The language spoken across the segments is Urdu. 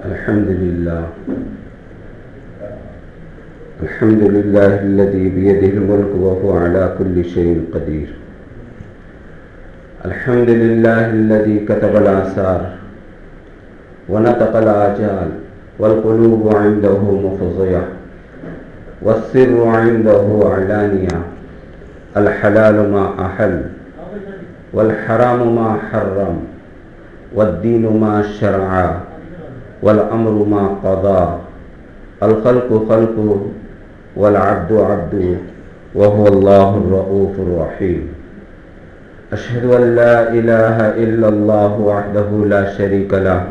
الحمد لله الذي بيده الملك وهو على كل شيء قدير. الحمد لله الذي كتب الآثار ونطق الآجال والقلوب عنده مفضية والسر عنده علانية. الحلال ما أحل والحرام ما حرم والدين ما شرع والأمر ما قضى. الخلق خلقه والعبد عبده وهو الله الرؤوف الرحيم. أشهد أن لا إله إلا الله وحده لا شريك له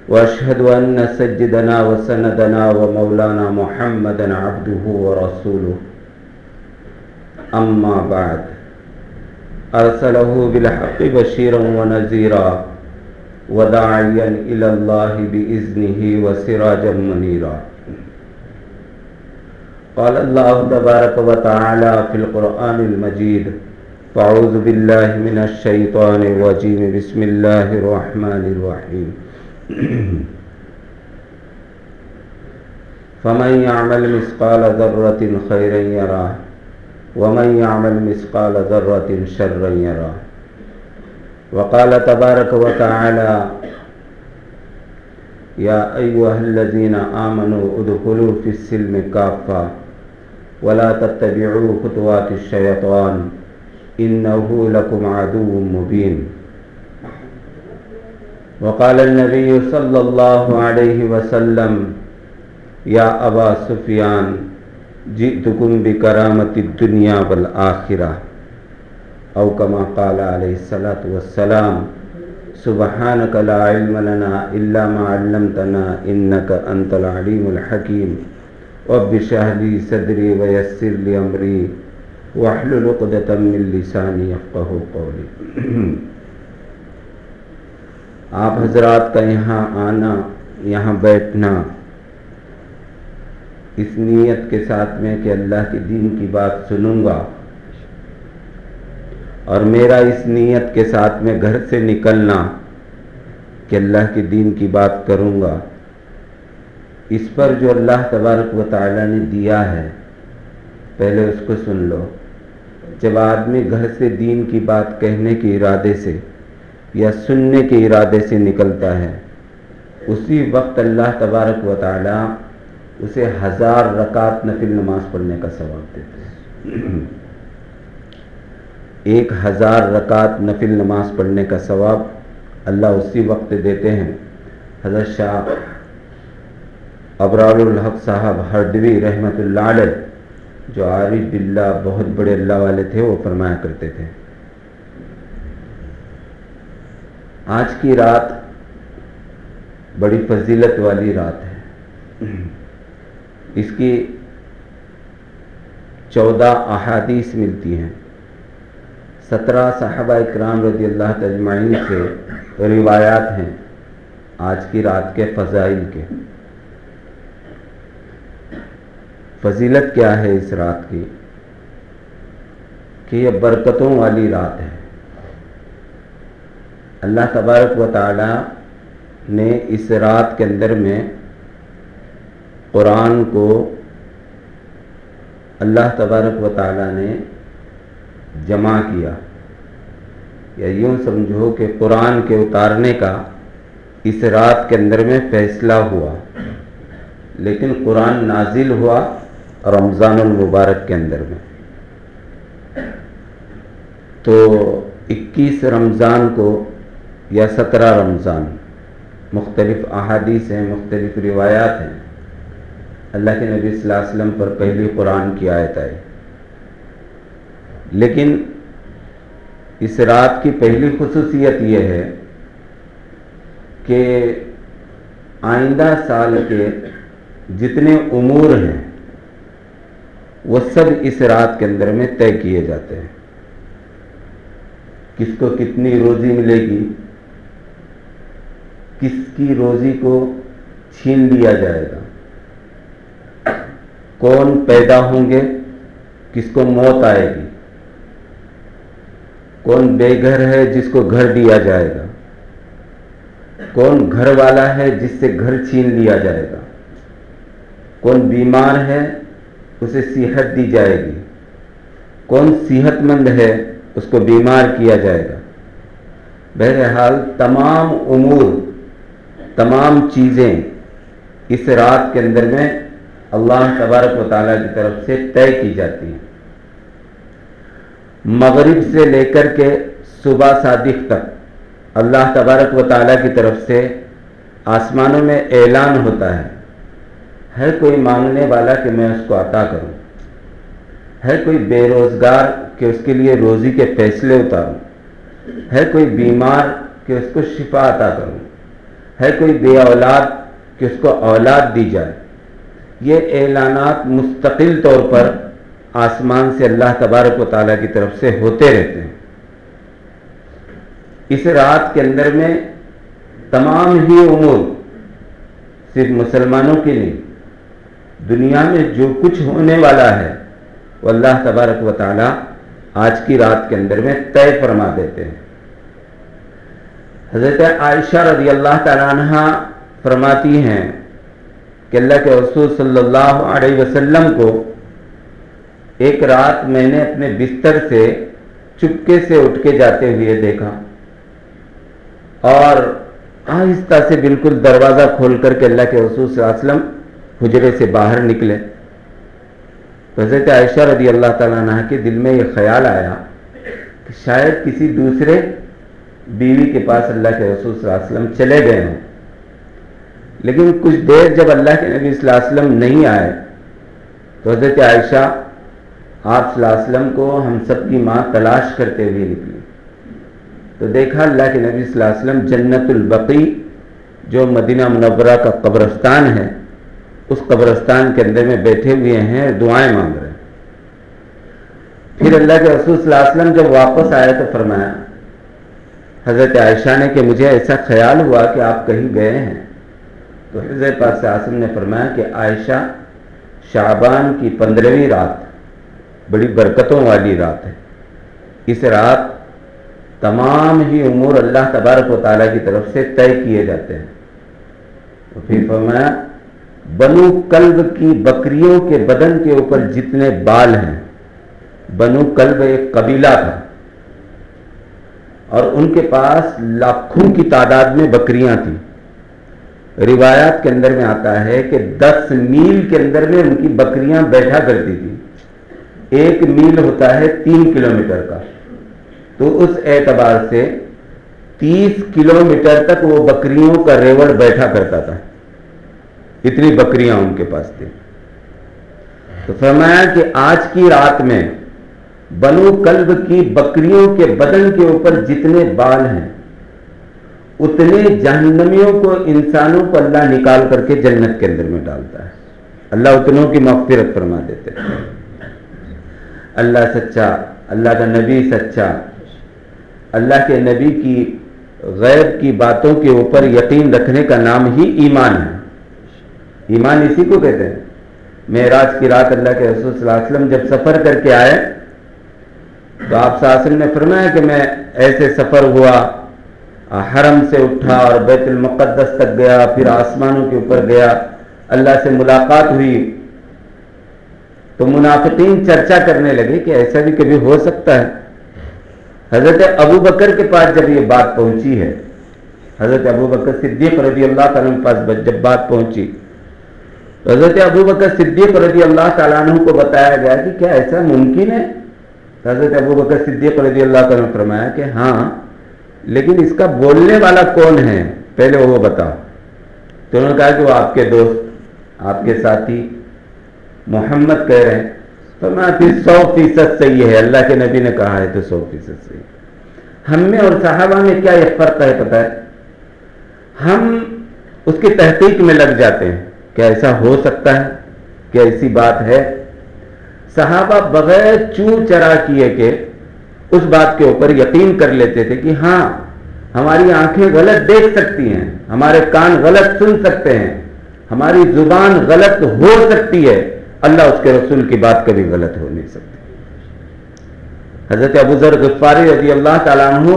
وأشهد أن سيدنا وسندنا ومولانا محمدا عبده ورسوله. أما بعد، أرسله بالحق بشيرا ونذيرا وداعيا إلى الله بإذنه وسراجا منيرا. قال الله تبارك وتعالى في القرآن المجيد: فأعوذ بالله من الشيطان الرجيم. بسم الله الرحمن الرحيم. فمن يعمل مثقال ذرة خيرا يره ومن يعمل مثقال ذرة شرا يره. وقال تبارك وتعالى: يا أيها الذين آمنوا ادخلوا في السلم كافة ولا تتبعوا خطوات الشيطان إنه لكم عدو مبين. وقال النبي صلى الله عليه وسلم: يا أبا سفيان جئتكم بكرامة الدنيا والآخرة، أو كما قال عليه الصلاة والسلام: سبحانك لا علم لنا إلا ما علمتنا إنك أنت العليم الحكيم. رب اشرح لي صدري ويسر لي أمري واحلل عقدة من لساني يفقهوا قولي. آپ حضرات کا یہاں آنا، یہاں بیٹھنا اس نیت کے ساتھ میں کہ اللہ کے دین کی بات سنوں گا، اور میرا اس نیت کے ساتھ میں گھر سے نکلنا کہ اللہ کے دین کی بات کروں گا، اس پر جو اللہ تبارک و تعالی نے دیا ہے پہلے اس کو سن لو. جب آدمی گھر سے دین کی بات کہنے کے ارادے سے یا سننے کے ارادے سے نکلتا ہے، اسی وقت اللہ تبارک و تعالی اسے 1000 رکعت نفل نماز پڑھنے کا ثواب دیتے ہیں. 1000 رکعت نفل نماز پڑھنے کا ثواب اللہ اسی وقت دیتے ہیں. حضرت شاہ ابرار الحق صاحب ہردوی رحمۃ اللہ علیہ، جو عارف باللہ بہت بڑے اللہ والے تھے، وہ فرمایا کرتے تھے: آج کی رات بڑی فضیلت والی رات ہے. اس کی 14 احادیث ملتی ہیں. 17 صحابہ اکرام رضی اللہ اجمعین سے روایات ہیں آج کی رات کے فضائل کے. فضیلت کیا ہے اس رات کی؟ کہ یہ برکتوں والی رات ہے. اللہ تبارک و تعالی نے اس رات کے اندر میں قرآن کو اللہ تبارک و تعالی نے جمع کیا، یا یوں سمجھو کہ قرآن کے اتارنے کا اس رات کے اندر میں فیصلہ ہوا، لیکن قرآن نازل ہوا رمضان المبارک کے اندر میں. تو 21 رمضان کو یا 17 رمضان، مختلف احادیث ہیں، مختلف روایات ہیں، اللہ کے نبی صلی اللہ علیہ وسلم پر پہلی قرآن کی آیت آئی. لیکن اس رات کی پہلی خصوصیت یہ ہے کہ آئندہ سال کے جتنے امور ہیں وہ سب اس رات کے اندر میں طے کیے جاتے ہیں. کس کو کتنی روزی ملے گی، کس کی روزی کو چھین لیا جائے گا، کون پیدا ہوں گے، کس کو موت آئے گی، کون بے گھر ہے جس کو گھر دیا جائے گا، کون گھر والا ہے جس سے گھر چھین لیا جائے گا، کون بیمار ہے اسے صحت دی جائے گی، کون صحت مند ہے اس کو بیمار کیا جائے گا۔ بہرحال تمام امور، تمام چیزیں اس رات کے اندر میں اللہ تبارک و تعالیٰ کی طرف سے طے کی جاتی ہیں۔ مغرب سے لے کر کے صبح صادق تک اللہ تبارک و تعالیٰ کی طرف سے آسمانوں میں اعلان ہوتا ہے کوئی مانگنے والا کہ میں اس کو عطا کروں، ہے کوئی بے روزگار کہ اس کے لیے روزی کے فیصلے اتاروں، ہے کوئی بیمار کہ اس کو شفا عطا کروں، ہے کوئی بے اولاد کہ اس کو اولاد دی جائے۔ یہ اعلانات مستقل طور پر آسمان سے اللہ تبارک و تعالیٰ کی طرف سے ہوتے رہتے ہیں۔ اس رات کے اندر میں تمام ہی امور، صرف مسلمانوں کے لیے دنیا میں جو کچھ ہونے والا ہے وہ اللہ تبارک و تعالیٰ آج کی رات کے اندر میں طے فرما دیتے ہیں۔ حضرت عائشہ رضی اللہ تعالیٰ عنہ فرماتی ہیں کہ اللہ کے رسول صلی اللہ علیہ وسلم کو ایک رات میں نے اپنے بستر سے چپکے سے اٹھ کے جاتے ہوئے دیکھا، اور آہستہ سے بالکل دروازہ کھول کر کے اللہ کے رسول صلی اللہ علیہ وسلم حجرے سے باہر نکلے۔ حضرت عائشہ رضی اللہ تعالیٰ عنہ کے دل میں یہ خیال آیا کہ شاید کسی دوسرے بیوی کے پاس اللہ کے رسول صلی اللہ علیہ وسلم چلے گئے ہوں، لیکن کچھ دیر جب اللہ کے نبی صلی اللہ علیہ وسلم نہیں آئے تو حضرت عائشہ آپ صلی اللہ علیہ وسلم کو ہم سب کی ماں تلاش کرتے ہوئے نکلی، تو دیکھا اللہ کے نبی صلی اللہ علیہ وسلم جنت البقیع جو مدینہ منورہ کا قبرستان ہے اس قبرستان کے اندر میں بیٹھے ہوئے ہیں، دعائیں مانگ رہے ہیں۔ پھر اللہ کے رسول صلی اللہ علیہ وسلم جب واپس آئے تو فرمایا حضرت عائشہ نے کہ مجھے ایسا خیال ہوا کہ آپ کہیں گئے ہیں، تو حضرت پاک صلی اللہ علیہ وسلم نے فرمایا کہ عائشہ شعبان کی 15ویں رات بڑی برکتوں والی رات ہے، اس رات تمام ہی امور اللہ تبارک و تعالیٰ کی طرف سے طے کیے جاتے ہیں۔ تو پھر فرمایا بنو کلب کی بکریوں کے بدن کے اوپر جتنے بال ہیں، بنو کلب ایک قبیلہ تھا اور ان کے پاس لاکھوں کی تعداد میں بکریاں تھیں۔ روایات کے اندر میں آتا ہے کہ 10 میل کے اندر میں ان کی بکریاں بیٹھا کرتی تھی۔ 1 میل ہوتا ہے 3 کلومیٹر کا، تو اس اعتبار سے 30 کلومیٹر تک وہ بکریوں کا ریوڑ بیٹھا کرتا تھا، اتنی بکریاں ان کے پاس تھیں۔ تو فرمایا کہ آج کی رات میں بنو کلب کی بکریوں کے بدن کے اوپر جتنے بال ہیں اتنے جہنمیوں کو، انسانوں کو اللہ نکال کر کے جنت کے اندر میں ڈالتا ہے، اللہ اتنوں کی مغفرت فرما دیتے ہیں۔ اللہ سچا، اللہ کا نبی سچا، اللہ کے نبی کی غیب کی باتوں کے اوپر یقین رکھنے کا نام ہی ایمان ہے۔ ایمان اسی کو کہتے ہیں۔ معراج کی رات اللہ کے رسول صلی اللہ علیہ وسلم جب سفر کر کے آئے تو آپ صلی اللہ علیہ وسلم نے فرمایا کہ میں ایسے سفر ہوا، حرم سے اٹھا اور بیت المقدس تک گیا، پھر آسمانوں کے اوپر گیا، اللہ سے ملاقات ہوئی، تو منافقین چرچا کرنے لگے کہ ایسا بھی کبھی ہو سکتا ہے۔ حضرت ابو بکر کے پاس جب یہ بات پہنچی ہے، حضرت ابو بکر صدیق رضی اللہ تعالیٰ کے پاس جب بات پہنچی تو حضرت ابو بکر صدیق رضی اللہ تعالیٰ عنہ کو بتایا گیا کہ کیا ایسا ممکن ہے؟ تو حضرت ابو بکر صدیق رضی اللہ تعالیٰ نے فرمایا کہ ہاں، لیکن اس کا بولنے والا کون ہے پہلے وہ بتاؤ۔ تو انہوں نے کہا کہ وہ آپ کے دوست، آپ کے ساتھی محمد کہہ رہے ہیں۔ فرمایا پھر 100% صحیح ہے، اللہ کے نبی نے کہا ہے تو 100% صحیح۔ ہم میں اور صحابہ میں کیا یہ فرق ہے پتہ ہے؟ ہم اس کی تحقیق میں لگ جاتے ہیں، کیا ایسا ہو سکتا ہے، کیا ایسی بات ہے؟ صحابہ بغیر چوں چرا کیے کہ اس بات کے اوپر یقین کر لیتے تھے کہ ہاں ہماری آنکھیں غلط دیکھ سکتی ہیں، ہمارے کان غلط سن سکتے ہیں، ہماری زبان غلط ہو سکتی ہے، اللہ اس کے رسول کی بات کبھی غلط ہو نہیں سکتی۔ حضرت ابو ذر غفاری رضی اللہ تعالیٰ عنہ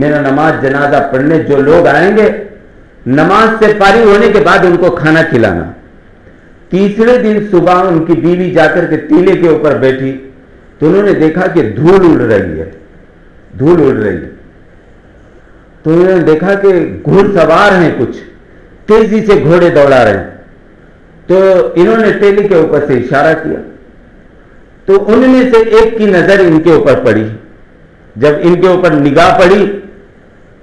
میرا نماز جنازہ پڑھنے جو لوگ آئیں گے نماز سے فارغ ہونے کے بعد ان کو کھانا کھلانا۔ تیسرے دن صبح ان کی بیوی جا کر کے تیلے کے اوپر بیٹھی تو انہوں نے دیکھا کہ دھول اڑ رہی ہے، دھول اڑ رہی ہے، تو انہوں نے دیکھا کہ گھوڑ سوار ہیں، کچھ تیزی سے گھوڑے دوڑا رہے ہیں، تو انہوں نے تیلے کے اوپر سے اشارہ کیا، تو ان میں سے ایک کی نظر ان کے اوپر پڑی۔ جب ان کے اوپر نگاہ پڑی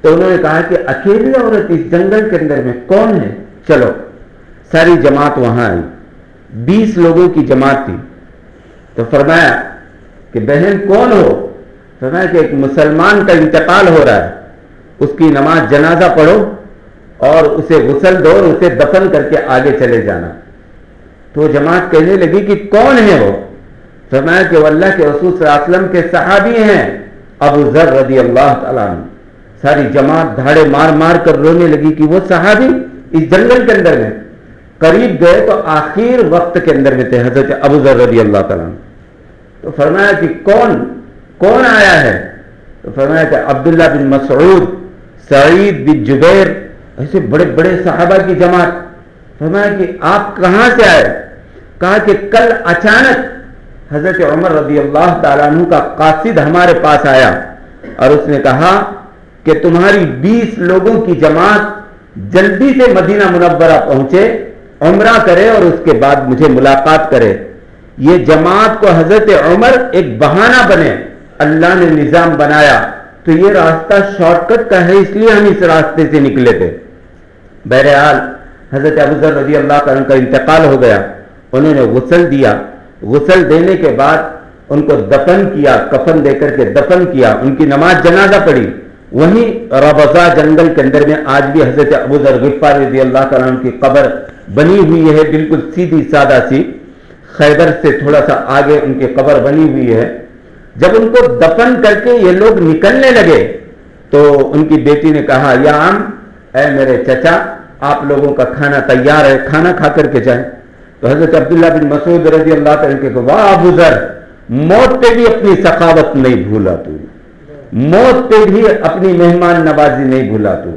تو انہوں نے کہا کہ اکیلی عورت اس جنگل کے اندر میں کون ہے؟ چلو ساری جماعت وہاں آئی، 20 لوگوں کی جماعت تھی، تو فرمایا کہ بہن کون ہو؟ فرمایا کہ ایک مسلمان کا انتقال ہو رہا ہے، اس کی نماز جنازہ پڑھو اور اسے غسل دو اور اسے دفن کر کے آگے چلے جانا۔ تو جماعت کہنے لگی کہ کون ہے وہ؟ فرمایا کہ وہ اللہ کے رسول صلی اللہ علیہ وسلم کے صحابی ہیں، ابو ذر رضی اللہ تعالیٰ عنہ۔ ساری جماعت دھاڑے مار مار کر رونے لگی کہ وہ صحابی اس جنگل کے اندر میں۔ قریب گئے تو آخر وقت کے اندر میں تھے حضرت ابو ذر رضی اللہ تعالیٰ عنہ۔ تو فرمایا کہ کون آیا ہے؟ تو فرمایا کہ عبداللہ بن مسعود، سعید بن جبیر، ایسے بڑے بڑے صحابہ کی جماعت۔ فرمایا کہ آپ کہاں سے آئے؟ کہا کہ کل اچانک حضرت عمر رضی اللہ تعالیٰ عنہ کا قاصد ہمارے پاس آیا اور اس نے کہا کہ تمہاری 20 لوگوں کی جماعت جلدی سے مدینہ منورہ پہنچے، عمرہ کرے اور اس کے بعد مجھے ملاقات کرے۔ یہ جماعت کو حضرت عمر ایک بہانہ بنے، اللہ نے نظام بنایا تو یہ راستہ شارٹ کٹ کا ہے، اس لیے ہم اس راستے سے نکلے تھے۔ بہرحال حضرت ابو ذر رضی اللہ عنہ کا انتقال ہو گیا، انہوں نے غسل دیا، غسل دینے کے بعد ان کو دفن کیا، کفن دے کر کے دفن کیا، ان کی نماز جنازہ پڑھی۔ وہیں ربضہ جنگل کے اندر میں آج بھی حضرت ابو ذر غفاری رضی اللہ تعالیٰ عنہ کی قبر بنی ہوئی ہے، بالکل سیدھی سادہ سی، خیبر سے تھوڑا سا آگے ان کی قبر بنی ہوئی ہے۔ جب ان کو دفن کر کے یہ لوگ نکلنے لگے تو ان کی بیٹی نے کہا یا عم، اے میرے چچا، آپ لوگوں کا کھانا تیار ہے، کھانا کھا کر کے جائیں۔ تو حضرت عبداللہ بن مسعود رضی اللہ تعالیٰ عنہ کو، واہ ابو ذر، موت پہ بھی اپنی سخاوت نہیں بھولا تو، موت پہ بھی اپنی مہمان نوازی نہیں بھولا تو۔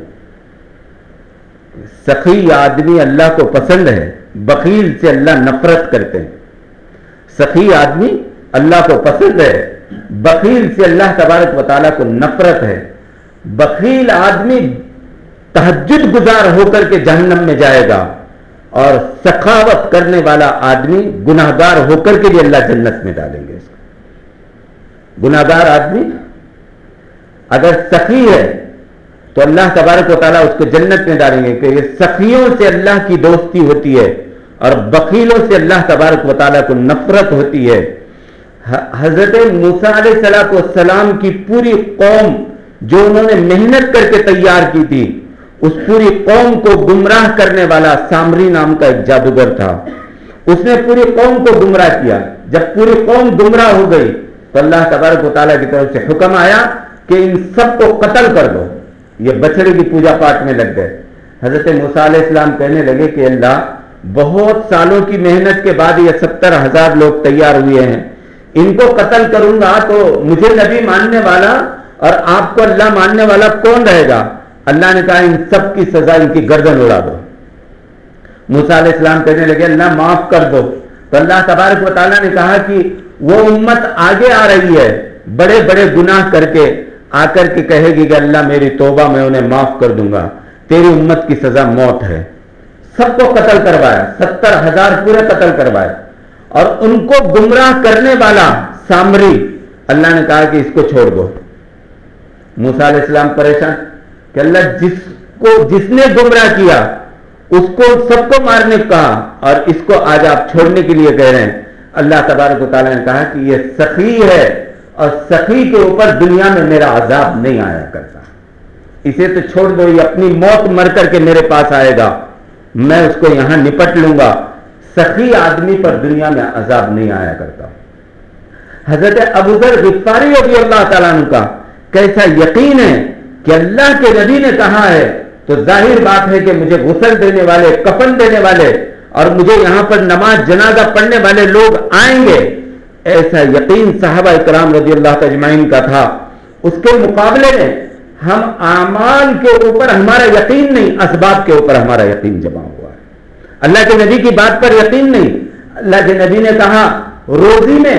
سخی آدمی اللہ کو پسند ہے، بخیل سے اللہ نفرت کرتے ہیں۔ سخی آدمی اللہ کو پسند ہے، بخیل سے اللہ تبارک و تعالیٰ کو نفرت ہے۔ بخیل آدمی تہجد گزار ہو کر کے جہنم میں جائے گا، اور سخاوت کرنے والا آدمی گناہگار ہو کر کے بھی اللہ جنت میں ڈالیں گے اس کو۔ گناہگار آدمی اگر سخی ہے تو اللہ تبارک و تعالیٰ اس کو جنت میں ڈالیں گے، کہ یہ سخیوں سے اللہ کی دوستی ہوتی ہے اور بخیلوں سے اللہ تبارک و تعالیٰ کو نفرت ہوتی ہے۔ حضرت موسیٰ علیہ السلام کی پوری قوم جو انہوں نے محنت کر کے تیار کی تھی، اس پوری قوم کو گمراہ کرنے والا سامری نام کا ایک جادوگر تھا، اس نے پوری قوم کو گمراہ کیا۔ جب پوری قوم گمراہ ہو گئی تو اللہ تبارک و تعالیٰ کی طرف سے حکم آیا کہ ان سب کو قتل کر دو۔ یہ بچڑے کی پوجا پاٹ میں لگ گئے۔ حضرت موسیٰ علیہ السلام کہنے لگے کہ اللہ، بہت سالوں کی محنت کے بعد یہ 70,000 لوگ تیار ہوئے ہیں، ان کو قتل کروں گا تو مجھے نبی ماننے والا اور آپ کو اللہ ماننے والا کون رہے گا؟ اللہ نے کہا ان سب کی سزا ان کی گردن اڑا دو۔ موسیٰ علیہ السلام کہنے لگے اللہ معاف کر دو، تو اللہ تبارک و تعالیٰ نے کہا کہ وہ امت آگے آ رہی ہے، بڑے بڑے گناہ کر کے آ کر کے کہے گی کہ اللہ میری توبہ، میں انہیں معاف کر دوں گا، تیری امت کی سزا موت ہے۔ سب کو قتل کروایا، 70,000 پورے قتل کروائے، اور ان کو گمراہ کرنے والا سامری، اللہ نے کہا کہ اس کو چھوڑ دو۔ موسیٰ علیہ السلام پریشان کہ اللہ جس نے گمراہ کیا اس کو سب کو مارنے کو کہا اور اس کو آج آپ چھوڑنے کے لیے کہہ رہے ہیں۔ اللہ تبارک و تعالیٰ نے کہا کہ یہ سخی ہے اور سخی کے اوپر دنیا میں میرا عذاب نہیں آیا کرتا، اسے تو چھوڑ دو، یہ اپنی موت مر کر کے میرے پاس آئے گا، میں اس کو یہاں نپٹ لوں گا۔ سخی آدمی پر دنیا میں عذاب نہیں آیا کرتا۔ حضرت ابو ذر غفاری رضی اللہ تعالیٰ عنہ کا کیسا یقین ہے کہ اللہ کے نبی نے کہا ہے تو ظاہر بات ہے کہ مجھے غسل دینے والے، کفن دینے والے اور مجھے یہاں پر نماز جنازہ پڑھنے والے لوگ آئیں گے، ایسا یقین صحابہ کرام رضی اللہ اجمعین کا تھا۔ اس کے مقابلے میں ہم اعمال کے اوپر ہمارا یقین نہیں، اسباب کے اوپر ہمارا یقین جمع ہوا ہے. اللہ کے نبی کی بات پر یقین نہیں. اللہ کے نبی نے کہا روزی میں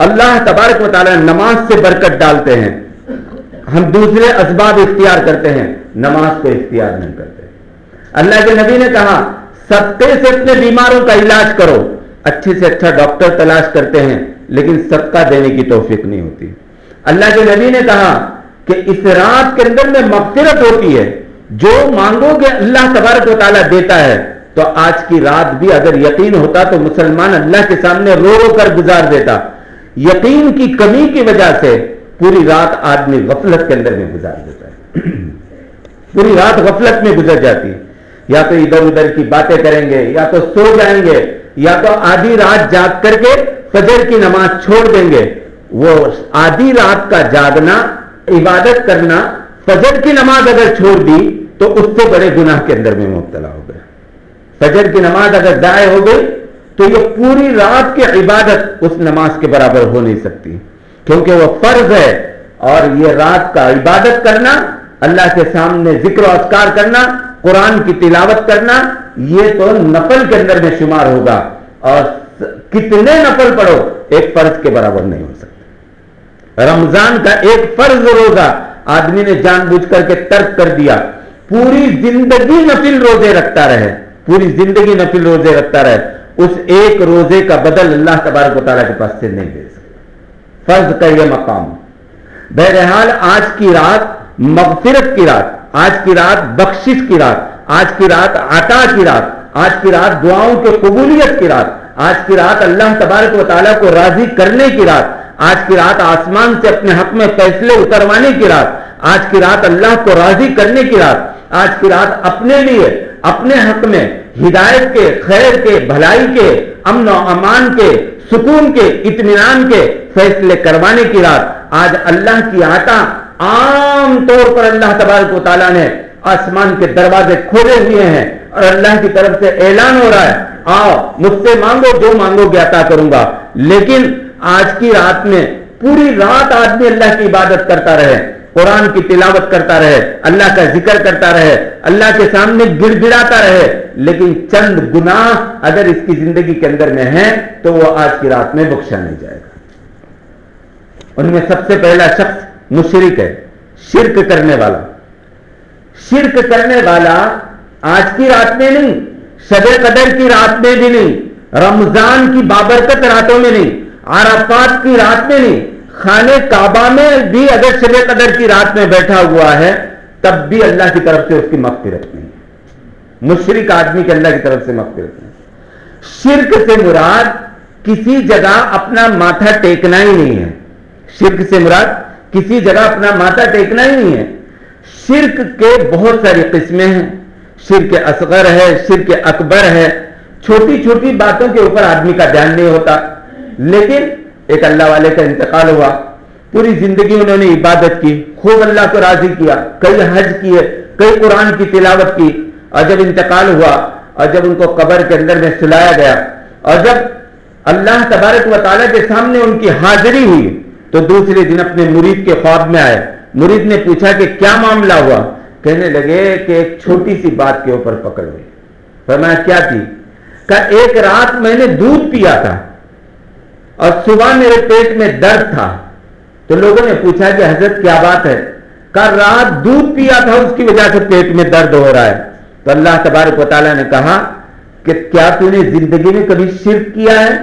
اللہ تبارک و تعالی نماز سے برکت ڈالتے ہیں، ہم دوسرے اسباب اختیار کرتے ہیں، نماز کو اختیار نہیں کرتے. اللہ کے نبی نے کہا صدقے سے اپنے بیماروں کا علاج کرو، اچھے سے اچھا ڈاکٹر تلاش کرتے ہیں لیکن صدقہ دینے کی توفیق نہیں ہوتی. اللہ کے نبی نے کہا کہ اس رات کے اندر میں مغفرت ہوتی ہے، جو مانگو گے اللہ تبارک و تعالیٰ دیتا ہے. تو آج کی رات بھی اگر یقین ہوتا تو مسلمان اللہ کے سامنے رو رو کر گزار دیتا. یقین کی کمی کی وجہ سے پوری رات آدمی غفلت کے اندر میں گزار دیتا ہے. پوری رات غفلت میں گزر جاتی ہے. یا تو ادھر ادھر کی باتیں کریں گے، یا تو سو جائیں گے، یا تو آدھی رات جاگ کر کے فجر کی نماز چھوڑ دیں گے. وہ آدھی رات کا جاگنا، عبادت کرنا، فجر کی نماز اگر چھوڑ دی تو اس سے بڑے گناہ کے اندر میں مبتلا ہو گیا. فجر کی نماز اگر ضائع ہو گئی تو یہ پوری رات کی عبادت اس نماز کے برابر ہو نہیں سکتی، کیونکہ وہ فرض ہے. اور یہ رات کا عبادت کرنا، اللہ کے سامنے ذکر و اذکار کرنا، قرآن کی تلاوت کرنا، یہ تو نفل کے اندر میں شمار ہوگا. اور کتنے نفل پڑھو ایک فرض کے برابر نہیں ہو سکتا. رمضان کا ایک فرض روزہ آدمی نے جان بوجھ کر کے ترک کر دیا، پوری زندگی نفل روزے رکھتا رہے، پوری زندگی نفل روزے رکھتا رہے، اس ایک روزے کا بدل اللہ تبارک و تعالیٰ کے پاس سے نہیں دے سکتا. فرض کا یہ مقام. بہرحال آج کی رات مغفرت کی رات، آج کی رات بخشش کی رات، آج کی رات عطا کی رات، آج کی رات دعاؤں کے قبولیت کی رات، آج کی رات اللہ تبارک و تعالیٰ کو راضی کرنے کی رات، آج کی رات آسمان سے اپنے حق میں فیصلے اتروانے کی رات، آج کی رات اللہ کو راضی کرنے کی رات، آج کی رات اپنے لیے اپنے حق میں ہدایت کے، خیر کے، بھلائی کے، امن و امان کے، سکون کے، اطمینان کے فیصلے کروانے کی رات. آج اللہ کی عطا عام طور پر اللہ تبارک و تعالیٰ نے آسمان کے دروازے کھولے ہوئے ہیں اور اللہ کی طرف سے اعلان ہو رہا ہے آؤ مجھ سے مانگو، جو مانگو گے عطا کروں گا. لیکن آج کی رات میں پوری رات آدمی اللہ کی عبادت کرتا رہے، قرآن کی تلاوت کرتا رہے، اللہ کا ذکر کرتا رہے، اللہ کے سامنے گڑ گڑاتا رہے، لیکن چند گناہ اگر اس کی زندگی کے اندر میں ہیں تو وہ آج کی رات میں بخشا نہیں جائے گا. ان میں سب سے پہلا شخص مشرک ہے، شرک کرنے والا. شرک کرنے والا آج کی رات میں نہیں، شب قدر کی رات میں بھی نہیں، رمضان کی بابرکت راتوں میں نہیں، عرفات کی رات میں نہیں، خانہ کعبہ میں بھی اگر شب قدر کی رات میں بیٹھا ہوا ہے تب بھی اللہ کی طرف سے اس کی مغفرت نہیں ہے. مشرک آدمی کے اللہ کی طرف سے مغفرت نہیں. شرک سے مراد کسی جگہ اپنا ماتھا ٹیکنا ہی نہیں ہے. شرک سے مراد کسی جگہ اپنا ماتھا ٹیکنا ہی نہیں ہے. شرک کے بہت ساری قسمیں ہیں. شرک اصغر ہے، شرک اکبر ہے. چھوٹی چھوٹی باتوں کے اوپر آدمی کا دھیان نہیں ہوتا. لیکن ایک اللہ والے کا انتقال ہوا، پوری زندگی انہوں نے عبادت کی، خوب اللہ کو راضی کیا، کئی حج کیے، کئی قرآن کی تلاوت کی، اور جب انتقال ہوا اور جب ان کو قبر کے اندر میں سلایا گیا اور جب اللہ تبارک و تعالیٰ کے سامنے ان کی حاضری ہوئی تو دوسرے دن اپنے مرید کے خواب میں آئے. مرید نے پوچھا کہ کیا معاملہ ہوا؟ کہنے لگے کہ ایک چھوٹی سی بات کے اوپر پکڑ ہوئی. فرمایا کیا تھی؟ کہ ایک رات میں نے دودھ پیا تھا اور صبح میرے پیٹ میں درد تھا. تو لوگوں نے پوچھا کہ حضرت کیا بات ہے؟ کہا رات دودھ پیا تھا اس کی وجہ سے پیٹ میں درد ہو رہا ہے. تو اللہ تبارک و تعالیٰ نے کہا کہ کیا تو نے زندگی میں کبھی شرک کیا ہے؟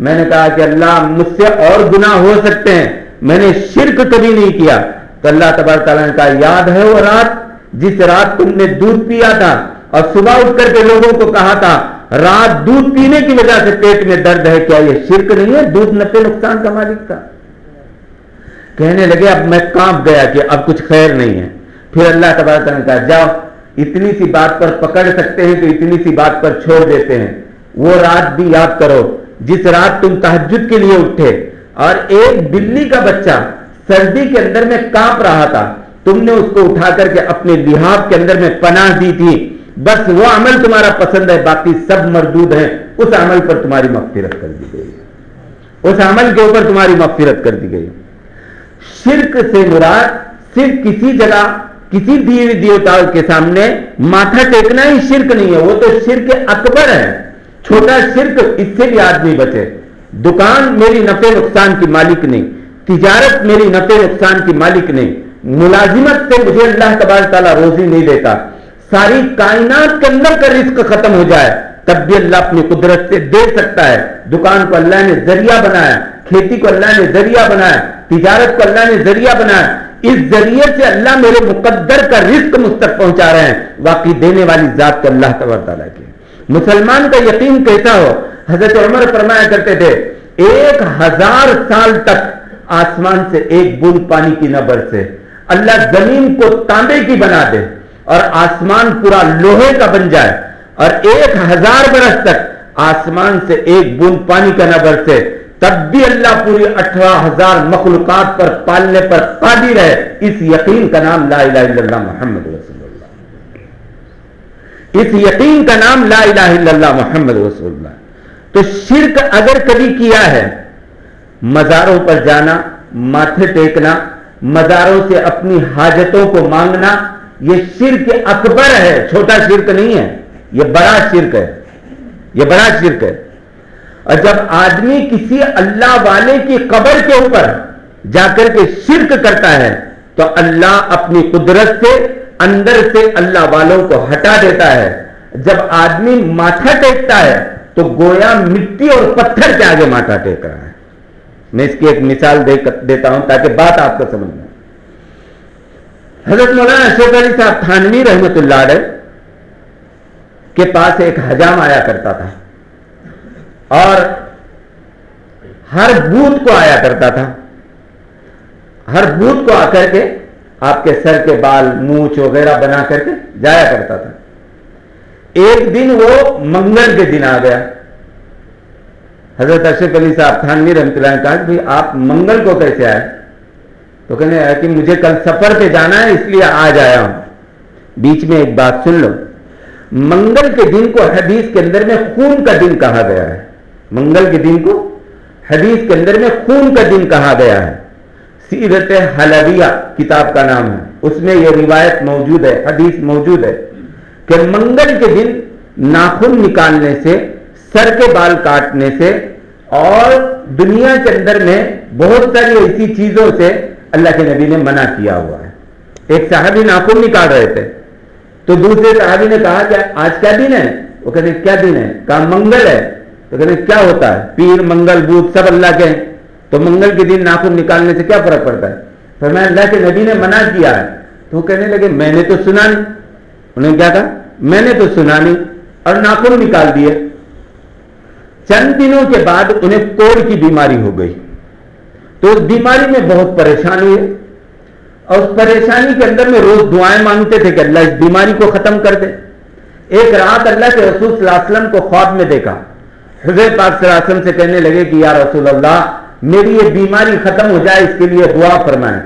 میں نے کہا کہ اللہ مجھ سے اور گناہ ہو سکتے ہیں، میں نے شرک کبھی نہیں کیا. تو اللہ تبارک و تعالیٰ نے کہا یاد ہے وہ رات جس رات تم نے دودھ پیا تھا اور صبح اٹھ کر کے لوگوں کو کہا تھا رات دودھ پینے کی وجہ سے پیٹ میں درد ہے، کیا یہ شرک نہیں ہے؟ دودھ نفع نقصان کا مالک تھا. کہنے لگے اب میں کانپ گیا کہ اب کچھ خیر نہیں ہے. پھر اللہ تبارک تعالیٰ نے کہا جاؤ اتنی سی بات پر پکڑ سکتے ہیں تو اتنی سی بات پر چھوڑ دیتے ہیں. وہ رات بھی یاد کرو جس رات تم تہجد کے لیے اٹھے اور ایک بلی کا بچہ سردی کے اندر میں کانپ رہا تھا، تم نے اس کو اٹھا کر کے اپنے لحاف کے اندر میں پناہ دی تھی. بس وہ عمل تمہارا پسند ہے، باقی سب مردود ہیں. اس عمل پر تمہاری مغفرت کر دی گئی، اس عمل کے اوپر تمہاری مغفرت کر دی گئی. شرک سے مراد صرف کسی جگہ کسی دیوی دیوتاؤں کے سامنے ماتھا ٹیکنا ہی شرک نہیں ہے، وہ تو شرک اکبر ہے. چھوٹا شرک اس سے بھی آدمی بچے. دکان میری نفع نقصان کی مالک نہیں، تجارت میری نفع نقصان کی مالک نہیں، ملازمت سے مجھے اللہ تبارک تعالیٰ روزی نہیں دیتا، ساری کائنات کے اندر کا رزق ختم ہو جائے تب بھی اللہ اپنی قدرت سے دے سکتا ہے. دکان کو اللہ نے ذریعہ بنایا، کھیتی کو اللہ نے ذریعہ بنایا، تجارت کو اللہ نے ذریعہ بنایا. اس ذریعے سے اللہ میرے مقدر کا رزق مجھ تک پہنچا رہے ہیں. واقعی دینے والی ذات تو اللہ تبارک تعالیٰ کی. مسلمان کا یقین کیسا ہو؟ حضرت عمر فرمایا کرتے تھے 1000 سال تک آسمان سے ایک بوند پانی کی نہ برسے، اللہ زمین کو تانبے کی بنا دے اور آسمان پورا لوہے کا بن جائے، اور 1000 برس تک آسمان سے ایک بوند پانی کا نہ برسے، تب بھی اللہ پوری 18,000 مخلوقات پر پالنے پر قادر ہے. اس یقین کا نام لا الہ الا اللہ محمد رسول اللہ. اس یقین کا نام لا الہ الا اللہ محمد رسول اللہ. تو شرک اگر کبھی کیا ہے، مزاروں پر جانا، ماتھے ٹیکنا، مزاروں سے اپنی حاجتوں کو مانگنا، یہ شرک اکبر ہے، چھوٹا شرک نہیں ہے، یہ بڑا شرک ہے. یہ بڑا شرک ہے. اور جب آدمی کسی اللہ والے کی قبر کے اوپر جا کر کے شرک کرتا ہے تو اللہ اپنی قدرت سے اندر سے اللہ والوں کو ہٹا دیتا ہے. جب آدمی ماتھا ٹیکتا ہے تو گویا مٹی اور پتھر کے آگے ماتھا ٹیک رہا ہے. میں اس کی ایک مثال دیتا ہوں تاکہ بات آپ کو سمجھ میں. حضرت مولانا اشرف علی صاحب تھانوی رحمۃ اللہ علیہ کے پاس ایک حجام آیا کرتا تھا اور ہر بدھ کو آیا کرتا تھا. ہر بدھ کو آ کر کے آپ کے سر کے بال مونچھ وغیرہ بنا کر کے جایا کرتا تھا. ایک دن وہ منگل کے دن آ گیا. حضرت اشرف علی صاحب تھانوی رحمۃ اللہ نے کہا کہ آپ منگل کو کیسے آئے؟ تو کہنے لگا کہ مجھے کل سفر پہ جانا ہے اس لیے آج آیا ہوں. بیچ میں ایک بات سن لو، منگل کے دن کو حدیث کے اندر میں خون کا دن کہا گیا ہے. منگل کے دن کو حدیث کے اندر میں خون کا دن کہا گیا ہے. سیرت حلویہ کتاب کا نام ہے، اس میں یہ روایت موجود ہے، حدیث موجود ہے کہ منگل کے دن ناخن نکالنے سے، سر کے بال کاٹنے سے اور دنیا کے اندر میں بہت ساری ایسی چیزوں سے اللہ کے نبی نے منع کیا ہوا ہے. ایک صحابی ناخن نکال رہے تھے تو دوسرے صحابی نے کہا کہ آج کیا دن ہے؟ وہ کہتے کیا دن ہے؟ کہا منگل ہے. تو کہتے کیا ہوتا ہے؟ پیر منگل بدھ سب اللہ کے ہیں، تو منگل کے دن ناخن نکالنے سے کیا فرق پڑتا ہے؟ فرمایا اللہ کے نبی نے منع کیا ہے. تو وہ کہنے لگے میں نے تو سنا نہیں. انہوں نے کیا کہا؟ میں نے تو سنا نہیں، اور ناخن نکال دیے. چند دنوں کے بعد انہیں کوڑ کی بیماری ہو گئی. تو اس بیماری میں بہت پریشانی ہوئی اور اس پریشانی کے اندر میں روز دعائیں مانگتے تھے کہ اللہ اس بیماری کو ختم کر دے. ایک رات اللہ کے رسول صلی اللہ علیہ وسلم کو خواب میں دیکھا. حضرت پاک صلی اللہ علیہ وسلم سے کہنے لگے کہ یا رسول اللہ میری یہ بیماری ختم ہو جائے، اس کے لیے دعا فرمائیں.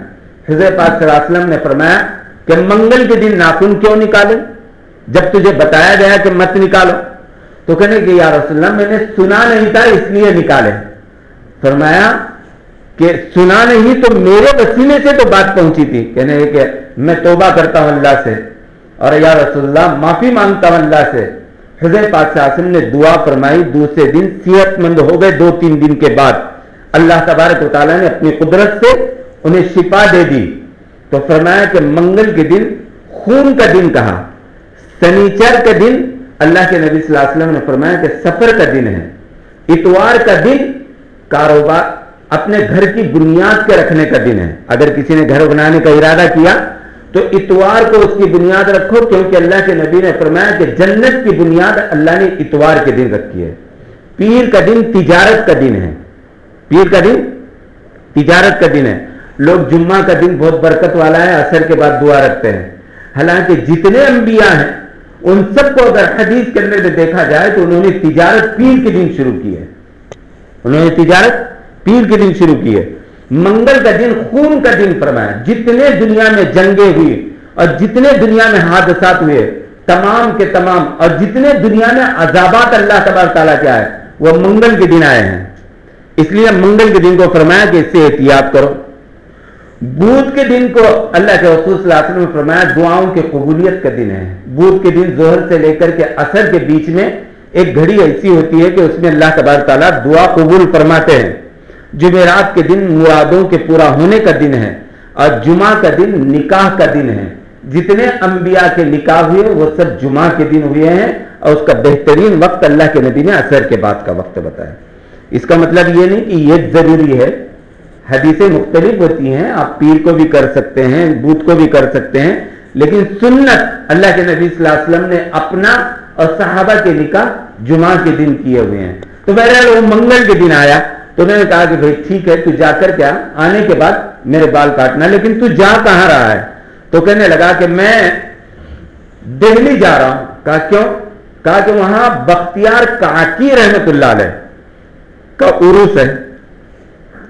حضرت پاک صلی اللہ علیہ وسلم نے فرمایا کہ منگل کے دن ناخن کیوں نکالے جب تجھے بتایا گیا کہ مت نکالو؟ تو کہنے کہ یا رسول اللہ میں نے سنا نہیں تھا اس لیے نکالے. فرمایا کہ سنا نہیں تو میرے وسیلے سے تو بات پہنچی تھی. کہنے کہ میں توبہ کرتا ہوں اللہ سے اور یا رسول اللہ معافی مانگتا ہوں اللہ سے. حضرت پاک صلی اللہ علیہ وسلم نے دعا فرمائی. دوسرے دن صحت مند ہو گئے. 2-3 دن کے بعد اللہ تبارک و تعالیٰ نے اپنی قدرت سے انہیں شفا دے دی. تو فرمایا کہ منگل کے دن خون کا دن کہا. سنیچر کا دن اللہ کے نبی صلی اللہ علیہ وسلم نے فرمایا کہ سفر کا دن ہے. اتوار کا دن کاروبار اپنے گھر کی بنیاد کے رکھنے کا دن ہے. اگر کسی نے گھر بنانے کا ارادہ کیا تو اتوار کو اس کی بنیاد رکھو، کیونکہ اللہ کے نبی نے فرمایا کہ جنت کی بنیاد اللہ نے اتوار کے دن رکھی ہے. پیر کا دن تجارت کا دن ہے. پیر کا دن تجارت کا دن ہے. لوگ جمعہ کا دن بہت برکت والا ہے، عصر کے بعد دعا رکھتے ہیں. حالانکہ جتنے انبیاء ہیں ان سب کو اگر حدیث کے اندر دیکھا جائے تو انہوں نے تجارت پیر کے دن شروع کی ہے. انہوں نے تجارت پیر کے دن شروع کی ہے. منگل کا دن خون کا دن فرمایا. جتنے دنیا میں جنگیں ہوئی اور جتنے دنیا میں حادثات ہوئے تمام کے تمام اور جتنے دنیا میں عذابات اللہ تبارک تعالیٰ کے آئے وہ منگل کے دن آئے ہیں. اس لیے منگل کے دن کو فرمایا کہ اس سے احتیاط کرو. بدھ کے دن کو اللہ کے رسول صلی اللہ علیہ وسلم نے فرمایا دعاؤں کے قبولیت کا دن ہے. بدھ کے دن ظہر سے لے کر کے عصر کے بیچ میں ایک گھڑی ایسی ہوتی ہے کہ اس میں اللہ تبارک تعالیٰ دعا قبول فرماتے ہیں. جمعرات کے دن مرادوں کے پورا ہونے کا دن ہے اور جمعہ کا دن نکاح کا دن ہے. جتنے انبیاء کے نکاح ہوئے وہ سب جمعہ کے دن ہوئے ہیں اور اس کا بہترین وقت اللہ کے نبی نے عصر کے بعد کا وقت بتایا. اس کا مطلب یہ نہیں کہ یہ ضروری ہے, حدیثیں مختلف ہوتی ہیں, آپ پیر کو بھی کر سکتے ہیں, بدھ کو بھی کر سکتے ہیں, لیکن سنت اللہ کے نبی صلی اللہ علیہ وسلم نے اپنا اور صحابہ کے نکاح جمعہ کے دن کیے ہوئے ہیں. تو بہرحال وہ منگل کے دن آیا تو میں نے کہا کہ بھائی ٹھیک ہے تو جا کر کیا آنے کے بعد میرے بال کاٹنا, لیکن تو جا کہاں رہا ہے؟ تو کہنے لگا کہ میں دہلی جا رہا ہوں. کہا کیوں؟ کہا کہ وہاں بختیار کاکی رحمت اللہ علیہ کا عرس ہے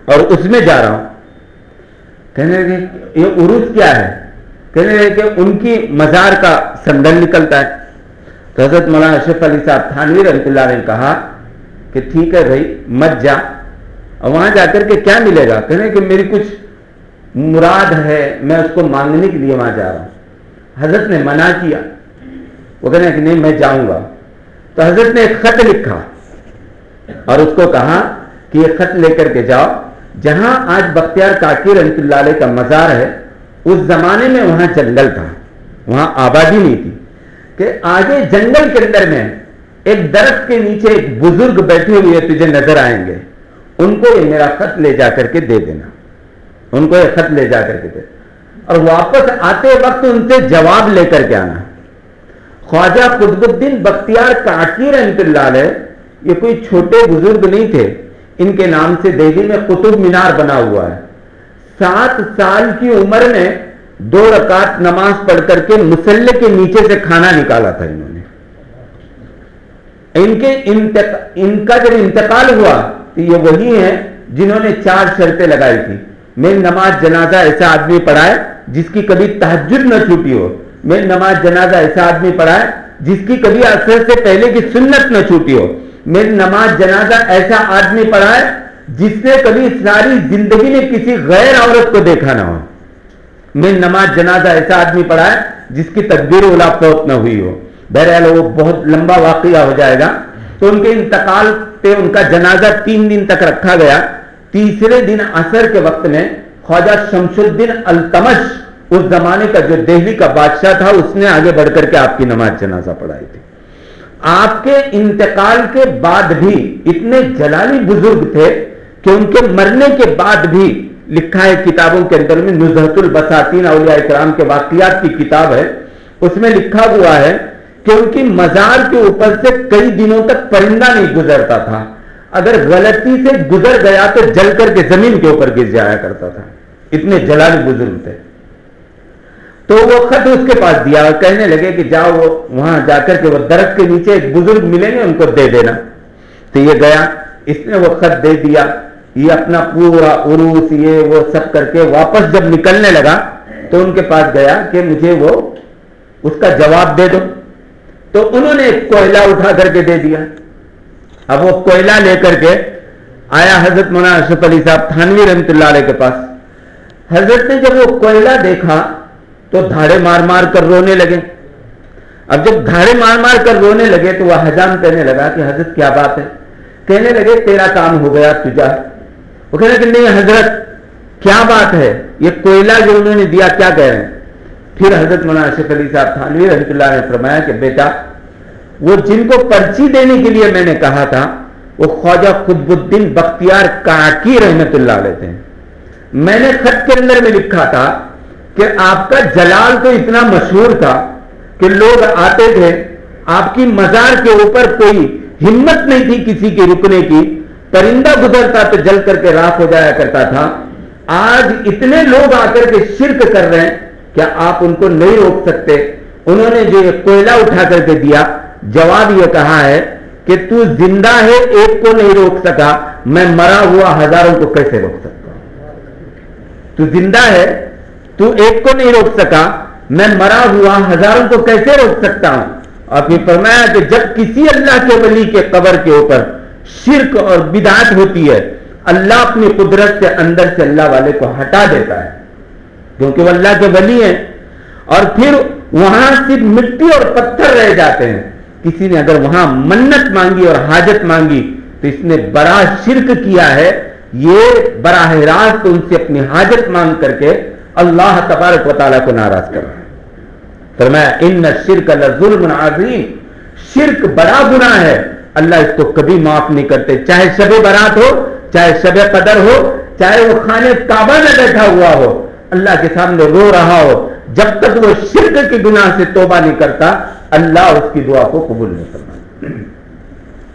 اور اس میں جا رہا ہوں. کہنے لگے یہ عرس کیا ہے؟ کہنے لگے کہ ان کی مزار کا سندل نکلتا ہے. تو حضرت مولانا اشرف علی صاحب تھانوی رحمۃ اللہ علیہ نے کہا کہ ٹھیک ہے بھائی مت جا, اور وہاں جا کر کے کیا ملے گا؟ کہنے کہ میری کچھ مراد ہے, میں اس کو مانگنے کے لیے وہاں جا رہا ہوں. حضرت نے منع کیا, وہ کہنے کہ نہیں میں جاؤں گا. تو حضرت نے ایک خط لکھا اور اس کو کہا کہ یہ خط لے کر کے جاؤ, جہاں آج بختیار کاکی رحمۃ اللہ علیہ کا مزار ہے اس زمانے میں وہاں جنگل تھا, وہاں آبادی نہیں تھی, کہ آگے جنگل کے اندر میں ایک درخت کے نیچے ایک بزرگ بیٹھے ہوئے تجھے نظر آئیں گے, ان کو یہ میرا خط لے جا کر کے دے دینا, ان کو یہ خط لے جا کر کے دے, اور واپس آتے وقت ان سے جواب لے کر کے آنا. خواجہ قطب الدین بختیار کاکی رحمۃ اللہ علیہ یہ کوئی چھوٹے بزرگ نہیں تھے, ان کے نام سے دہلی میں قطب مینار بنا ہوا ہے. 7 سال کی عمر میں 2 رکعت نماز پڑھ کر کے مصلی کے نیچے سے کھانا نکالا تھا انہوں نے. ان کا جب انتقال ہوا تو یہ وہی ہیں جنہوں نے 4 شرطیں لگائی تھی. میں نماز جنازہ ایسا آدمی پڑھائے جس کی کبھی تہجد نہ چھوٹی ہو, میں نماز جنازہ ایسا آدمی پڑھائے جس کی کبھی عصر سے پہلے کی سنت نہ چھوٹی ہو, میں نماز جنازہ ایسا آدمی پڑھائے جس نے کبھی ساری زندگی میں کسی غیر عورت کو دیکھا نہ ہو, میں نماز جنازہ ایسا آدمی پڑھائے جس کی تکبیر اولا فوت نہ ہوئی ہو. بہرحال وہ بہت لمبا واقعہ ہو جائے گا. تو ان کے انتقال پہ ان کا جنازہ 3 دن تک رکھا گیا. تیسرے دن عصر کے وقت میں خواجہ شمس الدین التمش, اس زمانے کا جو دہلی کا بادشاہ تھا, اس نے آگے بڑھ کر کے آپ کی نماز جنازہ پڑھائی تھی. آپ کے انتقال کے بعد بھی اتنے جلالی بزرگ تھے کہ ان کے مرنے کے بعد بھی لکھا ہے کتابوں کے اندر میں, نزہۃ البساتین اولیاء کرام کے واقعات کی کتاب ہے, اس میں لکھا ہوا ہے کہ ان کی مزار کے اوپر سے کئی دنوں تک پرندہ نہیں گزرتا تھا, اگر غلطی سے گزر گیا تو جل کر کے زمین کے اوپر گر جایا کرتا تھا. اتنے جلالی بزرگ تھے. تو وہ خط اس کے پاس دیا اور کہنے لگے کہ جاؤ وہ وہاں جا کر کے وہ درخت کے نیچے ایک بزرگ ملیں گے, ان کو دے دینا. تو یہ گیا, اس نے وہ خط دے دیا, یہ اپنا پورا عروس یہ وہ سب کر کے واپس جب نکلنے لگا تو ان کے پاس گیا کہ مجھے وہ اس کا جواب دے دو. تو انہوں نے ایک کوئلہ اٹھا کر کے دے دیا. اب وہ کوئلہ لے کر کے آیا حضرت مولانا اشرف علی صاحب تھانوی رحمۃ اللہ علیہ کے پاس. حضرت نے جب وہ کوئلہ دیکھا تو دھاڑے مار مار کر رونے لگے. اب جب دھاڑے مار مار کر رونے لگے تو وہ حجام کہنے لگا کہ حضرت کیا بات ہے؟ کہنے لگے تیرا کام ہو گیا تجھا. وہ کہنے لگے نہیں حضرت کیا بات ہے, یہ کوئلہ جو انہوں نے دیا کیا کہہ رہے ہیں؟ پھر حضرت مولانا اشرف علی صاحب تھانوی رحمۃ اللہ نے فرمایا کہ بیٹا وہ جن کو پرچی دینے کے لیے میں نے کہا تھا وہ خواجہ قطب الدین بختیار کاکی رحمۃ اللہ علیہ تھے. میں نے خط کے اندر میں لکھا تھا کہ آپ کا جلال تو اتنا مشہور تھا کہ لوگ آتے تھے, آپ کی مزار کے اوپر کوئی ہمت نہیں تھی کسی کے رکنے کی, پرندہ گزرتا تو جل کر کے راکھ ہو جایا کرتا تھا. آج اتنے لوگ آ کر کے شرک کر رہے ہیں, کیا آپ ان کو نہیں روک سکتے؟ انہوں نے جو یہ کوئلہ اٹھا کر کے دیا, جواب یہ کہا ہے کہ تو زندہ ہے ایک کو نہیں روک سکا, میں مرا ہوا ہزاروں کو کیسے روک سکتا ہوں؟ تو زندہ ہے تو ایک کو نہیں روک سکا, میں مرا ہوا ہزاروں کو کیسے روک سکتا ہوں؟ اور پھر فرمایا کہ جب کسی اللہ کے ولی کے قبر کے اوپر شرک اور بدعت ہوتی ہے, اللہ اپنی قدرت سے اندر سے اللہ والے کو ہٹا دیتا ہے. کیونکہ وہ اللہ کے ولی ہیں، اور پھر وہاں صرف مٹی اور پتھر رہ جاتے ہیں. کسی نے اگر وہاں منت مانگی اور حاجت مانگی تو اس نے بڑا شرک کیا ہے. یہ براہ راست ان سے اپنی حاجت مانگ کر کے اللہ تبارک و تعالیٰ کو ناراض کر رہا ہے. فرمایا ان الشرک لظلم عظیم، شرک بڑا گناہ ہے، اللہ اس کو کبھی معاف نہیں کرتے. چاہے شب برات ہو، چاہے شب قدر ہو، چاہے وہ خانے کعبہ میں بیٹھا ہوا ہو، اللہ کے سامنے رو رہا ہو، جب تک وہ شرک کے گناہ سے توبہ نہیں کرتا اللہ اس کی دعا کو قبول نہیں کرتا.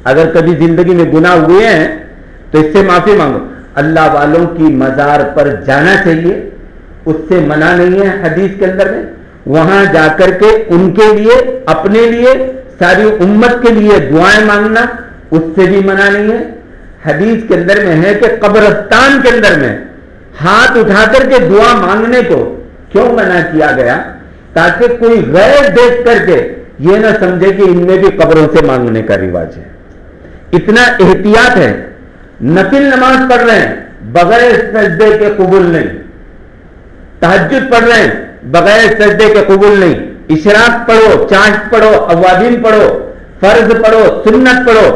اگر کبھی زندگی میں گناہ ہوئے ہیں تو اس سے معافی مانگو. اللہ والوں کی مزار پر جانا چاہیے، اس سے منع نہیں ہے. حدیث کے اندر میں وہاں جا کر کے ان کے لیے، اپنے لیے، ساری امت کے لیے دعائیں مانگنا، اس سے بھی منع نہیں ہے. حدیث کے اندر میں ہے کہ قبرستان کے اندر میں ہاتھ اٹھا کر کے دعا مانگنے کو کیوں منع کیا گیا؟ تاکہ کوئی غیر دیکھ کر کے یہ نہ سمجھے کہ ان میں بھی قبروں سے مانگنے کا رواج ہے. اتنا احتیاط ہے. نفل نماز پڑھ رہے ہیں بغیر سجدے کے قبول نہیں، تہجد پڑھ رہے ہیں بغیر سجدے کے قبول نہیں، اشراق پڑھو، چاند پڑھو، اوابین پڑھو، فرض پڑھو، سنت پڑھو،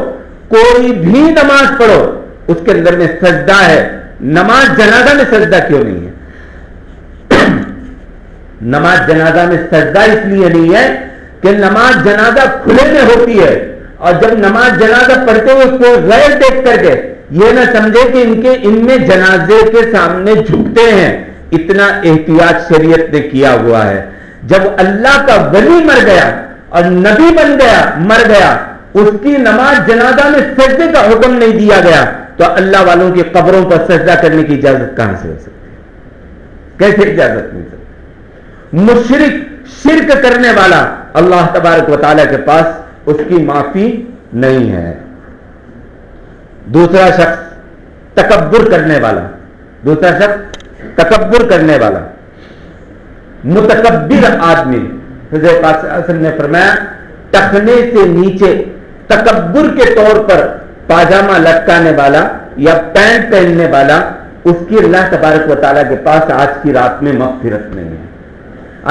کوئی بھی نماز پڑھو اس کے اندر میں سجدہ ہے. نماز جنازہ میں سجدہ کیوں نہیں ہے؟ نماز جنازہ میں سجدہ اس لیے نہیں ہے کہ نماز جنازہ کھلے میں ہوتی ہے، اور جب نماز جنازہ پڑھتے ہوئے کوئی غیر دیکھ کر کے یہ نہ سمجھے کہ ان میں جنازے کے سامنے جھکتے ہیں. اتنا احتیاط شریعت نے کیا ہوا ہے. جب اللہ کا ولی مر گیا اور نبی بن گیا، مر گیا، اس کی نماز جنازہ میں سجدے کا حکم نہیں دیا گیا، تو اللہ والوں کی قبروں پر سجدہ کرنے کی اجازت کہاں سے ہو سکتی ہے؟ کیسے اجازت مل سکتی؟ مشرک، شرک کرنے والا، اللہ تبارک و تعالیٰ کے پاس اس کی معافی نہیں ہے. دوسرا شخص تکبر کرنے والا، دوسرا شخص تکبر کرنے والا، متکبر آدمی. حضرت پاک صلی اللہ علیہ وسلم نے فرمایا ٹخنے سے نیچے تکبر کے طور پر پاجامہ لٹکانے والا یا پینٹ پہننے والا، اس کی اللہ تبارک و تعالیٰ کے پاس آج کی رات میں مغفرت نہیں ہے.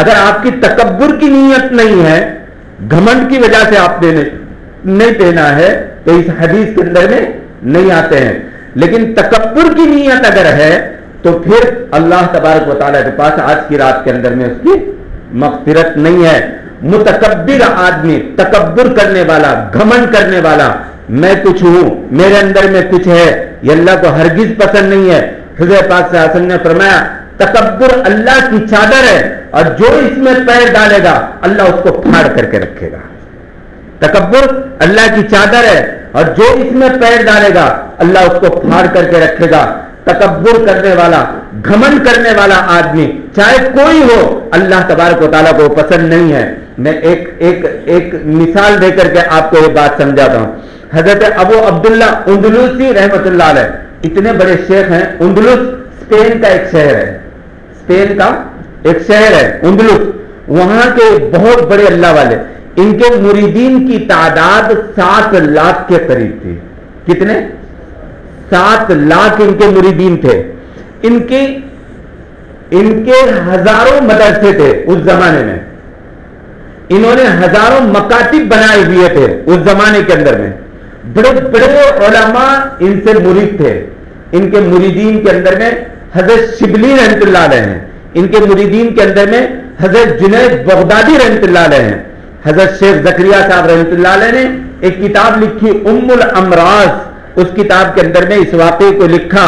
اگر آپ کی تکبر کی نیت نہیں ہے، گھمنڈ کی وجہ سے آپ نے نہیں پہنا ہے، تو اس حدیث کے اندر میں نہیں آتے ہیں. لیکن تکبر کی نیت اگر ہے تو پھر اللہ تبارک و تعالیٰ کے پاس آج کی رات کے اندر میں اس کی مغفرت نہیں ہے. متکبر آدمی، تکبر کرنے والا، گھمنڈ کرنے والا، میں کچھ ہوں، میرے اندر میں کچھ ہے، یہ اللہ کو ہرگز پسند نہیں ہے. حضرت پاک صلی اللہ علیہ وسلم نے فرمایا تکبر اللہ کی چادر ہے، اور جو اس میں پیر ڈالے گا اللہ اس کو پھاڑ کر کے رکھے گا. تکبر اللہ کی چادر ہے، اور جو اس میں پیر ڈالے گا اللہ اس کو پھاڑ کر کے رکھے گا. تکبر کرنے والا، گھمنڈ کرنے والا آدمی چاہے کوئی ہو، اللہ تبارک و تعالیٰ کو پسند نہیں ہے. میں ایک مثال دے کر کے آپ کو یہ بات سمجھاتا ہوں. حضرت ابو عبداللہ اندلسی رحمۃ اللہ علیہ، اتنے بڑے شیخ ہیں. اندلس اسپین کا ایک شہر ہے، اسپین کا ایک شہر ہے اندلس. وہاں کے بہت بڑے اللہ والے، ان کے مریدین کی تعداد 7 لاکھ کے قریب تھی. کتنے؟ 7 لاکھ ان کے مریدین تھے. ان کے ہزاروں مدرسے تھے اس زمانے میں. انہوں نے ہزاروں مکاتب بنائے ہوئے تھے اس زمانے کے اندر میں. بڑے بڑے علماء ان سے مرید تھے. ان کے مریدین کے اندر میں حضرت شبلی رحمۃ اللہ علیہ ہیں. ان کے مریدین کے اندر میں حضرت جنید بغدادی رحمۃ اللہ علیہ ہیں. حضرت شیخ زکریا صاحب رحمۃ اللہ علیہ نے ایک کتاب لکھی ام الامراض. اس کتاب کے اندر میں اس واقعے کو لکھا،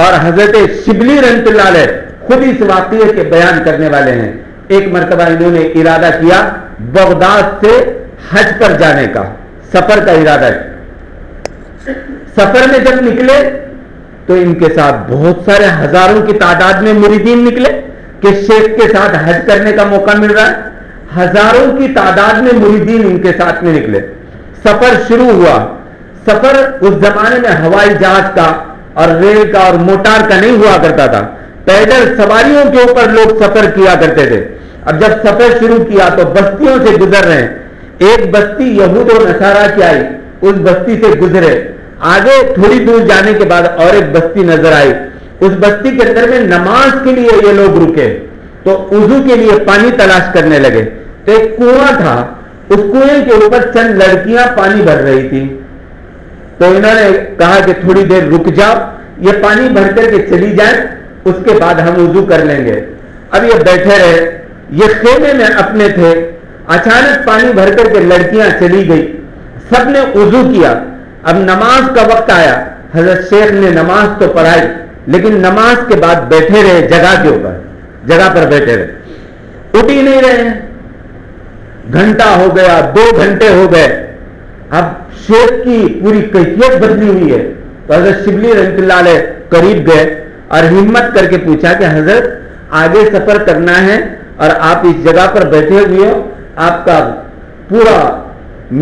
اور حضرت شبلی رحمۃ اللہ علیہ خود اس واقعے کے بیان کرنے والے ہیں. ایک مرتبہ انہوں نے ارادہ کیا بغداد سے حج پر جانے کا، سفر کا ارادہ ہے. سفر میں جب نکلے تو ان کے ساتھ بہت سارے ہزاروں کی تعداد میں مریدین نکلے کہ شیخ کے ساتھ حج کرنے کا موقع مل رہا ہے. ہزاروں کی تعداد میں مریدین ان کے ساتھ میں نکلے. سفر شروع ہوا. سفر اس زمانے میں ہوائی جہاز کا اور ریل کا اور موٹار کا نہیں ہوا کرتا تھا. پیدل سواریوں کے اوپر لوگ سفر کیا کرتے تھے. اب جب سفر شروع کیا تو بستیوں سے گزر رہے ہیں. ایک بستی یہود و نصارہ کی آئی، اس بستی سے گزرے. آگے تھوڑی دور جانے کے بعد اور ایک بستی نظر آئی. اس بستی کے اندر میں نماز کے لیے یہ لوگ رکے. تو وضو کے لیے پانی تلاش کرنے لگے. تو ایک کنواں تھا, اس کنویں کے اوپر چند لڑکیاں پانی بھر رہی تھی. تو انہوں نے کہا کہ تھوڑی دیر رک جاؤ, یہ پانی بھر کر کے چلی جائیں, اس کے بعد ہم وضو کر لیں گے. اب یہ بیٹھے رہے, یہ خیمے میں اپنے تھے. اچانک پانی بھر کر کے لڑکیاں چلی گئی, سب نے وضو کیا. اب نماز کا وقت آیا, حضرت شیخ نے نماز تو پڑھائی, لیکن نماز کے بعد بیٹھے رہے جگہ کے اوپر, جگہ پر بیٹھے رہے, اٹھ ہی نہیں رہے. گھنٹہ ہو گیا, 2 گھنٹے ہو گئے. اب شیخ کی پوری کیفیت بدلی ہوئی ہے. تو حضرت شبلی رحمۃ اللہ علیہ قریب گئے اور ہمت کر کے پوچھا کہ حضرت آگے سفر کرنا ہے اور آپ اس جگہ پر بیٹھے ہوئے ہو, آپ کا پورا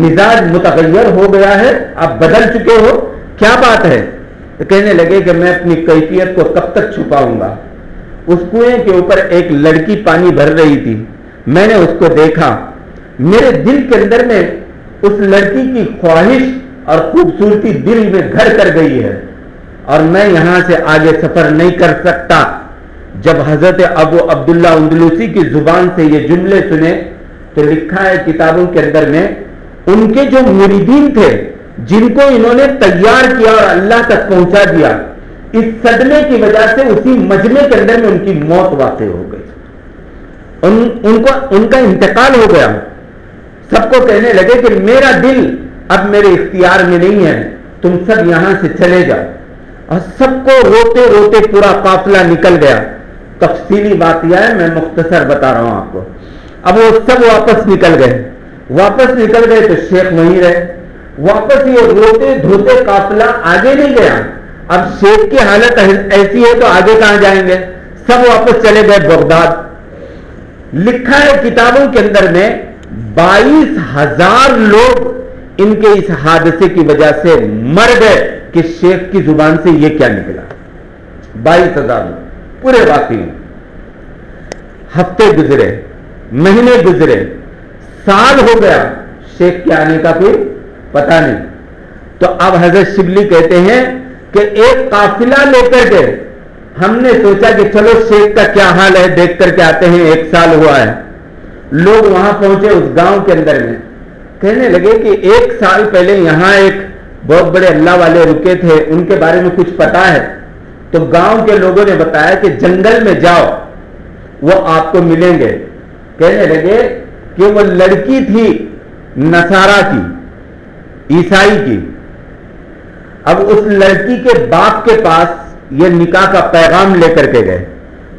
مزاج متغیر ہو گیا ہے, آپ بدل چکے ہو, کیا بات ہے؟ تو کہنے لگے کہ میں اپنی کیفیت کو کب تک چھپاؤں گا. اس کنویں کے اوپر ایک لڑکی پانی بھر رہی تھی, میں نے اس کو دیکھا, میرے دل کے اندر میں اس لڑکی کی خواہش اور خوبصورتی دل میں گھر کر گئی ہے, اور میں یہاں سے آگے سفر نہیں کر سکتا. جب حضرت ابو عبداللہ اندلوسی کی زبان سے یہ جملے سنے تو لکھا ہے کتابوں کے اندر میں, ان کے جو مریدین تھے جن کو انہوں نے تیار کیا اور اللہ تک پہنچا دیا, اس صدمے کی وجہ سے اسی مجمع کے اندر میں ان کی موت واقع ہو گئی, ان کا انتقال ہو گیا. سب کو کہنے لگے کہ میرا دل اب میرے اختیار میں نہیں ہے, تم سب یہاں سے چلے جاؤ. اور سب کو روتے روتے پورا قافلہ نکل گیا. تفصیلی بات یہ ہے, میں مختصر بتا رہا ہوں آپ کو. اب وہ سب واپس نکل گئے تو شیخ وہیں رہے. واپس یہ روتے دھوتے قافلہ آگے نہیں گیا. اب شیخ کی حالت ایسی ہے تو آگے کہاں جائیں گے, سب واپس چلے گئے بغداد. لکھا ہے کتابوں کے اندر میں 22,000 لوگ ان کے اس حادثے کی وجہ سے مر گئے کہ شیخ کی زبان سے یہ کیا نکلا. 22,000 لوگ پورے واقعی. ہفتے گزرے, مہینے گزرے, سال ہو گیا, شیخ کے آنے کا کوئی پتہ نہیں. تو اب حضرت شبلی کہتے ہیں کہ ایک قافلہ لے کر کے ہم نے سوچا کہ چلو شیخ کا کیا حال ہے دیکھ کر کے آتے ہیں, 1 سال ہوا ہے. لوگ وہاں پہنچے اس گاؤں کے اندر میں, کہنے لگے کہ 1 سال پہلے یہاں ایک بہت بڑے اللہ والے رکے تھے, ان کے بارے میں کچھ پتا ہے؟ تو گاؤں کے لوگوں نے بتایا کہ جنگل میں جاؤ, وہ آپ کو ملیں گے. کہنے لگے کہ وہ لڑکی تھی نصارا کی, عیسائی کی. اب اس لڑکی کے باپ کے پاس یہ نکاح کا پیغام لے کر کے گئے.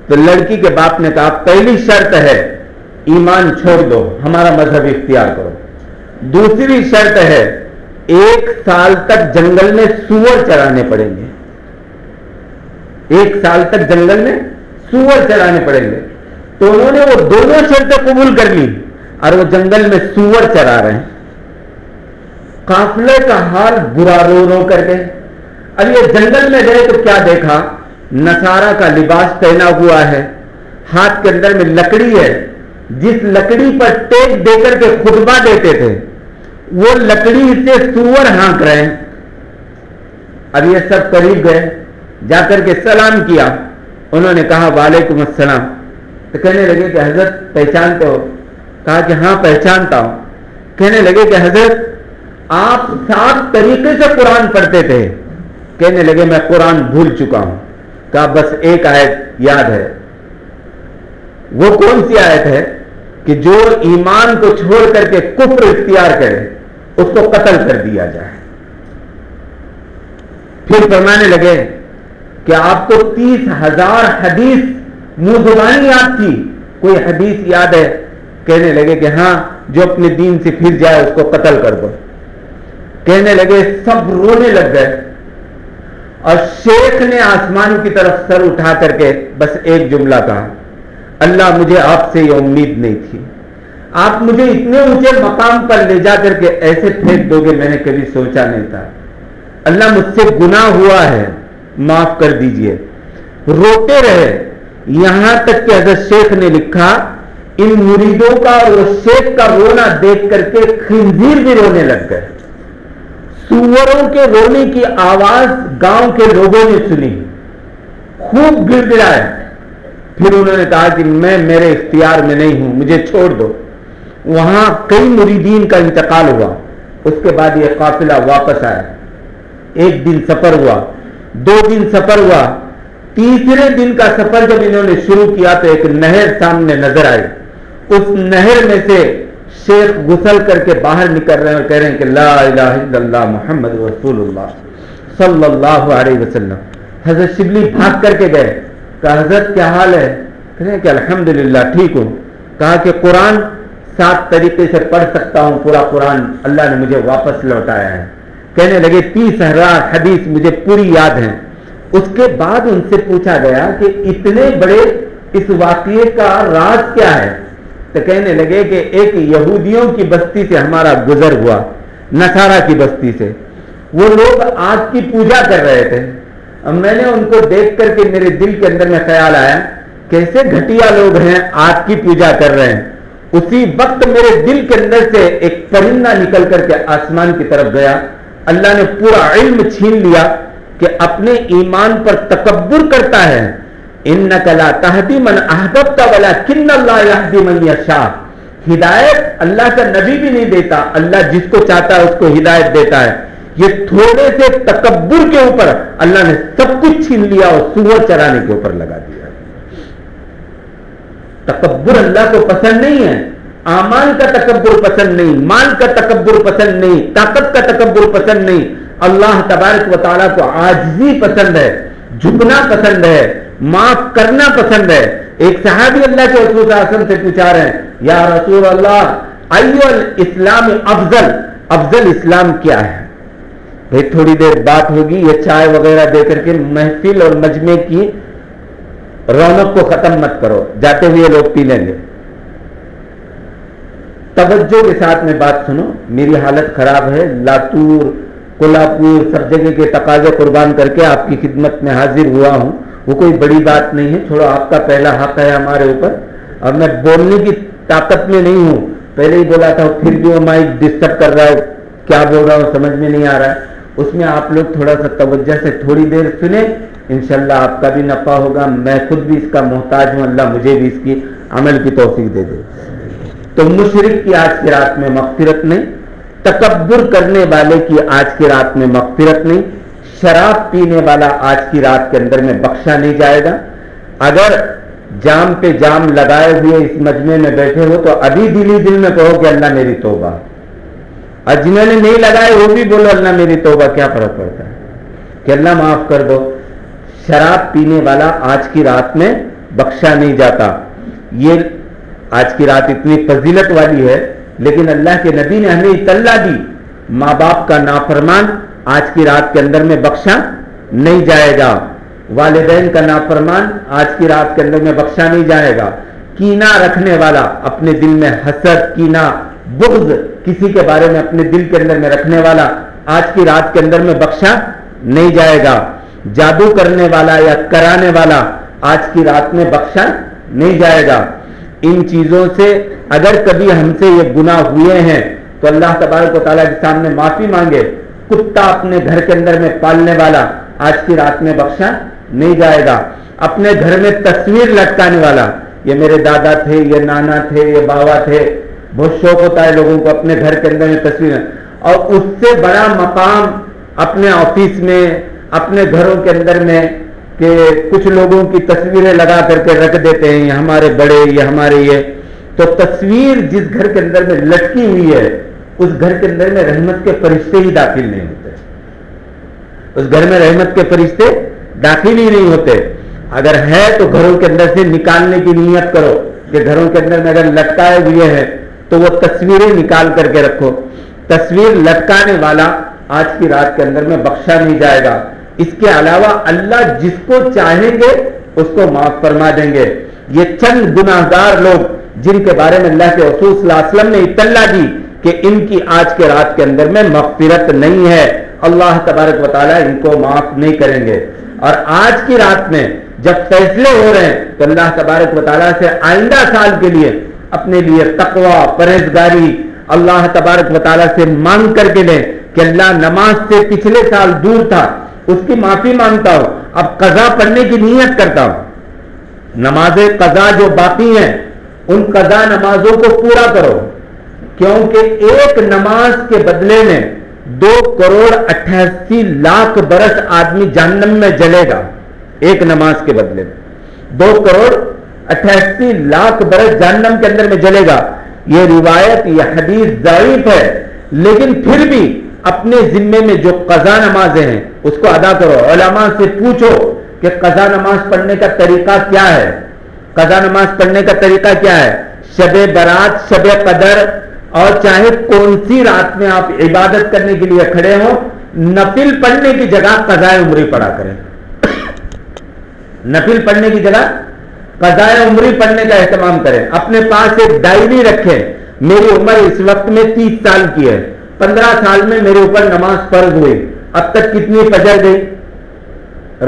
تو لڑکی کے باپ نے کہا پہلی شرط ہے ایمان چھوڑ دو, ہمارا مذہب اختیار کرو. دوسری شرط ہے 1 سال تک جنگل میں سور چرانے پڑیں گے. 1 سال تک جنگل میں سور چرانے پڑیں گے. تو انہوں نے وہ دونوں شرطیں قبول کر لی اور وہ جنگل میں سور چرا رہے ہیں. قافلے کا حال برا رو رو کر کے. اب یہ جنگل میں گئے تو کیا دیکھا, نصارہ کا لباس پہنا ہوا ہے, ہاتھ کے اندر میں لکڑی ہے, جس لکڑی پر ٹیک دے کر کے خطبہ دیتے تھے وہ لکڑی سے سور ہانک رہے ہیں. اب یہ سب قریب گئے, جا کر کے سلام کیا. انہوں نے کہا وعلیکم السلام. تو کہنے لگے کہ حضرت پہچانتے ہو؟ کہا کہ ہاں پہچانتا ہوں. کہنے لگے کہ حضرت آپ 7 طریقے سے قرآن پڑھتے تھے. کہنے لگے میں قرآن بھول چکا ہوں. کہا بس ایک آیت یاد ہے. وہ کون سی آیت ہے؟ کہ جو ایمان کو چھوڑ کر کے کفر اختیار کرے اس کو قتل کر دیا جائے. پھر فرمانے لگے کہ آپ کو 30,000 حدیث منہ زبانی یاد تھی, کوئی حدیث یاد ہے؟ کہنے لگے کہ ہاں, جو اپنے دین سے پھر جائے اس کو قتل کر دو. کہنے لگے, سب رونے لگ گئے. اور شیخ نے آسمان کی طرف سر اٹھا کر کے بس ایک جملہ کہا, اللہ مجھے آپ سے یہ امید نہیں تھی, آپ مجھے اتنے اونچے مقام پر لے جا کر کے ایسے پھینک دو گے, میں نے کبھی سوچا نہیں تھا. اللہ مجھ سے گناہ ہوا ہے, معاف کر دیجئے. روتے رہے یہاں تک کہ حضرت شیخ نے لکھا ان مریدوں کا اور شیخ کا رونا دیکھ کر کے خنزیر بھی رونے لگ گئے. سوروں کے رونے کی آواز گاؤں کے لوگوں نے سنی, خوب گڑ گڑائے. پھر انہوں نے کہا کہ میں میرے اختیار میں نہیں ہوں, مجھے چھوڑ دو. وہاں کئی مریدین کا انتقال ہوا. اس کے بعد یہ قافلہ واپس آیا. 1 دن سفر ہوا, 2 دن سفر ہوا. تیسرے دن کا سفر جب انہوں نے شروع کیا تو ایک نہر سامنے نظر آئی. اس نہر میں سے شیخ غسل کر کے باہر نکل رہے ہیں اور کہہ رہے ہیں کہ لا الہ الا اللہ محمد رسول اللہ صلی اللہ علیہ وسلم. حضرت شبلی بھاگ کر کے گئے. کہا حضرت کیا حال ہے؟ کہہ رہے ہیں کہ الحمدللہ ٹھیک ہوں. کہا کہ قرآن 7 طریقے سے پڑھ سکتا ہوں, پورا قرآن اللہ نے مجھے واپس لوٹایا ہے. کہنے لگے 30,000 حدیث مجھے پوری یاد ہیں. اس کے بعد ان سے پوچھا گیا کہ اتنے بڑے اس واقعے کا راز کیا ہے؟ تو کہنے لگے کہ ایک یہودیوں کی بستی سے ہمارا گزر ہوا, نصارہ کی بستی سے. وہ لوگ آگ کی پوجا کر رہے تھے. اب میں نے ان کو دیکھ کر کے میرے دل کے اندر میں خیال آیا کیسے گھٹیا لوگ ہیں, آگ کی پوجا کر رہے ہیں. اسی وقت میرے دل کے اندر سے ایک پرندہ نکل کر کے آسمان کی طرف گیا. اللہ نے پورا علم چھین لیا کہ اپنے ایمان پر تکبر کرتا ہے. انک لا تہدی من احببت ولکن اللہ یہدی من یشاء. ہدایت اللہ کا نبی بھی نہیں دیتا, اللہ جس کو چاہتا ہے اس کو ہدایت دیتا ہے. یہ تھوڑے سے تکبر کے اوپر اللہ نے سب کچھ چھین لیا اور سور چرانے کے اوپر لگا دیا. تکبر اللہ کو پسند نہیں ہے. اعمال کا تکبر پسند نہیں, مال کا تکبر پسند نہیں, طاقت کا تکبر پسند نہیں. اللہ تبارک و تعالیٰ کو عاجزی پسند ہے, جھکنا پسند ہے, معاف کرنا پسند ہے. ایک صحابی اللہ کے رسول صلی اللہ علیہ وسلم سے پوچھا رہے ہیں یا رسول اللہ ایو الاسلام افضل, افضل اسلام کیا ہے؟ بھئی تھوڑی دیر بات ہوگی, یہ چائے وغیرہ دے کر کے محفل اور مجمع کی رونق کو ختم مت کرو, جاتے ہوئے لوگ پی لیں گے. توجہ کے ساتھ میں بات سنو, میری حالت خراب ہے. لاتور, کولہاپور, سب جگہ کے تقاضے قربان کر کے آپ کی خدمت میں حاضر ہوا ہوں. وہ کوئی بڑی بات نہیں ہے, چھوڑو, آپ کا پہلا حق ہے ہمارے اوپر. اب میں بولنے کی طاقت میں نہیں ہوں, پہلے ہی بولا تھا, پھر بھی وہ مائک ڈسٹرب کر رہا ہے, کیا بول رہا ہوں سمجھ میں نہیں آ رہا ہے. اس میں آپ لوگ تھوڑا سا توجہ سے تھوڑی دیر سنیں, انشاءاللہ آپ کا بھی نفع ہوگا. میں خود بھی اس کا محتاج ہوں, اللہ مجھے بھی اس کی عمل کی توفیق دے دے. تو مشرک کی آج کی رات میں مغفرت نہیں, تکبر کرنے والے کی آج کی رات میں مغفرت نہیں, شراب پینے والا آج کی رات کے اندر میں بخشا نہیں جائے گا. اگر جام پہ جام لگائے ہوئے اس مجمع میں بیٹھے ہو تو ابھی دل میں کہو کہ اللہ میری توبہ, اور جنہوں نے نہیں لگائے وہ بھی بولو اللہ میری توبہ. کیا فرق پڑتا ہے کہ اللہ معاف کر دو. شراب پینے والا آج کی رات میں بخشا نہیں جاتا. یہ آج کی رات اتنی فضیلت والی ہے, لیکن اللہ کے نبی نے ہمیں اطلاع دی, ماں باپ کا نافرمان آج کی رات کے اندر میں بخشا نہیں جائے گا. والدین کا نافرمان آج کی رات کے اندر میں بخشا نہیں جائے گا. کینہ رکھنے والا, اپنے دل میں حسد, کینہ, بغض کسی کے بارے میں اپنے دل کے اندر میں رکھنے والا آج کی رات کے اندر میں بخشا نہیں جائے گا. جادو کرنے والا یا کرانے والا آج کی رات میں بخشا نہیں جائے گا. ان چیزوں سے اگر کبھی ہم سے یہ گناہ ہوئے ہیں تو اللہ تبارک و تعالیٰ کے سامنے معافی مانگے. کتا اپنے گھر کے اندر میں پالنے والا آج کی رات میں بخشا نہیں جائے گا. اپنے گھر میں تصویر لٹکانے والا, یہ میرے دادا تھے, یہ نانا تھے, یہ باوا تھے, بہت شوق ہوتا ہے لوگوں کو اپنے گھر کے اندر میں تصویر, اور اس سے بڑا مقام اپنے آفس میں, اپنے گھروں کے اندر میں کہ کچھ لوگوں کی تصویریں لگا کر کے رکھ دیتے ہیں, یہ ہمارے بڑے, یہ ہمارے یہ. تو تصویر جس گھر کے اندر میں لٹکی ہوئی ہے اس گھر کے اندر میں رحمت کے فرشتے ہی داخل نہیں ہوتے, اس گھر میں رحمت کے فرشتے داخل ہی نہیں ہوتے. اگر ہے تو گھروں کے اندر سے نکالنے کی نیت کرو کہ گھروں کے اندر میں اگر لٹکائے ہوئے ہیں تو وہ تصویریں نکال کر کے رکھو. تصویر لٹکانے والا آج کی رات کے اندر میں بخشا نہیں جائے گا. اس کے علاوہ اللہ جس کو چاہیں گے اس کو معاف فرما دیں گے. یہ چند گناہگار لوگ جن کے بارے میں اللہ کے رسول صلی اللہ علیہ وسلم نے اطلاع دی کہ ان کی آج کے رات کے اندر میں مغفرت نہیں ہے, اللہ تبارک و تعالیٰ ان کو معاف نہیں کریں گے. اور آج کی رات میں جب فیصلے ہو رہے ہیں تو اللہ تبارک و تعالیٰ سے آئندہ سال کے لیے اپنے لیے تقوی, پرہیزگاری اللہ تبارک و تعالیٰ سے مانگ کر کے لیں کہ اللہ نماز سے پچھلے سال دور تھا, اس کی معافی مانگتا ہوں, اب قضا پڑھنے کی نیت کرتا ہوں. نماز قضا جو باقی ہیں ان قضا نمازوں کو پورا کرو، کیونکہ ایک نماز کے بدلے میں 2,88,00,000 برس آدمی جہنم میں جلے گا۔ ایک نماز کے بدلے میں 2,88,00,000 برس جہنم کے اندر میں جلے گا۔ یہ روایت، یہ حدیث ضعیف ہے، لیکن پھر بھی اپنے ذمے میں جو قضا نمازیں ہیں اس کو ادا کرو۔ علماء سے پوچھو کہ قضا نماز پڑھنے کا طریقہ کیا ہے، قضا نماز پڑھنے کا طریقہ کیا ہے۔ شب برات، شب قدر اور چاہے کون سی رات میں آپ عبادت کرنے کے لیے کھڑے ہو، نفل پڑھنے کی جگہ قضاء عمری پڑھا کریں۔ نفل پڑھنے کی جگہ قضاء عمری پڑھنے کا اہتمام کریں۔ اپنے پاس ایک ڈائری رکھیں، میری عمر اس وقت میں 30 سال کی ہے، 15 سال میں میرے اوپر نماز فرض ہوئی، اب تک کتنی فجر گئی؟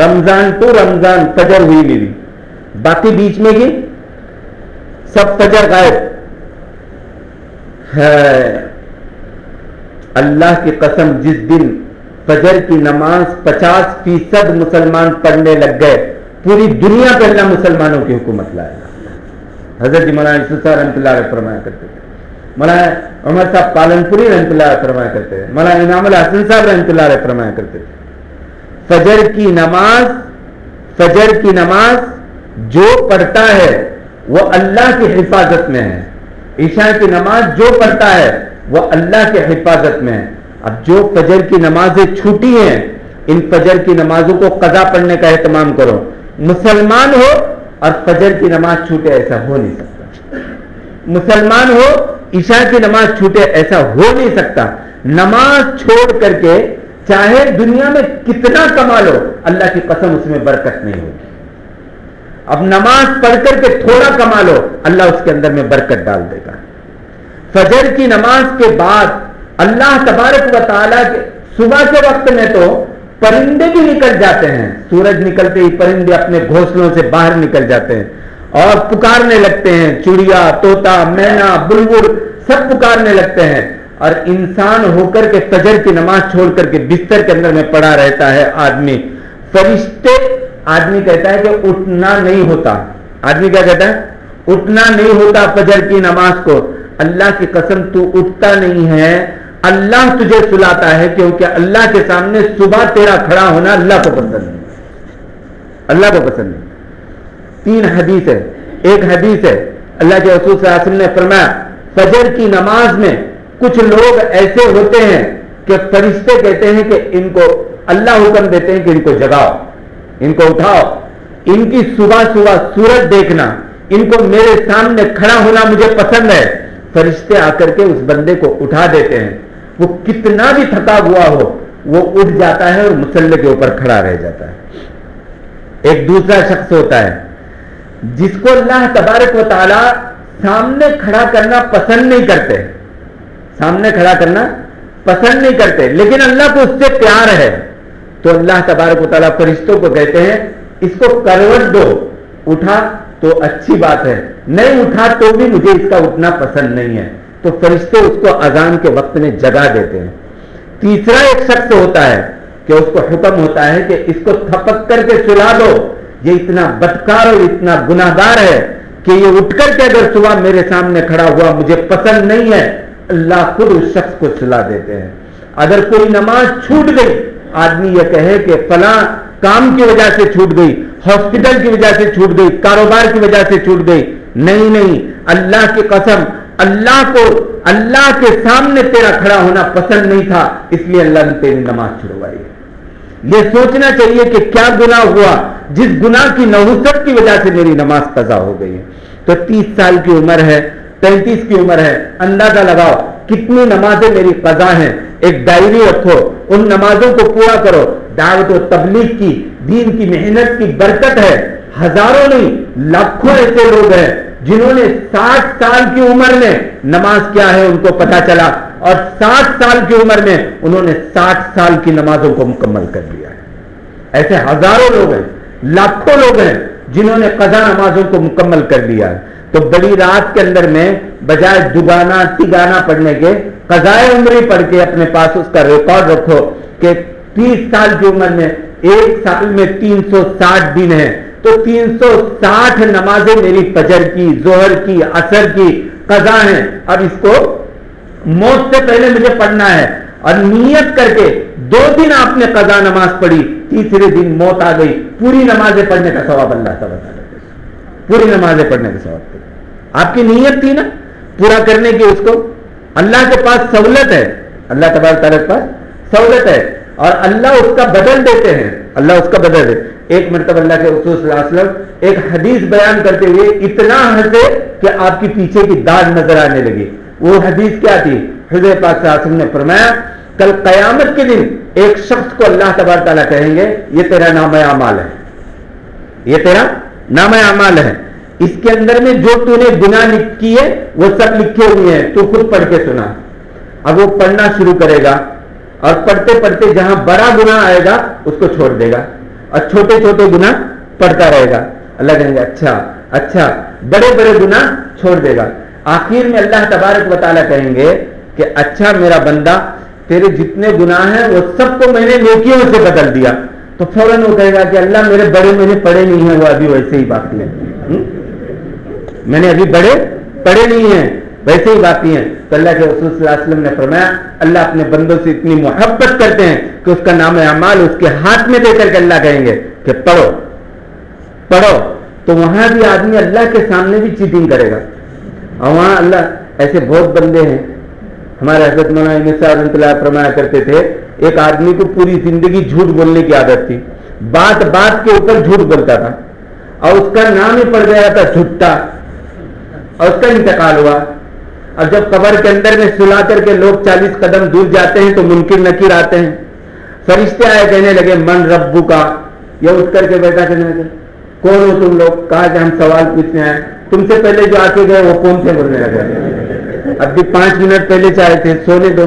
رمضان ٹو رمضان فجر ہوئی میری، باقی بیچ میں کی سب فجر غائب ہے۔ اللہ کی قسم، جس دن فجر کی نماز 50% مسلمان پڑھنے لگ گئے، پوری دنیا پہ اللہ مسلمانوں کی حکومت لائے گا۔ حضرت جی مولانا یوسف صاحب رحمۃ اللہ علیہ فرمایا کرتے تھے، مولانا عمر صاحب پالنپوری رحمۃ اللہ علیہ فرمایا کرتے تھے، مولانا انعام الحسن صاحب رحمۃ اللہ علیہ فرمایا کرتے تھے، فجر کی نماز جو پڑھتا ہے وہ اللہ کی حفاظت میں ہے، عشاء کی نماز جو پڑھتا ہے وہ اللہ کی حفاظت میں ہے۔ اب جو فجر کی نمازیں چھوٹی ہیں، ان فجر کی نمازوں کو قضا پڑھنے کا اہتمام کرو۔ مسلمان ہو اور فجر کی نماز چھوٹے، ایسا ہو نہیں سکتا۔ مسلمان ہو، عشاء کی نماز چھوٹے، ایسا ہو نہیں سکتا۔ نماز چھوڑ کر کے چاہے دنیا میں کتنا کما لو، اللہ کی قسم اس میں برکت نہیں ہوگی۔ اب نماز پڑھ کر کے تھوڑا کما لو، اللہ اس کے اندر میں برکت ڈال دے گا۔ فجر کی نماز کے بعد اللہ تبارک و تعالیٰ کے صبح کے وقت میں تو پرندے بھی نکل جاتے ہیں، سورج نکلتے ہی پرندے اپنے گھونسلوں سے باہر نکل جاتے ہیں اور پکارنے لگتے ہیں، چڑیا، طوطا، مینا، بلبل سب پکارنے لگتے ہیں، اور انسان ہو کر کے فجر کی نماز چھوڑ کر کے بستر کے اندر میں پڑا رہتا ہے آدمی۔ فرشتے، آدمی کہتا ہے کہ اٹھنا نہیں ہوتا، آدمی کیا کہتا ہے؟ اٹھنا نہیں ہوتا فجر کی نماز کو۔ اللہ کی قسم تو اٹھتا نہیں ہے، اللہ تجھے سلاتا ہے، کیونکہ اللہ کے سامنے صبح تیرا کھڑا ہونا اللہ کو پسند نہیں، اللہ کو پسند نہیں۔ 3 حدیث ہے، ایک حدیث ہے اللہ کے رسول صلی اللہ علیہ وسلم نے فرمایا فجر کی نماز میں کچھ لوگ ایسے ہوتے ہیں کہ فرشتے کہتے ہیں کہ ان کو اللہ حکم دیتے ہیں کہ ان کو جگاؤ، ان کو اٹھاؤ، ان کی صبح صبح سورج دیکھنا، ان کو میرے سامنے کھڑا ہونا مجھے پسند ہے۔ فرشتے آ کر کے اس بندے کو اٹھا دیتے ہیں، وہ کتنا بھی تھکا ہوا ہو وہ اٹھ جاتا ہے اور مصلی کے اوپر کھڑا رہ جاتا ہے۔ ایک دوسرا شخص ہوتا ہے جس کو اللہ تبارک و تعالی سامنے کھڑا کرنا پسند نہیں کرتے، سامنے کھڑا کرنا پسند نہیں کرتے، لیکن اللہ کو اس سے پیار ہے، تو اللہ تبارک و تعالیٰ فرشتوں کو کہتے ہیں اس کو کروٹ دو، اٹھا تو اچھی بات ہے، نہیں اٹھا تو بھی مجھے اس کا اٹھنا پسند نہیں ہے، تو فرشتے اس کو اذان کے وقت میں جگا دیتے ہیں۔ تیسرا ایک شخص ہوتا ہے کہ اس کو حکم ہوتا ہے کہ اس کو تھپک کر کے سلا دو، یہ اتنا بدکار اور اتنا گناہگار ہے کہ یہ اٹھ کر کے اگر صبح میرے سامنے کھڑا ہوا مجھے پسند نہیں ہے، اللہ خود اس شخص کو سلا دیتے ہیں۔ اگر کوئی نماز چھوٹ گئی، آدمی یہ کہے کہ فلاں کام کی وجہ سے چھوٹ گئی، ہاسپٹل کی وجہ سے چھوٹ گئی، کاروبار کی وجہ سے چھوٹ گئی، نہیں، اللہ کی قسم، اللہ کو اللہ کے سامنے تیرا کھڑا ہونا پسند نہیں تھا، اس لیے اللہ نے تیری نماز چھڑوائی۔ یہ سوچنا چاہیے کہ کیا گناہ ہوا جس گناہ کی نحوست کی وجہ سے میری نماز قضا ہو گئی ہے۔ تو 30 سال کی عمر ہے، 35 کی عمر ہے، اندازہ لگاؤ کتنی نمازیں میری قضا ہیں۔ ایک ڈائری رکھو، ان نمازوں کو پورا کرو۔ دعوت و تبلیغ کی، دین کی محنت کی برکت ہے، ہزاروں نہیں لاکھوں ایسے لوگ ہیں جنہوں نے 60 سال کی عمر میں نماز کیا ہے ان کو پتا چلا، اور 60 سال کی عمر میں انہوں نے 60 سال کی نمازوں کو مکمل کر دیا ہے۔ ایسے ہزاروں لوگ ہیں، لاکھوں لوگ ہیں جنہوں نے قضا نمازوں کو مکمل کر دیا ہے۔ تو بڑی رات کے اندر میں بجائے دگانا تیگانا پڑھنے کے قضائے عمری پڑھ کے اپنے پاس اس کا ریکارڈ رکھو کہ 30 سال کی عمر میں ایک سال میں 360 دن ہیں، تو 360 نمازیں میری فجر کی، ظہر کی، عصر کی قضا ہیں، اب اس کو موت سے پہلے مجھے پڑھنا ہے، اور نیت کر کے 2 دن آپ نے قضا نماز پڑھی، تیسرے دن موت آ گئی، پوری نمازیں پڑھنے کا ثواب اللہ تعالیٰ پوری نمازیں پڑھنے کا ثواب، آپ کی نیت تھی نا پورا کرنے کی، اس کو اللہ کے پاس سہولت ہے، اللہ تبارک تعالیٰ کے پاس سہولت ہے، اور اللہ اس کا بدل دیتے ہیں، اللہ اس کا بدل دے۔ ایک مرتبہ اللہ کے رسول صلی اللہ علیہ وسلم ایک حدیث بیان کرتے ہوئے اتنا ہنسے کہ آپ کی پیچھے کی داڑھ نظر آنے لگی۔ وہ حدیث کیا تھی؟ حضور پاک صلی اللہ علیہ وسلم نے فرمایا کل قیامت کے دن ایک شخص کو اللہ تبارک تعالیٰ کہیں گے یہ تیرا نام اعمال ہے، یہ تیرا نام اعمال ہے، اس کے اندر میں جو تو نے گناہ کی ہے وہ سب لکھے ہوئے ہیں، تو خود پڑھ کے سنا۔ اب وہ پڑھنا شروع کرے گا اور پڑھتے پڑھتے جہاں بڑا گناہ آئے گا اس کو چھوڑ دے گا اور چھوٹے چھوٹے گناہ پڑھتا رہے گا۔ اللہ کہیں گے اچھا اچھا، بڑے بڑے گناہ چھوڑ دے گا۔ آخر میں اللہ تبارک و تعالیٰ کہیں گے کہ اچھا میرا بندہ تیرے جتنے گناہ ہیں وہ سب کو میں نے نیکیوں سے بدل دیا، تو فوراً وہ کہے گا کہ اللہ میرے بڑے میں نے پڑھے نہیں ہیں، وہ ابھی ویسے ہی باقی ہیں، میں نے ابھی بڑے پڑھے نہیں ہیں، ویسے ہی باقی ہیں۔ تو اللہ کے رسول صلی اللہ علیہ وسلم نے فرمایا اللہ اپنے بندوں سے اتنی محبت کرتے ہیں کہ اس کا نام اعمال اس کے ہاتھ میں دے کر کے اللہ کہیں گے کہ پڑھو پڑھو، تو وہاں بھی آدمی اللہ کے سامنے بھی چیٹنگ کرے گا، اور وہاں اللہ ایسے بہت بندے ہیں۔ ہمارے حضرت مولانا صاحب رحمۃ اللہ فرمایا کرتے تھے ایک آدمی کو پوری زندگی جھوٹ بولنے کی عادت تھی، بات بات کے اوپر جھوٹ بولتا تھا، اور اس کا نام ہی پڑ گیا تھا جھوٹا، اور اس کا انتقال ہوا۔ اب جب قبر کے اندر میں سلا کر کے لوگ 40 قدم دور جاتے ہیں تو منکر نکیر آتے ہیں، فرشتے آئے کہنے لگے من ربو کا، یا اٹھ کر کے بیٹھا کہنے لگے کون ہو تم لوگ؟ کہا کہ ہم سوال پوچھنے آئے، تم سے پہلے جو آ کے گئے وہ کون سے؟ بولنے لگے اب بھی 5 منٹ پہلے چاہے تھے، سونے دو۔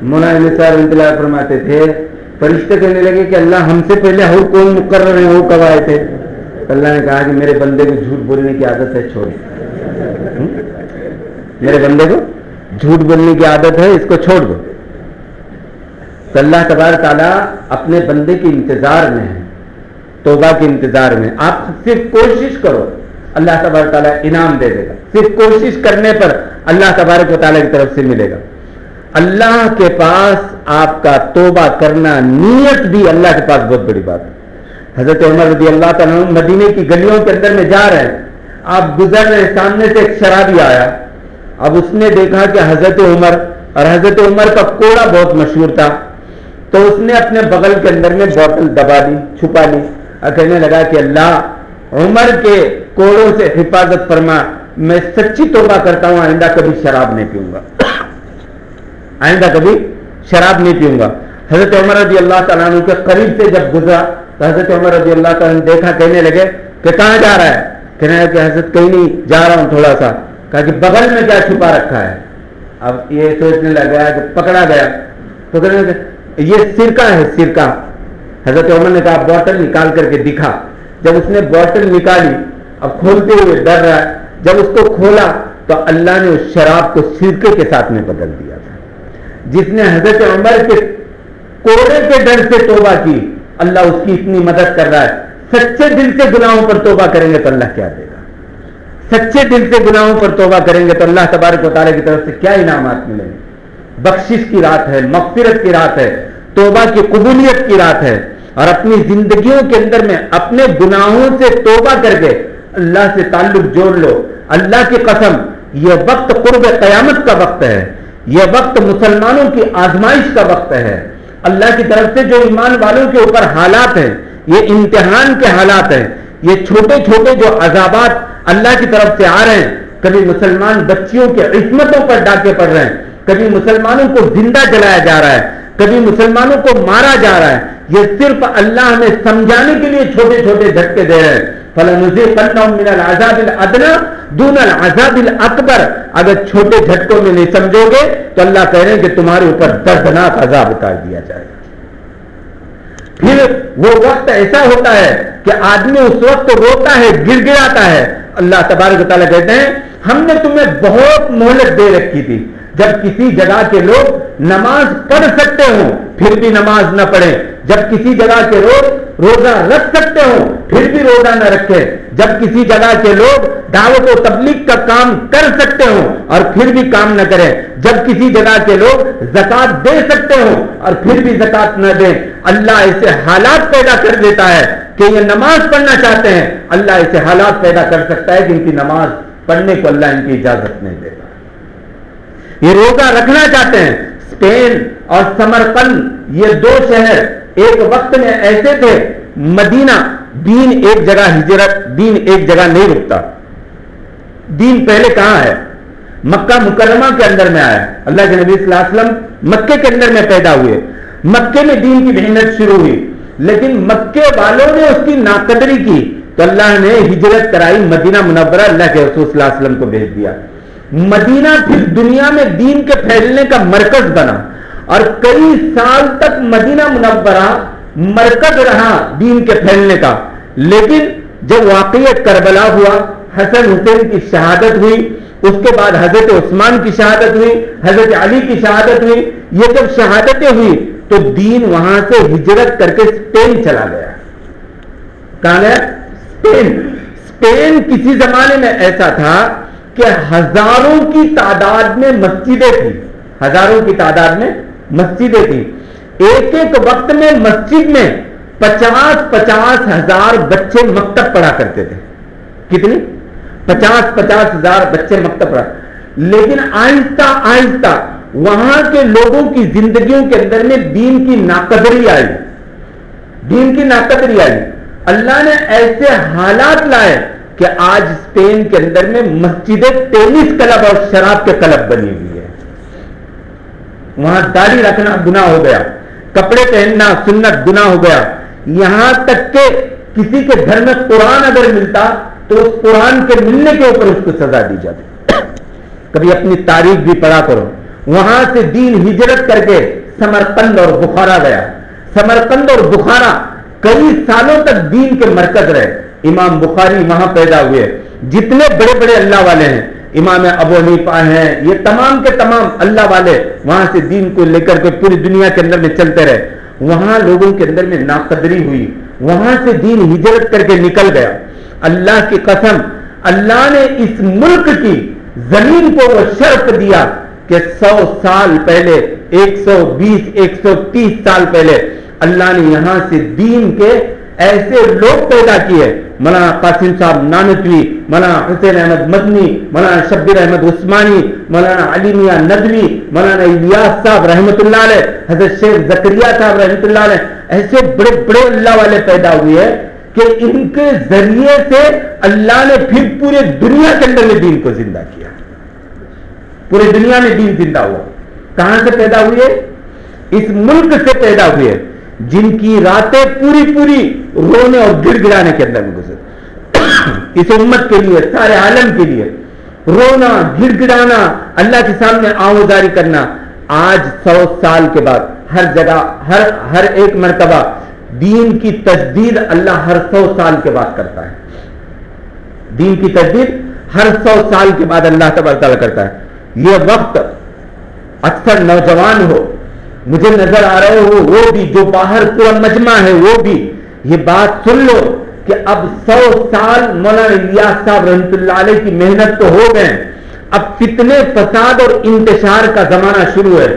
مولانا صاحب رحمۃ اللہ فرماتے تھے فرشتے کہنے لگے کہ اللہ ہم سے پہلے اور کون مقرر ہیں، وہ کب آئے تھے؟ اللہ نے کہا کہ میرے بندے کو جھوٹ بولنے کی عادت ہے، چھوڑ، میرے بندے کو جھوٹ بولنے کی عادت ہے، اس کو چھوڑ دو۔ تو اللہ تبارک تعالیٰ اپنے بندے کے انتظار میں ہے، توبہ کے انتظار میں۔ آپ صرف کوشش کرو، اللہ تبارک تعالیٰ انعام دے دے گا، صرف کوشش کرنے پر اللہ تبارک و تعالیٰ کی طرف سے ملے گا۔ اللہ کے پاس آپ کا توبہ کرنا، نیت بھی اللہ کے پاس بہت بڑی بات ہے۔ حضرت عمر رضی اللہ تعالیٰ عنہ مدینے کی گلیوں کے اندر میں جا رہے ہیں، آپ گزر رہے ہیں، سامنے سے ایک شرابی آیا، اب اس نے دیکھا کہ حضرت عمر، اور حضرت عمر کا کوڑا بہت مشہور تھا، تو اس نے اپنے بغل کے اندر میں بوتل دبا لی، چھپا لی، اور کہنے لگا کہ اللہ عمر کے کوڑوں سے حفاظت فرما، میں سچی توبہ کرتا ہوں آئندہ کبھی شراب نہیں پیوں گا، آئندہ کبھی شراب نہیں پیوں گا۔ حضرت عمر رضی اللہ تعالیٰ عنہ کے قریب سے جب گزرا تو حضرت عمر رضی اللہ تعالیٰ نے دیکھا، کہنے لگے کہ کہاں جا رہا ہے؟ کہنے لگا کہ حضرت کہیں نہیں جا رہا ہوں تھوڑا سا۔ کہا کہ بغل میں کیا چھپا رکھا ہے؟ اب یہ سوچنے لگا کہ پکڑا گیا، تو کہنے لگا یہ سرکہ ہے، سرکہ۔ حضرت عمر نے کہا بوتل نکال کر کے دکھا۔ جب اس نے بوتل نکالی، اب کھولتے ہوئے ڈر رہا ہے، جب اس کو کھولا تو اللہ نے اس شراب کو سرکے کے ساتھ میں بدل دیا تھا۔ جس نے حضرت عمر کے کوڑے کے ڈر سے توبہ کی، اللہ اس کی اتنی مدد کر رہا ہے۔ سچے دل سے گناہوں پر توبہ کریں گے تو اللہ کیا دے گا؟ سچے دل سے گناہوں پر توبہ کریں گے تو اللہ تبارک و تعالیٰ کی طرف سے کیا انعامات ملیں گے؟ بخشش کی رات ہے، مغفرت کی رات ہے، توبہ کی قبولیت کی رات ہے، اور اپنی زندگیوں کے اندر میں اپنے گناہوں سے توبہ کر کے اللہ سے تعلق جوڑ لو۔ اللہ کی قسم یہ وقت قرب قیامت کا وقت ہے، یہ وقت مسلمانوں کی آزمائش کا وقت ہے۔ اللہ کی طرف سے جو ایمان والوں کے اوپر حالات ہیں یہ امتحان کے حالات ہیں، یہ چھوٹے چھوٹے جو عذابات اللہ کی طرف سے آ رہے ہیں، کبھی مسلمان بچیوں کے عصمتوں پر ڈاکے پڑ رہے ہیں، کبھی مسلمانوں کو زندہ جلایا جا رہا ہے، کبھی مسلمانوں کو مارا جا رہا ہے، یہ صرف اللہ ہمیں سمجھانے کے لیے چھوٹے چھوٹے جھٹکے دے رہے ہیں۔ فَلَنُذِيقَنَّهُم مِّنَ الْعَذَابِ الْأَدْنَىٰ دُونَ الْعَذَابِ الْأَكْبَرِ، اگر چھوٹے جھٹکوں میں نہیں سمجھو گے تو اللہ کہہ رہے ہیں کہ تمہارے اوپر دردناک عذاب اتار دیا جائے گا۔ پھر وہ وقت ایسا ہوتا ہے کہ آدمی اس وقت روتا ہے، گر گراتا ہے۔ اللہ تبارک و تعالیٰ کہتے ہیں ہم نے تمہیں بہت مہلت دے رکھی تھی، جب کسی جگہ کے لوگ نماز پڑھ سکتے ہوں پھر بھی نماز نہ پڑھیں، جب کسی جگہ کے لوگ روزہ رکھ سکتے ہوں پھر بھی روزہ نہ رکھیں، جب کسی جگہ کے لوگ دعوت و تبلیغ کا کام کر سکتے ہوں اور پھر بھی کام نہ کریں، جب کسی جگہ کے لوگ زکات دے سکتے ہوں اور پھر بھی زکات نہ دیں، اللہ ایسے حالات پیدا کر دیتا ہے کہ یہ نماز پڑھنا چاہتے ہیں، اللہ ایسے حالات پیدا کر سکتا ہے کہ ان کی نماز پڑھنے کو اللہ ان کی اجازت نہیں دیتا۔ یہ روزہ رکھنا چاہتے ہیں۔ اسپین اور سمرقند یہ دو شہر ایک وقت میں ایسے تھے، مدینہ دین ایک جگہ ہجرت، دین ایک جگہ نہیں رکتا، دین پہلے کہاں ہے؟ مکہ مکرمہ کے اندر میں آیا۔ اللہ کے نبی صلی اللہ علیہ وسلم مکے کے اندر میں پیدا ہوئے، مکے میں دین کی محنت شروع ہوئی، لیکن مکے والوں نے اس کی ناقدری کی تو اللہ نے ہجرت کرائی، مدینہ منورہ اللہ کے رسول صلی اللہ علیہ وسلم کو بھیج دیا۔ مدینہ پھر دنیا میں دین کے پھیلنے کا مرکز بنا اور کئی سال تک مدینہ منورہ مرکز رہا دین کے پھیلنے کا، لیکن جب واقعہ کربلا ہوا، حسن حسین کی شہادت ہوئی، اس کے بعد حضرت عثمان کی شہادت ہوئی، حضرت علی کی شہادت ہوئی، یہ جب شہادتیں ہوئی تو دین وہاں سے ہجرت کر کے اسپین چلا گیا۔ کہاں گیا؟ اسپین۔ اسپین کسی زمانے میں ایسا تھا کہ ہزاروں کی تعداد میں مسجدیں تھیں، ہزاروں کی تعداد میں مسجدیں تھیں، ایک ایک وقت میں مسجد میں 50-50 ہزار بچے مکتب پڑھا کرتے تھے۔ کتنی؟ 50-50 ہزار بچے مکتب پڑھا۔ لیکن آہستہ آہستہ وہاں کے لوگوں کی زندگیوں کے اندر میں دین کی ناقدری آئی، دین کی ناقدری آئی۔ اللہ نے ایسے حالات لائے کہ آج اسپین کے اندر میں مسجدیں ٹینس کلب اور شراب کے کلب بنی ہوئی ہے۔ وہاں داڑھی رکھنا گناہ ہو گیا، کپڑے پہننا سنت گناہ ہو گیا، یہاں تک کہ کسی کے گھر میں قرآن اگر ملتا تو اس قرآن کے ملنے کے اوپر اس کو سزا دی جاتی۔ کبھی اپنی تاریخ بھی پڑھا کرو۔ وہاں سے دین ہجرت کر کے سمرقند اور بخارا گیا۔ سمرقند اور بخارا کئی سالوں تک دین کے مرکز رہے۔ امام بخاری وہاں پیدا ہوئے، جتنے بڑے بڑے اللہ والے ہیں، امام ابو حنیفہ ہیں، یہ تمام کے تمام اللہ والے وہاں سے دین کو لے کر کے پوری دنیا کے اندر میں چلتے رہے۔ وہاں لوگوں کے اندر میں ناقدری ہوئی، وہاں سے دین ہجرت کر کے نکل گیا۔ اللہ کی قسم، اللہ نے اس ملک کی زمین کو وہ شرف دیا کہ 100 سال پہلے، 120-130 سال پہلے اللہ نے یہاں سے دین کے ایسے لوگ پیدا کیے، مولانا قاسم صاحب نانوتوی، مولانا حسین احمد مدنی، مولانا شبیر احمد عثمانی، مولانا علی میاں ندوی، مولانا الیاس صاحب رحمۃ اللہ علیہ، حضرت شیخ زکریا صاحب رحمۃ اللہ علیہ، ایسے بڑے بڑے اللہ والے پیدا ہوئے کہ ان کے ذریعے سے اللہ نے پھر پورے دنیا کے اندر میں دین کو زندہ کیا، پورے دنیا میں دین زندہ ہوا۔ کہاں سے پیدا ہوئے؟ اس ملک سے پیدا ہوئے، جن کی راتیں پوری پوری رونے اور گڑ گڑانے کے اندر میں گزر، اس امت کے لیے، سارے عالم کے لیے رونا، گڑ گڑانا، اللہ کے سامنے آوازاری کرنا۔ آج 100 سال کے بعد ہر جگہ ہر ایک مرتبہ دین کی تجدید اللہ ہر 100 سال کے بعد کرتا ہے، دین کی تجدید ہر 100 سال کے بعد اللہ تبارک تعالیٰ کرتا ہے۔ یہ وقت اکثر نوجوان ہو، مجھے نظر آ رہے ہو، وہ بھی جو باہر پورا مجمع ہے، وہ بھی یہ بات سن لو کہ اب 100 سال مولانا الیاس صاحب رحمۃ اللہ علیہ کی محنت تو ہو گئے، اب فتنے فساد اور انتشار کا زمانہ شروع ہے۔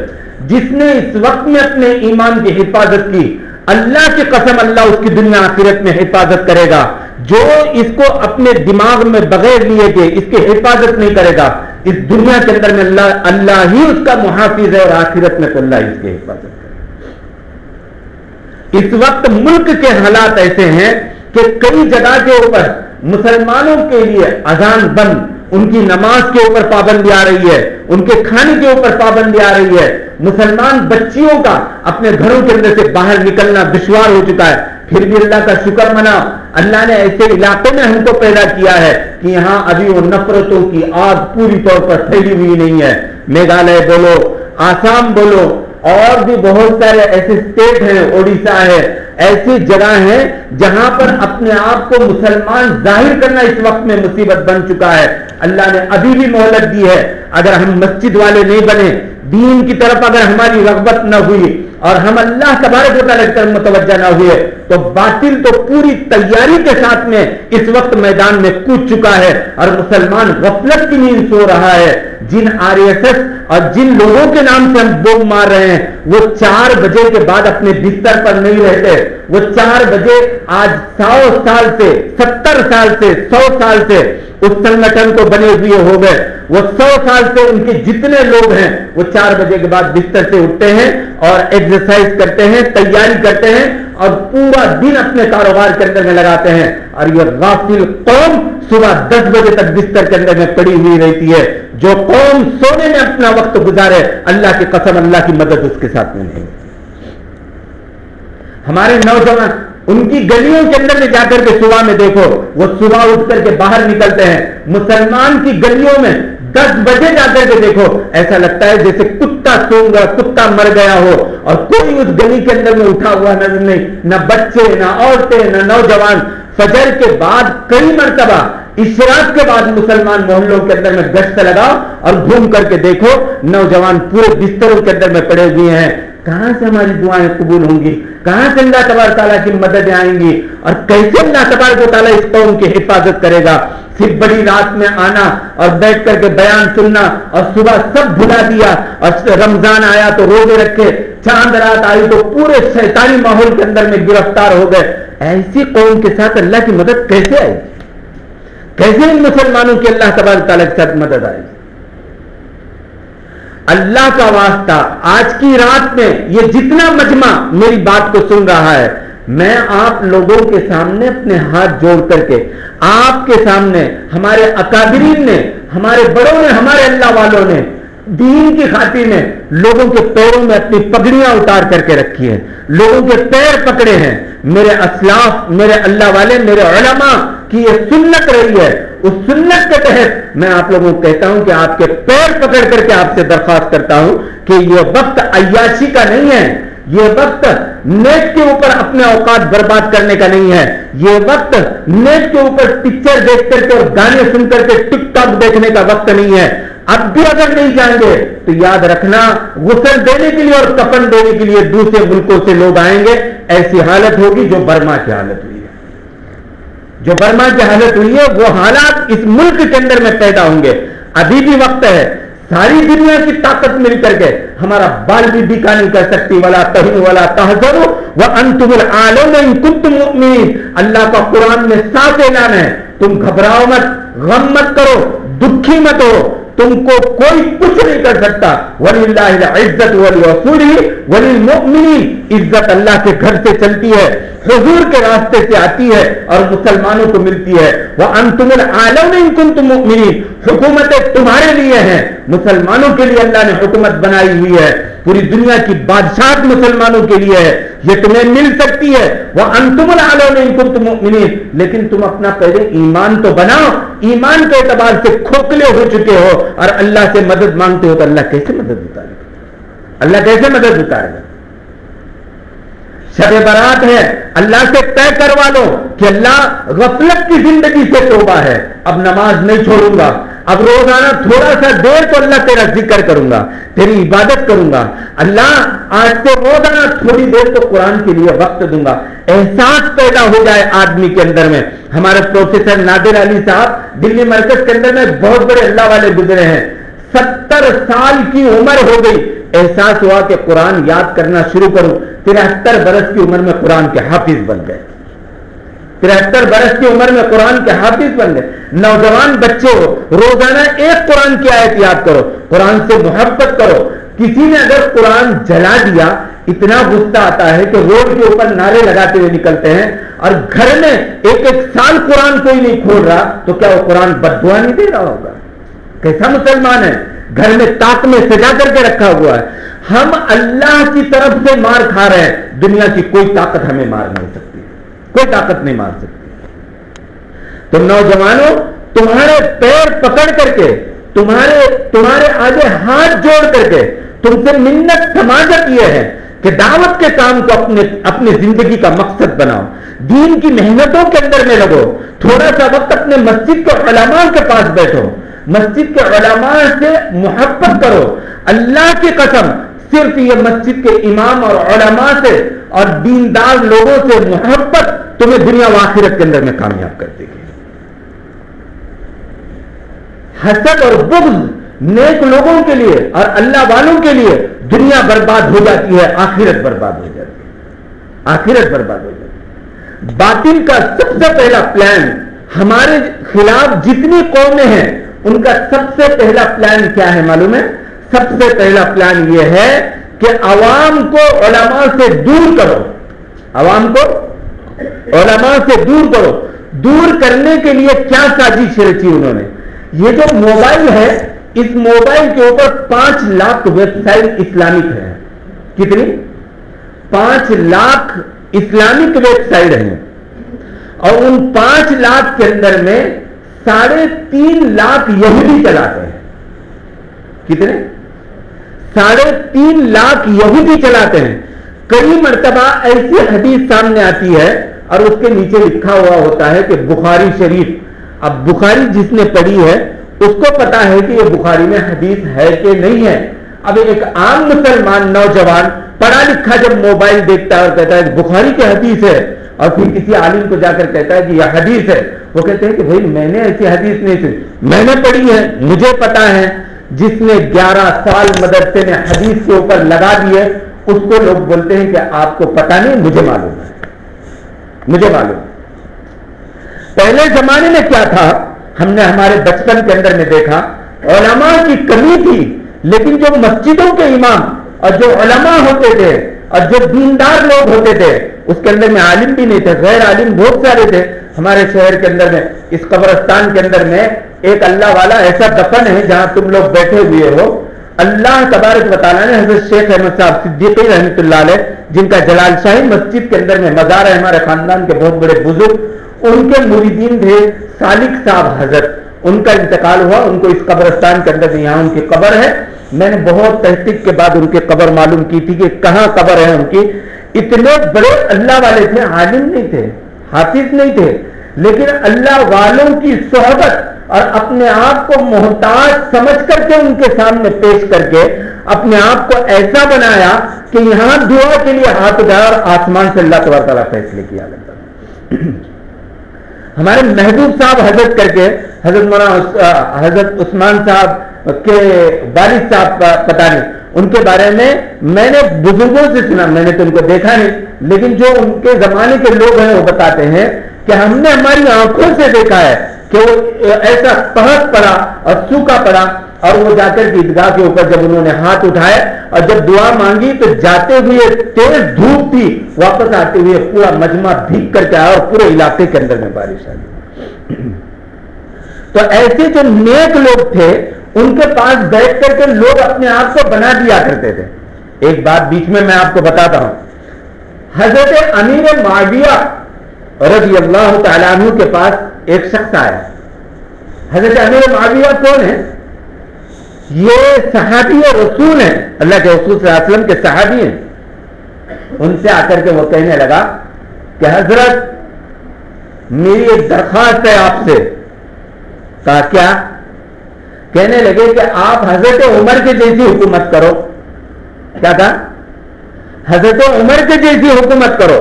جس نے اس وقت میں اپنے ایمان کی حفاظت کی، اللہ کی قسم اللہ اس کی دنیا آخرت میں حفاظت کرے گا۔ جو اس کو اپنے دماغ میں بغیر لیے کہ اس کی حفاظت نہیں کرے گا، اس دنیا کے اندر میں اللہ ہی اس کا محافظ ہے اور آخرت میں تو اللہ اس کی حفاظت کرے گا۔ اس وقت ملک کے حالات ایسے ہیں کہ کئی جگہ کے اوپر مسلمانوں کے لیے اذان بند، ان کی نماز کے اوپر پابندی آ رہی ہے، ان کے کھانے کے اوپر پابندی آ رہی ہے، مسلمان بچیوں کا اپنے گھروں کے اندر سے باہر نکلنا دشوار ہو چکا ہے۔ پھر بھی اللہ کا شکر مناؤ، اللہ نے ایسے علاقے میں ہم کو پیدا کیا ہے کہ یہاں ابھی وہ نفرتوں کی آگ پوری طور پر پھیلی ہوئی نہیں ہے۔ میگھالیہ بولو، آسام بولو، اور بھی بہت سارے ایسے اسٹیٹ ہیں، اوڈیشہ ہے، ایسی جگہ ہیں جہاں پر اپنے آپ کو مسلمان ظاہر کرنا اس وقت میں مصیبت بن چکا ہے۔ اللہ نے ابھی بھی مہلت دی ہے، اگر ہم مسجد والے نہیں بنے، دین کی طرف اگر ہماری رغبت نہ ہوئی اور ہم اللہ تبارک و تعالیٰ کی طرف متوجہ نہ ہوئے تو باطل تو پوری تیاری کے ساتھ میں اس وقت میدان میں کود چکا ہے اور مسلمان غفلت کی نیند سو رہا ہے. جن RSS اور جن لوگوں کے نام سے ہم بوم مار رہے ہیں وہ 4 بجے کے بعد اپنے بستر پر نہیں رہتے. وہ 4 بجے آج 100 سال سے 70 سال سے 100 سال سے اس سنگٹھن کو بنے ہوئے ہو گئے. وہ 100 سال سے ان کے جتنے لوگ ہیں وہ 4 بجے کے بعد بستر سے اٹھتے ہیں اور ایکسرسائز کرتے ہیں, تیاری کرتے ہیں اور پورا دن اپنے کاروبار کے اندر میں لگاتے ہیں. اور یہ غافل قوم صبح 10 بجے تک بستر کے اندر میں پڑی ہوئی رہتی ہے. جو قوم سونے میں اپنا وقت گزارے, اللہ کی قسم اللہ کی مدد اس کے ساتھ میں نہیں. ہمارے نوجوان ان کی گلیوں کے اندر میں جا کر کے صبح میں دیکھو, وہ صبح اٹھ کر کے باہر نکلتے ہیں. مسلمان کی گلیوں میں 10 بجے جا کر کے دیکھو, ایسا لگتا ہے جیسے کتا سونگ گیا, کتا مر گیا ہو, اور کوئی اس گلی کے اندر میں اٹھا ہوا نظر نہیں, نہ بچے نہ عورتیں نہ نوجوان. فجر کے بعد کئی مرتبہ اشراق کے بعد مسلمان محلوں کے اندر میں گشت لگاؤ اور گھوم کر کے دیکھو نوجوان پورے بستروں کے اندر میں پڑے ہوئے ہیں. کہاں سے ہماری دعائیں قبول ہوں گی, کہاں سے اللہ تبارک تعالیٰ کی مددیں آئیں گی, اور کیسے اللہ تبارک تعالیٰ اس قوم کی حفاظت کرے گا. صرف بڑی رات میں آنا اور بیٹھ کر کے بیان سننا اور صبح سب بھلا دیا, اور رمضان آیا تو روزے رکھے, چاند رات آئی تو پورے شیطانی ماحول کے اندر میں گرفتار ہو گئے. ایسی قوم کے ساتھ اللہ کی مدد کیسے آئے گی؟ کیسے ان مسلمانوں کی اللہ تبارک تعالیٰ کے ساتھ مدد آئے گی؟ اللہ کا واسطہ آج کی رات میں یہ جتنا مجمع میری بات کو سن رہا ہے, میں آپ لوگوں کے سامنے اپنے ہاتھ جوڑ کر کے آپ کے سامنے, ہمارے اکابرین نے, ہمارے بڑوں نے, ہمارے اللہ والوں نے دین کی خاطر میں لوگوں کے پیروں میں اپنی پگڑیاں اتار کر کے رکھی ہیں, لوگوں کے پیر پکڑے ہیں. میرے اسلاف, میرے اللہ والے, میرے علماء کی یہ سنت رہی ہے. اس سنت کے تحت میں آپ لوگوں کو کہتا ہوں کہ آپ کے پیر پکڑ کر کے آپ سے درخواست کرتا ہوں کہ یہ وقت عیاشی کا نہیں ہے, یہ وقت نیٹ کے اوپر اپنے اوقات برباد کرنے کا نہیں ہے, یہ وقت نیٹ کے اوپر پکچر دیکھ کر کے اور گانے سن کر کے ٹک ٹاک دیکھنے کا وقت نہیں ہے. اب بھی اگر نہیں جائیں گے تو یاد رکھنا غسل دینے کے لیے اور کفن دینے کے لیے دوسرے ملکوں سے لوگ آئیں گے. ایسی حالت ہوگی جو برما کی حالت ہوئی ہے, جو برما کی حالت ہوئی ہے وہ حالات اس ملک کے اندر میں پیدا ہوں گے. ابھی بھی وقت ہے, ساری دنیا کی طاقت مل کر کے ہمارا بال بھی بیکا نہیں کر سکتی. ولا تہنوا ولا تحزنوا وانتم الاعلون ان کنتم مؤمنین. اللہ کا قرآن میں صاف اعلان ہے, تم گھبراؤ مت, غم مت کرو, دکھی مت ہو, تم کو کوئی کچھ نہیں کر سکتا. وَلِلَّهِ الْعِزَّةُ وَلِرَسُولِهِ وَلِلْمُؤْمِنِينَ. عزت اللہ کے گھر سے چلتی ہے, حضور کے راستے سے آتی ہے اور مسلمانوں کو ملتی ہے. وَأَنْتُمُ الْعَالَوْنَ إِن كُنتُم مُؤْمِنِينَ. حکومتیں تمہارے لیے ہیں, مسلمانوں کے لیے اللہ نے حکومت بنائی ہوئی ہے. پوری دنیا کی بادشاہت مسلمانوں کے لیے ہے, یہ تمہیں مل سکتی ہے. وَأَنْتُمُ الْعَالَوْنَ إِن كُنتُم مُؤْمِنِينَ. لیکن تم اپنا پہلے ایمان تو بناؤ. ایمان کے اعتبار سے کھوکھلے ہو چکے ہو اور اللہ سے مدد مانگتے ہو تو اللہ کیسے مدد اتارے گا؟ اللہ کیسے مدد اتارے گا؟ شب برات ہے, اللہ سے طے کروا لو کہ اللہ غفلت کی زندگی سے توبہ ہے, اب نماز نہیں چھوڑوں گا, اب روزانہ تھوڑا سا دیر تو اللہ تیرا ذکر کروں گا, تیری عبادت کروں گا. اللہ آج سے روزانہ تھوڑی دیر تو قرآن کے لیے وقت دوں گا. احساس پیدا ہو جائے آدمی کے اندر میں. ہمارے پروفیسر نادر علی صاحب دلی مرکز کے اندر میں بہت بڑے اللہ والے گزرے ہیں, 70 سال کی عمر ہو گئی, احساس ہوا کہ قرآن یاد کرنا شروع کروں. 73 برس کی عمر میں قرآن کے حافظ بن گئے. 73 برس کی عمر میں قرآن کے حافظ بن گئے. نوجوان بچے ہو, روزانہ ایک قرآن کی آیت یاد کرو, قرآن سے محبت کرو. کسی نے اگر قرآن جلا دیا, اتنا غصہ آتا ہے کہ روڈ کے اوپر نعرے لگاتے ہوئے نکلتے ہیں, اور گھر میں ایک سال قرآن کوئی نہیں کھول رہا تو کیا وہ قرآن بد دعا نہیں دے رہا ہوگا؟ کیسا مسلمان ہے؟ گھر میں تاک میں سجا کر کے رکھا ہوا ہے. ہم اللہ کی طرف سے مار کھا رہے ہیں, دنیا کی کوئی طاقت ہمیں مار نہیں سکتی, کوئی طاقت نہیں مار سکتی. تو نوجوانوں, تمہارے پیر پکڑ کر کے, تمہارے آگے ہاتھ جوڑ کر کے تم سے منت سماجت یہ ہے کہ دعوت کے کام کو اپنے زندگی کا مقصد بناؤ, دین کی محنتوں کے اندر میں لگو, تھوڑا سا وقت اپنے مسجد کے علماء کے پاس بیٹھو, مسجد کے علماء سے محبت کرو. اللہ کی قسم صرف یہ مسجد کے امام اور علماء سے اور دیندار لوگوں سے محبت تمہیں دنیا و آخرت کے اندر میں کامیاب کر دے گی. حسد اور بغض نیک لوگوں کے لیے اور اللہ والوں کے لیے دنیا برباد ہو جاتی ہے, آخرت برباد ہو جاتی ہے, آخرت برباد ہو جاتی ہے. باطل کا سب سے پہلا پلان, ہمارے خلاف جتنی قومیں ہیں ان کا سب سے پہلا پلان کیا ہے معلوم ہے؟ سب سے پہلا پلان یہ ہے کہ عوام کو علماء سے دور کرو. عوام کو علماء سے دور کرو. دور کرنے کے لیے کیا سازش رچی انہوں نے؟ یہ جو موبائل ہے, اس موبائل کے اوپر 5 لاکھ ویب سائٹ اسلامک ہے. کتنی؟ 5 لاکھ اسلامک ویب سائٹ ہیں, اور ان 5 لاکھ کے اندر میں 3.5 لاکھ یہودی چلاتے ہیں. کتنے؟ 3.5 لاکھ یہودی چلاتے ہیں. کئی مرتبہ ایسی حدیث سامنے آتی ہے اور اس کے نیچے لکھا ہوا ہوتا ہے کہ بخاری شریف. اب بخاری جس نے پڑھی ہے اس کو پتا ہے کہ یہ بخاری میں حدیث ہے کہ نہیں ہے. اب ایک عام مسلمان نوجوان پڑھا لکھا جب موبائل دیکھتا ہے اور کہتا ہے بخاری کی حدیث ہے, اور پھر کسی عالم کو جا کر کہتا ہے کہ یہ حدیث ہے, وہ کہتے ہیں کہ بھائی میں نے ایسی حدیث نہیں سنی, میں نے پڑھی ہے, مجھے پتا ہے. جس نے 11 سال مدرسے میں حدیث کے اوپر لگا دیے اس کو لوگ بولتے ہیں کہ آپ کو پتا نہیں, مجھے معلوم ہے, مجھے معلوم. پہلے زمانے میں کیا تھا, ہم نے ہمارے بچپن کے اندر میں دیکھا علماء کی کمی تھی, لیکن جو مسجدوں کے امام اور جو علماء ہوتے تھے اور جو دیندار لوگ ہوتے تھے اس کے اندر میں عالم بھی نہیں تھے, غیر عالم بہت سارے تھے. ہمارے شہر کے اندر میں اس قبرستان کے اندر میں ایک اللہ والا ایسا دفن ہے جہاں تم لوگ بیٹھے ہوئے ہو. اللہ تبارک و تعالیٰ نے حضرت شیخ احمد صاحب صدیقی رحمۃ اللہ علیہ, جن کا جلال شاہی مسجد کے اندر میں مزار ہے, ہمارے خاندان کے بہت بڑے بزرگ, ان کے مریدین تھے سالک صاحب حضرت. ان کا انتقال ہوا, ان کو اس قبرستان کے اندر یہاں ان کی قبر ہے. میں نے بہت تحقیق کے بعد ان کی قبر معلوم کی تھی کہ کہاں قبر ہے ان کی. اتنے بڑے اللہ والے تھے, عالم نہیں تھے, حافظ نہیں تھے, لیکن اللہ والوں کی صحبت اور اپنے آپ کو محتاج سمجھ کر کے ان کے سامنے پیش کر کے اپنے آپ کو ایسا بنایا کہ یہاں دعا کے لیے ہاتھ اٹھایا اور آسمان سے اللہ تبارک تعالیٰ فیصلے کیا کرتا. ہمارے محبوب صاحب حضرت کر کے حضرت مولانا حضرت عثمان صاحب کے والد صاحب پتہ نہیں, ان کے بارے میں نے بزرگوں سے سنا, میں نے تو ان کو دیکھا نہیں, لیکن جو ان کے زمانے کے لوگ ہیں وہ بتاتے ہیں کہ ہم نے ہماری آنکھوں سے دیکھا ہے کہ وہ ایسا قحط پڑا اور سوکھا پڑا, اور وہ جا کر عیدگاہ کے اوپر جب انہوں نے ہاتھ اٹھائے اور جب دعا مانگی تو جاتے ہوئے تیز دھوپ تھی, واپس آتے ہوئے پورا مجمع بھیگ کر کے آیا اور پورے علاقے کے اندر میں بارش آ گئی. تو ایسے جو نیک لوگ تھے ان کے پاس بیٹھ کر کے لوگ اپنے آپ کو بنا دیا کرتے تھے. ایک بات بیچ میں آپ کو بتاتا ہوں, حضرت امیر معاویہ رضی اللہ تعالیٰ عنہ کے پاس ایک شخص آیا. حضرت امیر معاویہ کون ہے؟ یہ صحابی رسول ہیں, اللہ کے رسول صلی اللہ علیہ وسلم کے صحابی ہیں. ان سے آ کر کے وہ کہنے لگا کہ حضرت میری ایک درخواست ہے آپ سے. کہا کیا؟ کہنے لگے کہ آپ حضرت عمر کے جیسی حکومت کرو. کیا کہا؟ حضرت عمر کے جیسی حکومت کرو.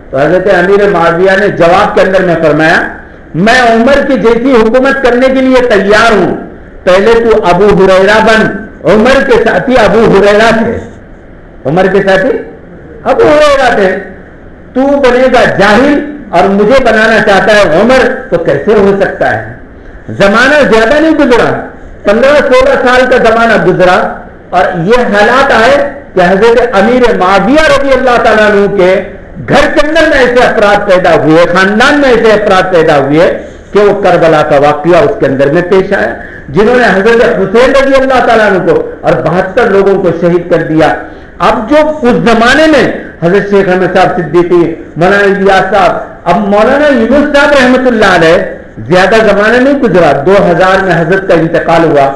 تو حضرت امیر معاویہ نے جواب کے اندر میں فرمایا میں عمر کی جیسی حکومت کرنے کے لیے تیار ہوں, پہلے تو ابو ہریرہ بن. عمر کے ساتھی ابو ہریرہ تھے, عمر کے ساتھی ابو ہریرہ تھے. تو بنے گا جاہل اور مجھے بنانا چاہتا ہے عمر, تو کیسے ہو سکتا ہے؟ زمانہ زیادہ نہیں گزرا, 15-16 سال کا زمانہ گزرا, اور یہ حالات آئے کہ حضرت امیر معاویہ رضی اللہ تعالیٰ عنہ کے گھر کے اندر میں ایسے افراد پیدا ہوئے, خاندان میں ایسے افراد پیدا ہوئے کہ وہ کربلا کا واقعہ اس کے اندر میں پیش آیا, جنہوں نے حضرت حسین رضی اللہ تعالیٰ عنہ کو اور 72 لوگوں کو شہید کر دیا. اب جو اس زمانے میں حضرت شیخ احمد صاحب صدیقی, مولانا الیاس صاحب, اب مولانا یونس صاحب رحمۃ اللہ علیہ, زیادہ زمانہ نہیں گزرا, 2000 میں حضرت کا انتقال ہوا.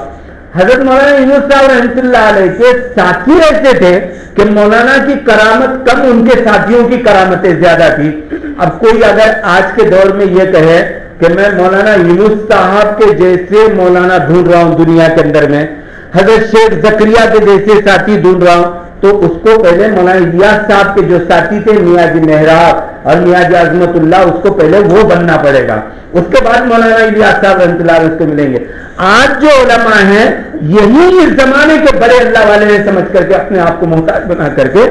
حضرت مولانا یونس صاحب رحمۃ اللہ علیہ کے ساتھی ایسے تھے کہ مولانا کی کرامت کم, ان کے ساتھیوں کی کرامتیں زیادہ تھی. اب کوئی اگر آج کے دور میں یہ کہے کہ میں مولانا یونس صاحب کے جیسے مولانا ڈھونڈ رہا ہوں دنیا کے اندر میں، حضرت شیخ زکریا کے جیسے ساتھی ڈھونڈ رہا ہوں، تو اس کو پہلے مولانا الیاس صاحب کے جو ساتھی تھے میاں جی محراب اور میاں جی عظمت اللہ، اس کو پہلے وہ بننا پڑے گا، اس کے بعد مولانا الیاس صاحب رحمۃ اللہ علیہ اس کو ملیں گے۔ آج جو علماء ہیں یہی اس زمانے کے بڑے اللہ والے ہیں سمجھ کر کے اپنے آپ کو محتاج بنا کر کے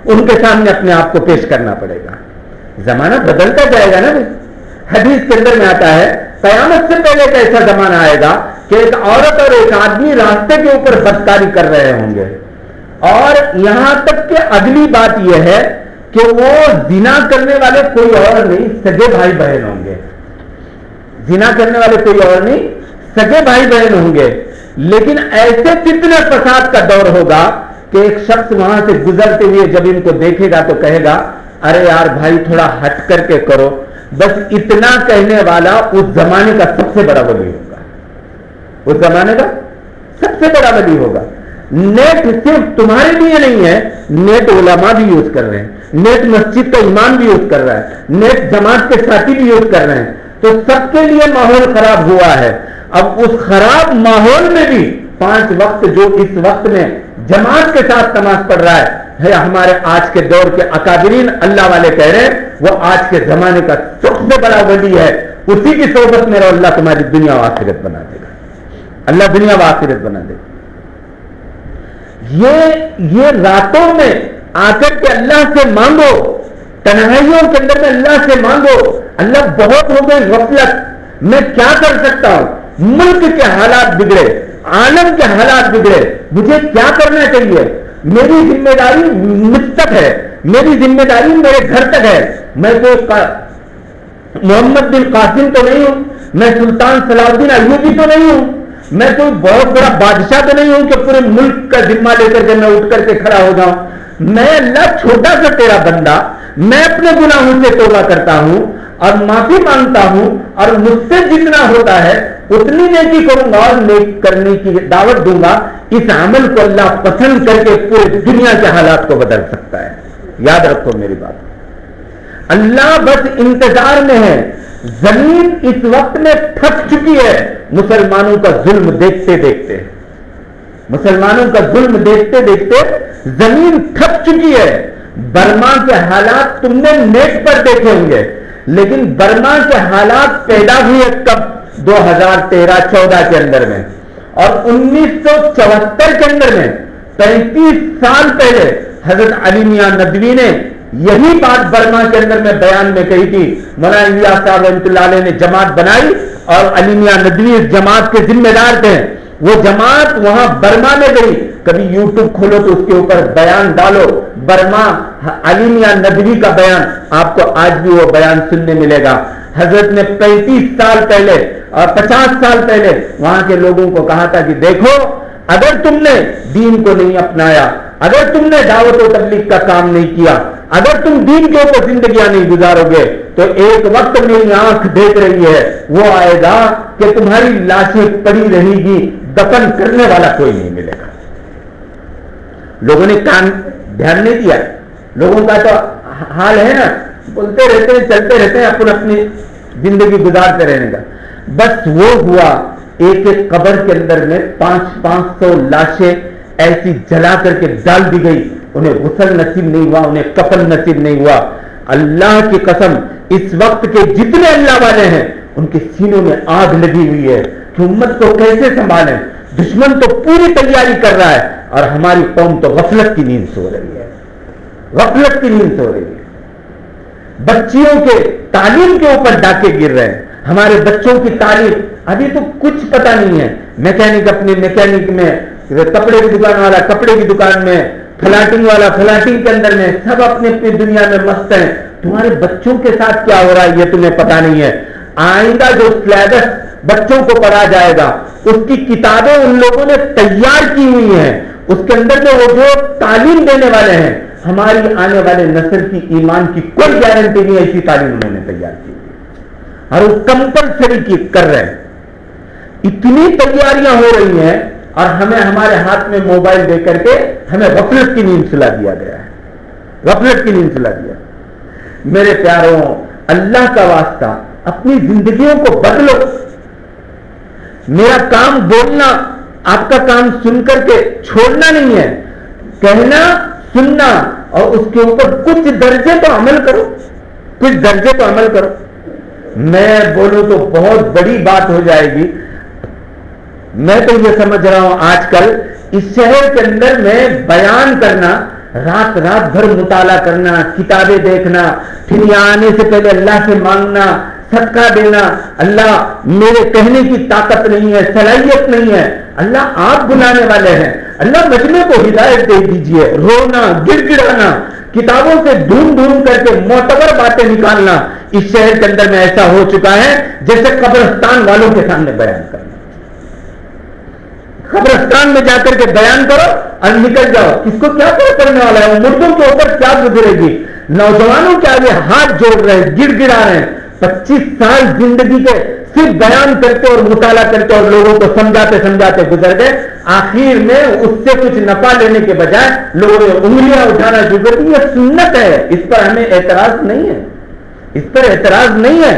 ان کے سامنے اپنے آپ کو پیش کرنا پڑے گا۔ زمانہ بدلتا جائے گا نا۔ حدیث کے اندر میں آتا ہے قیامت سے پہلے ایک ایسا زمانہ آئے گا کہ ایک عورت اور ایک آدمی راستے کے اوپر بدکاری کر رہے ہوں گے، اور یہاں تک کہ اگلی بات یہ ہے کہ وہ زنا کرنے والے کوئی اور نہیں، سگے بھائی بہن ہوں گے۔ زنا کرنے والے کوئی اور نہیں، سگے بھائی بہن ہوں گے۔ لیکن ایسے فتنہ فساد کا دور ہوگا کہ ایک شخص وہاں سے گزرتے ہوئے جب ان کو دیکھے گا تو کہے گا ارے یار بھائی تھوڑا ہٹ کر کے کرو، بس اتنا کہنے والا اس زمانے کا سب سے بڑا ولی ہوگا، اس زمانے کا سب سے بڑا ولی ہوگا۔ نیٹ صرف تمہارے لیے نہیں ہے، نیٹ علماء بھی یوز کر رہے ہیں، نیٹ مسجد کا امام بھی یوز کر رہا ہے، نیٹ جماعت کے ساتھی بھی یوز کر رہے ہیں، تو سب کے لیے ماحول خراب ہوا ہے۔ اب اس خراب ماحول میں بھی 5 وقت جو اس وقت میں جماعت کے ساتھ نماز پڑھ رہا ہے ہمارے آج کے دور کے اکابرین اللہ والے کہہ رہے ہیں وہ آج کے زمانے کا سب سے بڑا ولی ہے، اسی کی صحبت میں رہو، اللہ تمہاری دنیا و آخرت بنا دے گا، اللہ دنیا و آخرت بنا دے گا۔ یہ راتوں میں آ کر کے اللہ سے مانگو، تنہائیوں کے اندر میں اللہ سے مانگو، اللہ بہت ہو گئے غفلت، میں کیا کر سکتا ہوں، ملک کے حالات بگڑے، عالم کے حالات بگڑے، مجھے کیا کرنا چاہیے، میری ذمہ داری مجھ تک ہے، میری ذمہ داری میرے گھر تک ہے، میں کوئی محمد بن قاسم تو نہیں ہوں، میں سلطان صلاح الدین ایوبی تو نہیں ہوں، میں کوئی بہت بڑا بادشاہ تو نہیں ہوں کہ پورے ملک کا ذمہ لے کر کے میں اٹھ کر کے کھڑا ہو جاؤں، میں اللہ چھوٹا سا تیرا بندہ، میں اپنے گناہوں سے توبہ کرتا ہوں اور معافی مانگتا ہوں، اور مجھ سے جتنا ہوتا ہے اتنی نیکی کروں گا اور نیک کرنے کی دعوت دوں گا۔ اس عمل کو اللہ پسند کر کے پوری دنیا کے حالات کو بدل سکتا ہے، یاد رکھو میری بات۔ اللہ بس انتظار میں ہے، زمین اس وقت میں تھک چکی ہے مسلمانوں کا ظلم دیکھتے دیکھتے، مسلمانوں کا ظلم دیکھتے دیکھتے زمین تھک چکی ہے۔ برما کے حالات تم نے نیٹ پر دیکھے ہوں گے، لیکن برما کے حالات پیدا ہوئے کب؟ 2013-14 کے اندر میں، اور 1974 کے اندر میں 35 سال پہلے حضرت علی میاں ندوی نے یہی بات برما کے اندر میں بیان میں کہی تھی۔ مولانا الیاس صاحب رحمۃ اللہ علیہ نے جماعت بنائی اور علی میاں ندوی اس جماعت کے ذمہ دار تھے، وہ جماعت وہاں برما میں گئی، کبھی یوٹیوب کھولو تو اس کے اوپر بیان ڈالو، برما علی میاں ندوی کا بیان، آپ کو آج بھی وہ بیان سننے ملے گا۔ حضرت نے 35 سال پہلے اور 50 سال پہلے وہاں کے لوگوں کو کہا تھا کہ دیکھو اگر تم نے دین کو نہیں اپنایا، اگر تم نے دعوت و تبلیغ کا کام نہیں کیا، اگر تم دین کے اوپر زندگیاں نہیں گزارو گے تو ایک وقت میری آنکھ دیکھ رہی ہے وہ آئے گا کہ تمہاری لاشیں پڑی رہے گی، دفن کرنے والا کوئی نہیں ملے گا۔ لوگوں نے کان دھیان نہیں دیا، لوگوں کا تو حال ہے نا، بولتے رہتے ہیں، چلتے رہتے ہیں، اپنی زندگی گزارتے رہنے کا۔ بس وہ ہوا ایک ایک قبر کے اندر میں 500 لاشیں ایسی جلا کر کے ڈال دی گئی، انہیں غسل نصیب نہیں ہوا، انہیں کفن نصیب نہیں ہوا۔ اللہ کی قسم اس وقت کے جتنے اللہ والے ہیں ان کے سینوں میں آگ لگی ہوئی ہے کہ امت کو کیسے سنبھالیں، دشمن تو پوری تیاری کر رہا ہے اور ہماری قوم تو غفلت کی نیند سو رہی ہے، غفلت کی نیند سو رہی ہے۔ بچیوں کے تعلیم کے اوپر ڈاکے گر رہے ہیں، ہمارے بچوں کی تعلیم ابھی تو کچھ پتہ نہیں ہے، میکینک اپنے میکینک میں، کپڑے کی دکان والا کپڑے کی دکان میں، فلاٹنگ والا فلاٹنگ کے اندر میں، سب اپنی اپنی دنیا میں مست ہیں۔ تمہارے بچوں کے ساتھ کیا ہو رہا ہے یہ تمہیں پتہ نہیں ہے۔ آئندہ جو سلیبس بچوں کو پڑھا جائے گا اس کی کتابیں ان لوگوں نے تیار کی ہوئی ہیں، اس کے اندر میں وہ جو تعلیم دینے والے ہیں، ہماری آنے والے نسل کی ایمان کی کوئی گارنٹی نہیں، ایسی تعلیم انہوں نے تیار کی اور وہ کمپلسری کر رہے ہیں۔ اتنی تیاریاں ہو رہی ہیں اور ہمیں ہمارے ہاتھ میں موبائل دے کر کے ہمیں غفلت کی نیند سلا دیا گیا ہے، غفلت کی نیند سلا دیا۔ میرے پیاروں، اللہ کا واسطہ اپنی زندگیوں کو بدلو. میرا کام بولنا، آپ کا کام سن کر کے چھوڑنا نہیں ہے، کہنا، سننا، اور اس کے اوپر کچھ درجے تو عمل کرو، کچھ درجے تو عمل کرو. میں بولوں تو بہت بڑی بات ہو جائے گی. میں تو یہ سمجھ رہا ہوں آج کل اس شہر کے اندر میں بیان کرنا، رات رات بھر مطالعہ کرنا، کتابیں دیکھنا، پھر یہاں آنے سے پہلے اللہ سے مانگنا، صدقہ دینا. اللہ میرے کہنے کی طاقت نہیں ہے، صلاحیت نہیں ہے. اللہ آپ بلانے والے ہیں. اللہ مجمع کو ہدایت دے دیجئے. رونا، گڑ گڑانا، کتابوں سے ڈھونڈ ڈھونڈ کر کے معتبر باتیں نکالنا اس شہر کے اندر میں ایسا ہو چکا ہے جیسے قبرستان والوں کے سامنے بیان کرنا. قبرستان میں جا کر کے بیان کرو اور نکل جاؤ. کس کو کیا پڑنے والا ہے؟ مردوں کے اوپر کیا گزرے گی؟ نوجوانوں کے آگے ہاتھ جوڑ رہے ہیں، گڑ گڑا رہے ہیں. 25 سال زندگی کے صرف بیان کرتے اور مطالعہ کرتے اور لوگوں کو سمجھاتے سمجھاتے گزر گئے. آخر میں اس سے کچھ نفع لینے کے بجائے لوگوں نے انگلیاں اٹھانا شروع کر دی. یہ سنت ہے، اس پر ہمیں اعتراض نہیں ہے، اس پر اعتراض نہیں ہے.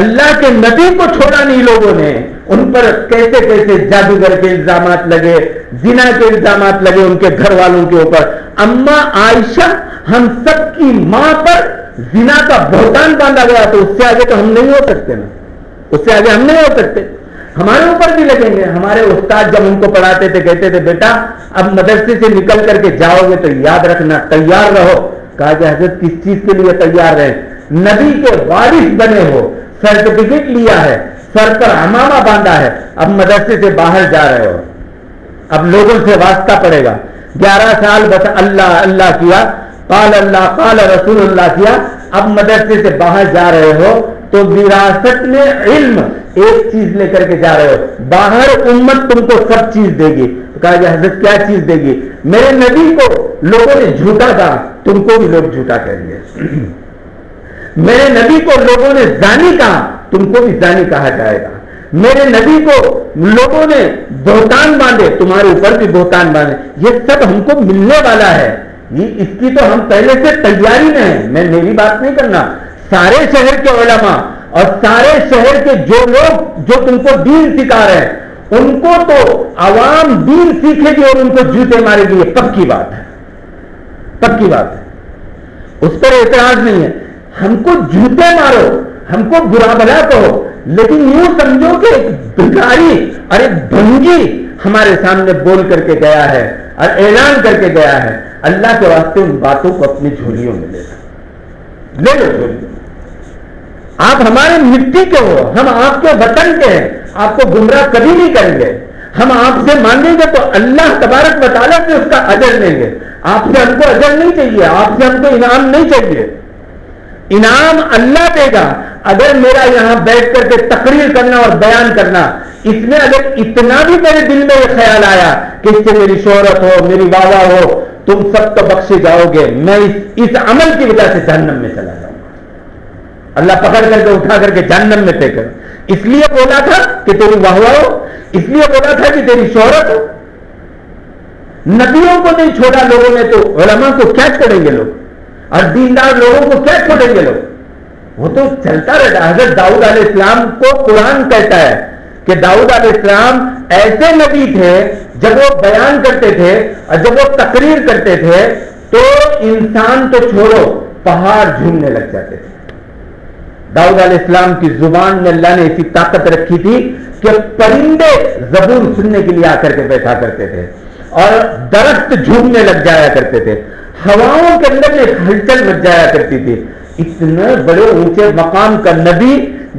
اللہ کے نبی کو چھوڑا نہیں لوگوں نے. ان پر کیسے کیسے جادوگر کے الزامات لگے، زنا کے الزامات لگے ان کے گھر والوں کے اوپر. اما عائشہ ہم سب کی ماں پر زنا کا بہتان باندھا گیا، تو اس سے آگے تو ہم نہیں ہو سکتے نا، اس سے آگے ہم نہیں ہو سکتے. ہمارے اوپر بھی لگیں گے. ہمارے استاد جب ان کو پڑھاتے تھے کہتے تھے بیٹا اب مدرسے سے نکل کر کے جاؤ گے تو یاد رکھنا تیار رہو. کہا کہ حضرت کس چیز کے لیے تیار رہیں؟ نبی کے وارث بنے ہو، سرٹیفکیٹ لیا ہے، سر پر عمامہ باندھا ہے، اب مدرسے سے باہر جا رہے ہو، اب لوگوں سے واسطہ پڑے گا. 11 سال بس اللہ اللہ کیا، قال اللہ قال رسول اللہ کیا، اب مدرسے سے باہر جا رہے ہو تو وراثت میں علم ایک چیز لے کر کے جا رہے ہو. باہر امت تم کو سب چیز دے گی. کہا کہ حضرت کیا چیز دے گی؟ میرے نبی کو لوگوں نے جھوٹا کہا، تم کو بھی لوگ جھوٹا کہیں گے. میرے نبی کو لوگوں نے زانی کہا، تم کو بھی زانی کہا جائے گا. میرے نبی کو لوگوں نے بہتان باندھے، تمہارے اوپر بھی بہتان باندھے. یہ سب ہم کو ملنے والا ہے. اس کی تو ہم پہلے سے تیاری میں ہیں. میں میری بات نہیں کرنا، سارے شہر کے علماء اور سارے شہر کے جو لوگ جو تم کو دین سکھا رہے ہیں ان کو تو عوام دین سیکھے گی اور ان کو جوتے مارے گی. یہ پکی بات ہے، پکی بات ہے، اس پر اعتراض نہیں ہے. ہم کو جوتے مارو، ہم کو برا بھلا کہو، لیکن یوں سمجھو کہ ایک بھکاری اور ایک بھنگی ہمارے سامنے بول کر کے گیا ہے اور اعلان کر کے گیا ہے. اللہ کے واسطے ان باتوں کو اپنی جھولیوں میں لے لو جھولی. آپ ہمارے مٹی کے ہو، ہم آپ کے وطن کے ہیں، آپ کو گمراہ کبھی نہیں کریں گے. ہم آپ سے مانگیں گے تو اللہ تبارک و تعالیٰ سے اس کا اجر لیں گے. آپ سے ہم کو اجر نہیں چاہیے، آپ سے ہم کو انعام نہیں چاہیے. انعام اللہ دے گا. اگر میرا یہاں بیٹھ کر کے تقریر کرنا اور بیان کرنا، اس میں اگر اتنا بھی میرے دل میں یہ خیال آیا کہ اس سے میری شہرت ہو، میری واہ ہو، تم سب تو بخشے جاؤ گے، میں اس عمل کی وجہ سے جہنم میں چلا جاؤں گا. اللہ پکڑ کر کے اٹھا کر کے جہنم میں پھینک کر. اس لیے بولا تھا کہ تیری واہ ہو، اس لیے بولا تھا کہ تیری شہرت ہو. نبیوں کو نہیں چھوڑا لوگوں نے تو علماء کو کیا چھوڑیں گے لوگ؟ اور دیندار لوگوں کو کیا چھوڑیں گے لوگ؟ وہ تو چلتا رہتا. حضرت داؤد علیہ السلام کو قرآن کہتا ہے کہ داؤد علیہ السلام ایسے نبی تھے جب وہ بیان کرتے تھے اور جب وہ تقریر کرتے تھے تو انسان تو چھوڑو پہاڑ جھومنے لگ جاتے تھے. داؤد علیہ السلام کی زبان میں اللہ نے ایسی طاقت رکھی تھی کہ پرندے زبور سننے کے لیے آ کر کے بیٹھا کرتے تھے اور درخت جھومنے لگ جایا کرتے تھے. ہواؤں کے اندر ایک ہلچل مچ جایا کرتی تھی. اتنے بڑے اونچے مقام کا نبی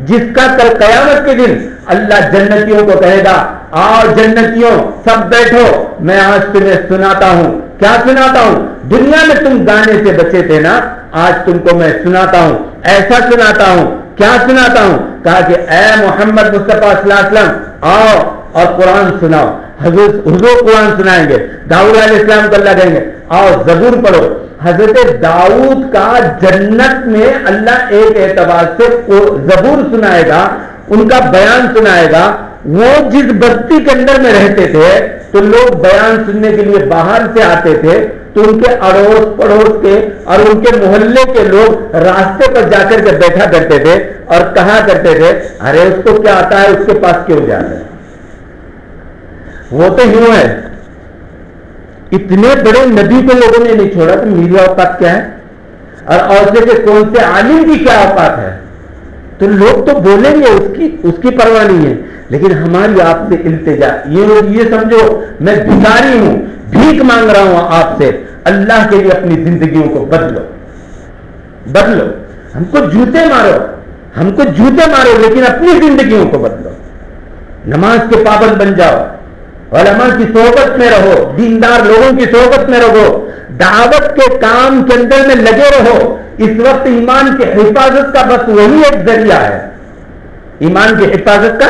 جس کا کل قیامت کے دن اللہ جنتیوں کو کہے گا آؤ جنتیوں سب بیٹھو، میں آج تمہیں سناتا ہوں. کیا سناتا ہوں؟ دنیا میں تم گانے سے بچے تھے نا، آج تم کو میں سناتا ہوں. ایسا سناتا ہوں. کیا سناتا ہوں؟ کہا کہ اے محمد مصطفیٰ صلی اللہ علیہ وسلم آؤ اور قرآن سناؤ. حضور قرآن سنائیں گے. داؤد علیہ السلام کو اللہ کہیں گے آؤ زبور پڑھو. حضرت داؤد کا جنت میں اللہ ایک اعتبار سے زبور سنائے گا، ان کا بیان سنائے گا. وہ جس بستی کے اندر میں رہتے تھے تو لوگ بیان سننے کے لیے باہر سے آتے تھے تو ان کے اڑوس پڑوس کے اور ان کے محلے کے لوگ راستے پر جا کر کے بیٹھا کرتے تھے اور کہا کرتے تھے ارے اس کو کیا آتا ہے, اس کے پاس کیوں جاتا ہے, وہ تو یوں ہے. اتنے بڑے نبی کو لوگوں نے نہیں چھوڑا تو میری اوقات کیا ہے, اور عورتیں کے کون سے عالم کی کیا اوقات ہے. تو لوگ تو بولیں گے, اس کی پرواہ نہیں ہے, لیکن ہماری آپ سے التجا یہ سمجھو میں بھکاری ہوں, بھیک مانگ رہا ہوں آپ سے, اللہ کے لیے اپنی زندگیوں کو بدلو. ہم کو جوتے مارو لیکن اپنی زندگیوں کو بدلو. نماز کے پابند بن جاؤ, علماء کی صحبت میں رہو, دیندار لوگوں کی صحبت میں رہو, دعوت کے کام کے اندر میں لگے رہو. اس وقت ایمان کی حفاظت کا بس وہی ایک ذریعہ ہے, ایمان کی حفاظت کا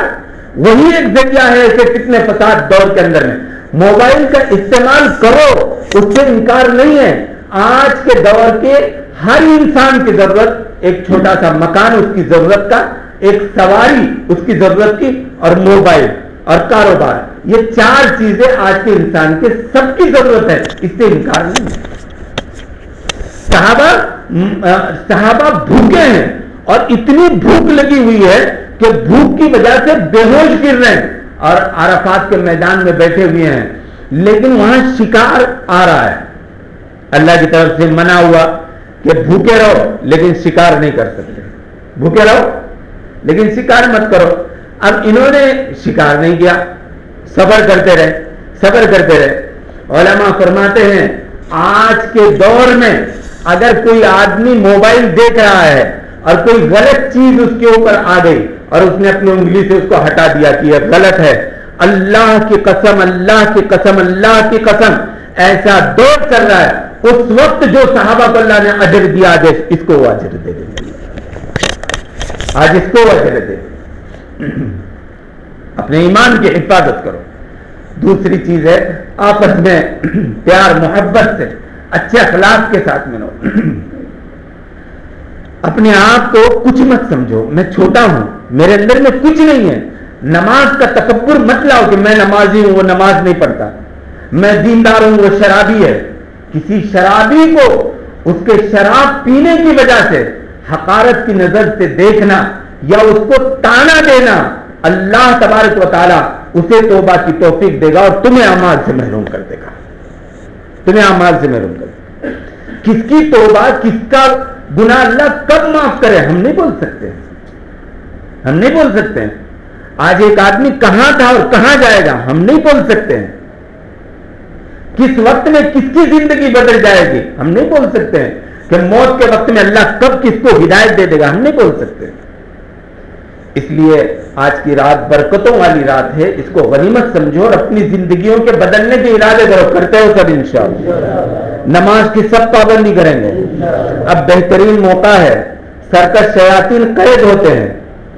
وہی ایک ذریعہ ہے ایسے کتنے فساد دور کے اندر میں. موبائل کا استعمال کرو, اس سے انکار نہیں ہے. آج کے دور کے ہر انسان کی ضرورت ایک چھوٹا سا مکان اس کی ضرورت کا, ایک سواری اس کی ضرورت کی, اور موبائل اور کاروبار, یہ چار چیزیں آج کے انسان کے سب کی ضرورت ہے, اس سے انکار نہیں ہے. صحابہ بھوکے ہیں اور اتنی بھوک لگی ہوئی ہے کہ بھوک کی وجہ سے بے ہوش گر رہے ہیں اور عرفات کے میدان میں بیٹھے ہوئے ہیں, لیکن وہاں شکار آ رہا ہے. اللہ کی طرف سے منع ہوا کہ بھوکے رہو لیکن شکار نہیں کر سکتے, بھوکے رہو لیکن شکار مت کرو. اب انہوں نے شکار نہیں کیا, صبر کرتے رہے. علماء فرماتے ہیں آج کے دور میں اگر کوئی آدمی موبائل دیکھ رہا ہے اور کوئی غلط چیز اس کے اوپر آ گئی اور اس نے اپنی انگلی سے اس کو ہٹا دیا کہ یہ غلط ہے, اللہ کی قسم ایسا دور چل رہا ہے, اس وقت جو صحابہ کو اللہ نے اجر دیا آج اس کو وہ اجر دے دیں, آج اس کو وہ اجر دے. اپنے ایمان کی حفاظت کرو. دوسری چیز ہے آپس میں پیار محبت سے اچھے اخلاق کے ساتھ میں رہو. اپنے آپ کو کچھ مت سمجھو, میں چھوٹا ہوں, میرے اندر میں کچھ نہیں ہے. نماز کا تکبر مت لاؤ کہ میں نمازی ہوں وہ نماز نہیں پڑھتا, میں دیندار ہوں وہ شرابی ہے. کسی شرابی کو اس کے شراب پینے کی وجہ سے حقارت کی نظر سے دیکھنا یا اس کو تانا دینا, اللہ تبارک و تعالی اسے توبہ کی توفیق دے گا اور تمہیں اعمال سے محروم کر دے گا, تمہیں اعمال سے محروم کر دے گا. کس کی توبہ, کس کا گناہ اللہ کب معاف کرے ہم نہیں بول سکتے. آج ایک آدمی کہاں تھا اور کہاں جائے گا ہم نہیں بول سکتے ہیں. کس وقت میں کس کی زندگی بدل جائے گی ہم نہیں بول سکتے ہیں. کہ موت کے وقت میں اللہ کب کس کو ہدایت دے دے گا ہم نہیں بول سکتے. اس لیے آج کی رات برکتوں والی رات ہے, اس کو غنیمت سمجھو اور اپنی زندگیوں کے بدلنے کے ارادے کرو. کرتے ہو سب انشاءاللہ. نماز کی سب پابندی کریں گے. اب بہترین موقع ہے, سرکش شیاطین قید ہوتے ہیں.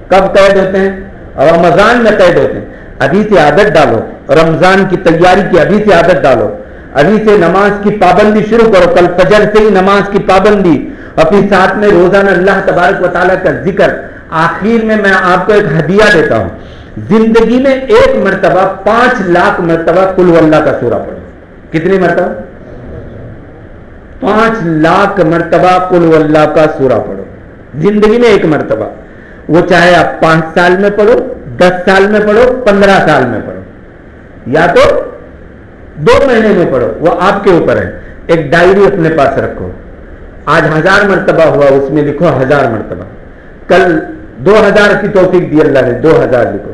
کب قید ہوتے ہیں؟ رمضان میں قید ہوتے ہیں. ابھی سے عادت ڈالو, رمضان کی تیاری کی ابھی سے عادت ڈالو, ابھی سے نماز کی پابندی شروع کرو. کل فجر سے ہی نماز کی پابندی, اپنی ساتھ میں روزانہ اللہ تبارک و تعالیٰ کا ذکر. آخر میں آپ کو ایک ہدیہ دیتا ہوں, زندگی میں ایک مرتبہ 5 لاکھ مرتبہ قل ہو اللہ کا سورہ پڑھو. کتنی مرتبہ؟ 5 لاکھ مرتبہ قل ہو اللہ کا سورہ پڑھو زندگی میں ایک مرتبہ. وہ چاہے آپ 5 سال میں پڑھو, 10 سال میں پڑھو, 15 سال میں پڑھو, یا تو 2 مہینے میں پڑھو, وہ آپ کے اوپر ہے. ایک ڈائری اپنے پاس رکھو, آج 1000 مرتبہ ہوا اس میں لکھو 1000 مرتبہ, کل 2000 کی توفیق دی اللہ نے 2000 لکھو.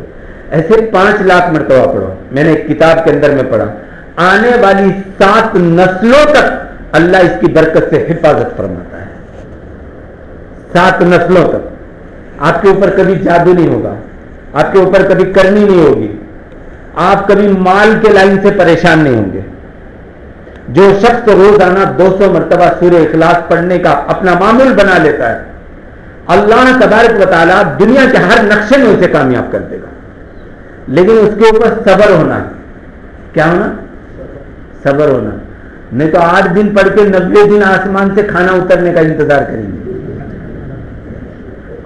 ایسے 5 لاکھ مرتبہ پڑھو. میں نے ایک کتاب کے اندر میں پڑھا, آنے والی 7 نسلوں تک اللہ اس کی برکت سے حفاظت فرماتا ہے. 7 نسلوں تک آپ کے اوپر کبھی جادو نہیں ہوگا, آپ کے اوپر کبھی کرنی نہیں ہوگی, آپ کبھی مال کے لائن سے پریشان نہیں ہوں گے. جو شخص روزانہ 200 مرتبہ سورہ اخلاص پڑھنے کا اپنا معمول بنا لیتا ہے, اللہ تبارک و تعالیٰ دنیا کے ہر نقشے میں اسے کامیاب کر دے گا. لیکن اس کے اوپر صبر ہونا ہے. کیا ہونا؟ صبر ہونا. نہیں تو 8 دن پڑھ کے 90 دن آسمان سے کھانا اترنے کا انتظار کریں گے.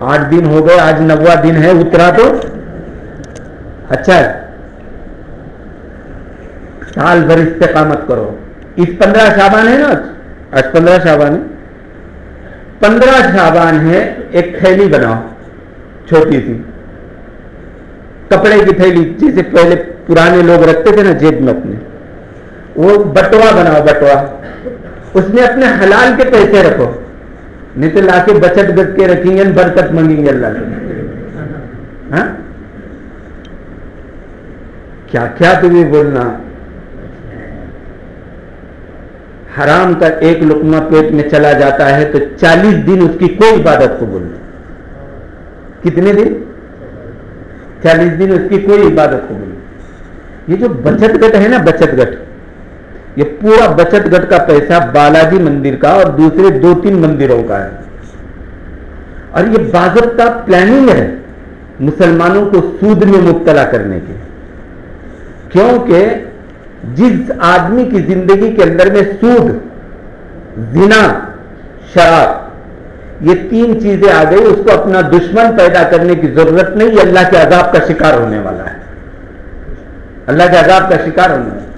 8 دن ہو گئے, آج 90واں دن ہے, اترا تو اچھا ہے. سال بھر استقامت کرو, اس 15 شعبان ہے نا، آج 15 شعبان ہے، 15 شعبان ہے، ایک تھیلی بناؤ چھوٹی سی کپڑے کی تھیلی، جیسے پہلے پرانے لوگ رکھتے تھے نا جیب میں اپنے، وہ بٹوا بناؤ، بٹوا، اس میں اپنے حلال کے پیسے رکھو، نہیں تو لا کے بچت گٹ کے رکھیں گے، برکت مانگیں گے اللہ سے. ہاں کیا کیا تمہیں بولنا. حرام کا ایک لقمہ پیٹ میں چلا جاتا ہے تو 40 دن اس کی کوئی عبادت قبول نہیں. کتنے دن؟ 40 دن اس کی کوئی عبادت قبول نہیں. یہ جو بچت گٹ ہے نا، بچت گٹ، یہ پورا بچت گٹ کا پیسہ بالاجی مندر کا اور دوسرے 2-3 مندروں کا ہے، اور یہ باضابطہ پلاننگ ہے مسلمانوں کو سود میں مبتلا کرنے کی. کیونکہ جس آدمی کی زندگی کے اندر میں سود، زنا، شراب، یہ 3 چیزیں آ گئی، اس کو اپنا دشمن پیدا کرنے کی ضرورت نہیں، یہ اللہ کے عذاب کا شکار ہونے والا ہے، اللہ کے عذاب کا شکار ہونے والا ہے.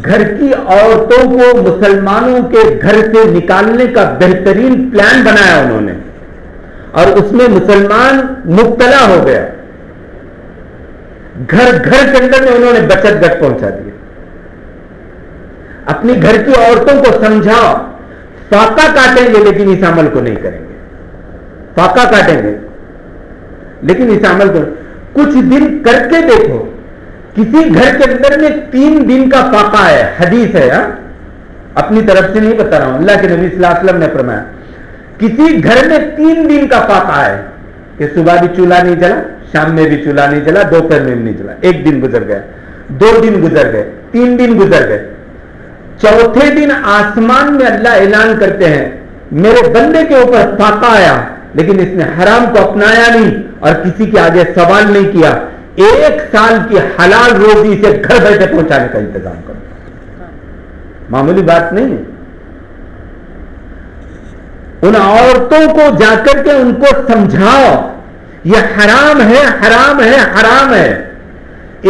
گھر کی عورتوں کو مسلمانوں کے گھر سے نکالنے کا بہترین پلان بنایا انہوں نے، اور اس میں مسلمان مبتلا ہو گیا. گھر گھر کے اندر میں انہوں نے بچت گٹ پہنچا دیا. اپنی گھر کی عورتوں کو سمجھاؤ، فاقہ کاٹیں گے لیکن اس عمل کو نہیں کریں گے، فاقہ کاٹیں گے لیکن اس عمل کو. کچھ دن کر کے دیکھو، کسی گھر کے اندر میں 3 دن کا فاقہ ہے، حدیث ہے، اپنی طرف سے نہیں بتا رہا ہوں، اللہ کے نبی صلی اللہ علیہ وسلم نے فرمایا کسی گھر میں 3 دن کا فاقہ ہے کہ صبح بھی چولہا نہیں جلا، شام میں بھی چولہا نہیں جلا، دوپہر میں بھی نہیں جلا. 1 دن گزر گیا، 2 دن گزر گئے، 3 دن گزر گئے، 4تھے دن آسمان میں اللہ اعلان کرتے ہیں میرے بندے کے اوپر فاقہ آیا لیکن اس نے حرام کو اپنایا نہیں اور کسی کے آگے سوال نہیں کیا. 1 سال کی حلال روزی سے گھر بیٹھے پہنچانے کا انتظام کرو. معمولی بات نہیں ہے. ان عورتوں کو جا کر کے ان کو سمجھاؤ یہ حرام ہے، حرام ہے، حرام ہے.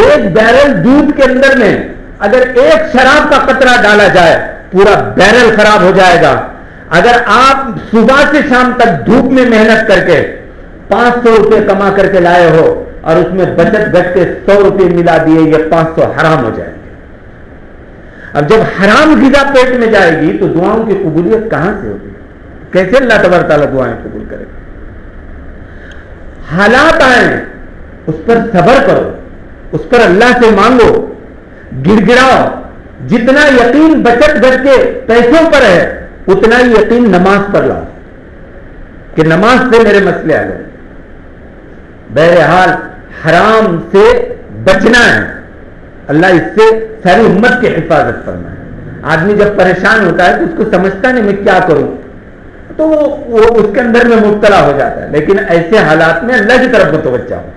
1 بیرل دودھ کے اندر میں اگر 1 شراب کا قطرہ ڈالا جائے پورا بیرل خراب ہو جائے گا. اگر آپ صبح سے شام تک دھوپ میں محنت کر کے 500 روپے کما کر کے لائے ہو اور اس میں بچت گٹ کے 100 روپے ملا دیے، یہ 500 حرام ہو جائے گے. اب جب حرام غذا پیٹ میں جائے گی تو دعاؤں کی قبولیت کہاں سے ہوگی؟ کیسے اللہ تبارک تعالیٰ دعائیں قبول کرے گا؟ حالات آئیں اس پر صبر کرو، اس پر اللہ سے مانگو، گڑ گڑاؤ. جتنا یقین بچت گٹ کے پیسوں پر ہے اتنا ہی یقین نماز پر لاؤ کہ نماز سے میرے مسئلے آ گئے. بہرحال حرام سے بچنا ہے، اللہ اس سے ساری امت کی حفاظت کرنا ہے. آدمی جب پریشان ہوتا ہے تو اس کو سمجھتا نہیں میں کیا کروں، تو وہ اس کے اندر میں مبتلا ہو جاتا ہے. لیکن ایسے حالات میں اللہ کی طرف متوجہ ہو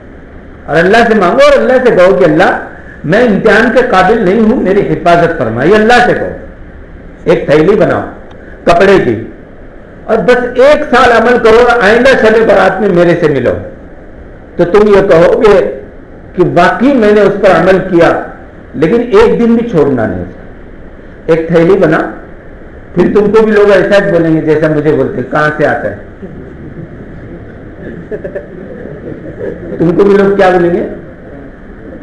اور اللہ سے مانگو اور اللہ سے کہو کہ اللہ میں امتحان کے قابل نہیں ہوں، میری حفاظت فرما. یہ اللہ سے کہو. ایک تھیلی بناؤ کپڑے کی اور بس 1 سال عمل کرو، آئندہ شب برات میں میرے سے ملو تو تم یہ کہو گے کہ واقعی میں نے اس پر عمل کیا، لیکن 1 دن بھی چھوڑنا نہیں. ایک تھیلی بنا، پھر تم کو بھی لوگ ایسا ہی بولیں گے جیسا مجھے بولتے کہاں سے آتا ہے. تم کو بھی لوگ کیا بولیں گے؟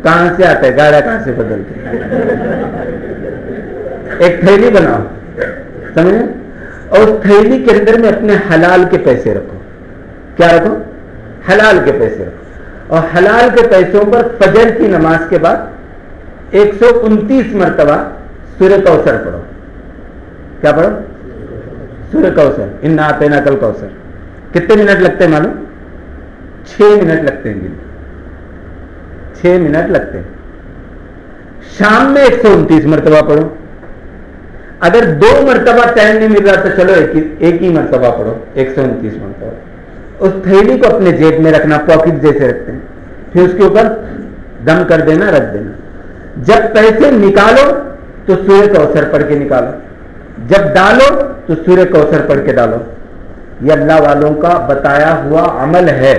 کہاں سے آتا ہے، گاڑا کہاں سے بدلتے. ایک تھیلی بناؤ، سمجھے، اور اس تھیلی کے اندر میں اپنے حلال کے پیسے رکھو. کیا رکھو؟ حلال کے پیسے رکھو. اور حلال کے پیسوں پر فجر کی نماز کے بعد 129 مرتبہ سورہ کوثر پڑھو. کیا پڑھو؟ سورہ کوثر. انا اعطیناک الکوثر. کتنے منٹ لگتے ہیں معلوم؟ 6 منٹ لگتے ہیں. 6 منٹ لگتے ہیں. شام میں 129 مرتبہ پڑھو. اگر 2 مرتبہ ٹائم نہیں مل رہا تو چلو ایک ہی مرتبہ پڑھو 129 مرتبہ. اس تھیلی کو اپنے جیب میں رکھنا، پاکٹ جیسے رکھتے ہیں، پھر اس کے اوپر دم کر دینا، رکھ دینا. جب پیسے نکالو تو سورہ کوثر پڑھ کے نکالو، جب ڈالو تو سورہ کوثر پڑھ کے ڈالو. یہ اللہ والوں کا بتایا ہوا عمل ہے،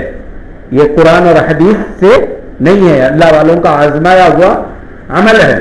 یہ قرآن اور حدیث سے نہیں ہے، اللہ والوں کا آزمایا ہوا عمل ہے.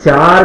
4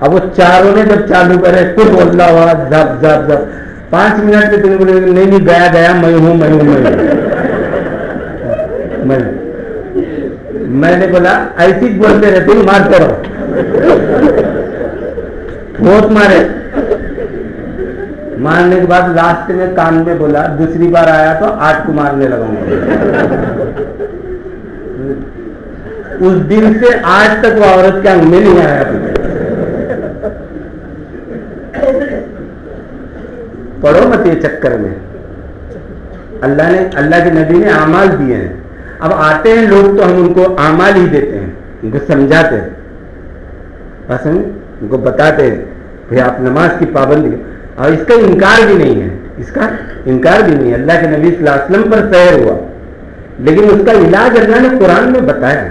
اب وہ چاروں نے جب چالو کرے کل اللہ زب زب زب 5 منٹ میں تمہیں بولے نہیں گیا گیا میں ہوں میں نے بولا ایسی بولتے رہتے مارتے رہو بہت مارے. مارنے کے بعد لاسٹ میں کان میں بولا دوسری بار آیا تو 8 کو مارنے لگاؤں گا. اس دن سے آج تک وہ عورت کے انگ میں نہیں آیا. پڑھو مت یہ چکر میں. اللہ کے نبی نے اعمال دیے ہیں. اب آتے ہیں لوگ تو ہم ان کو اعمال ہی دیتے ہیں, ان کو سمجھاتے ہیں, ان کو بتاتے ہیں کہ آپ نماز کی پابندی. اور اس کا انکار بھی نہیں ہے, اللہ کے نبی صلی اللہ علیہ وسلم پر سحر ہوا, لیکن اس کا علاج اللہ نے قرآن میں بتایا.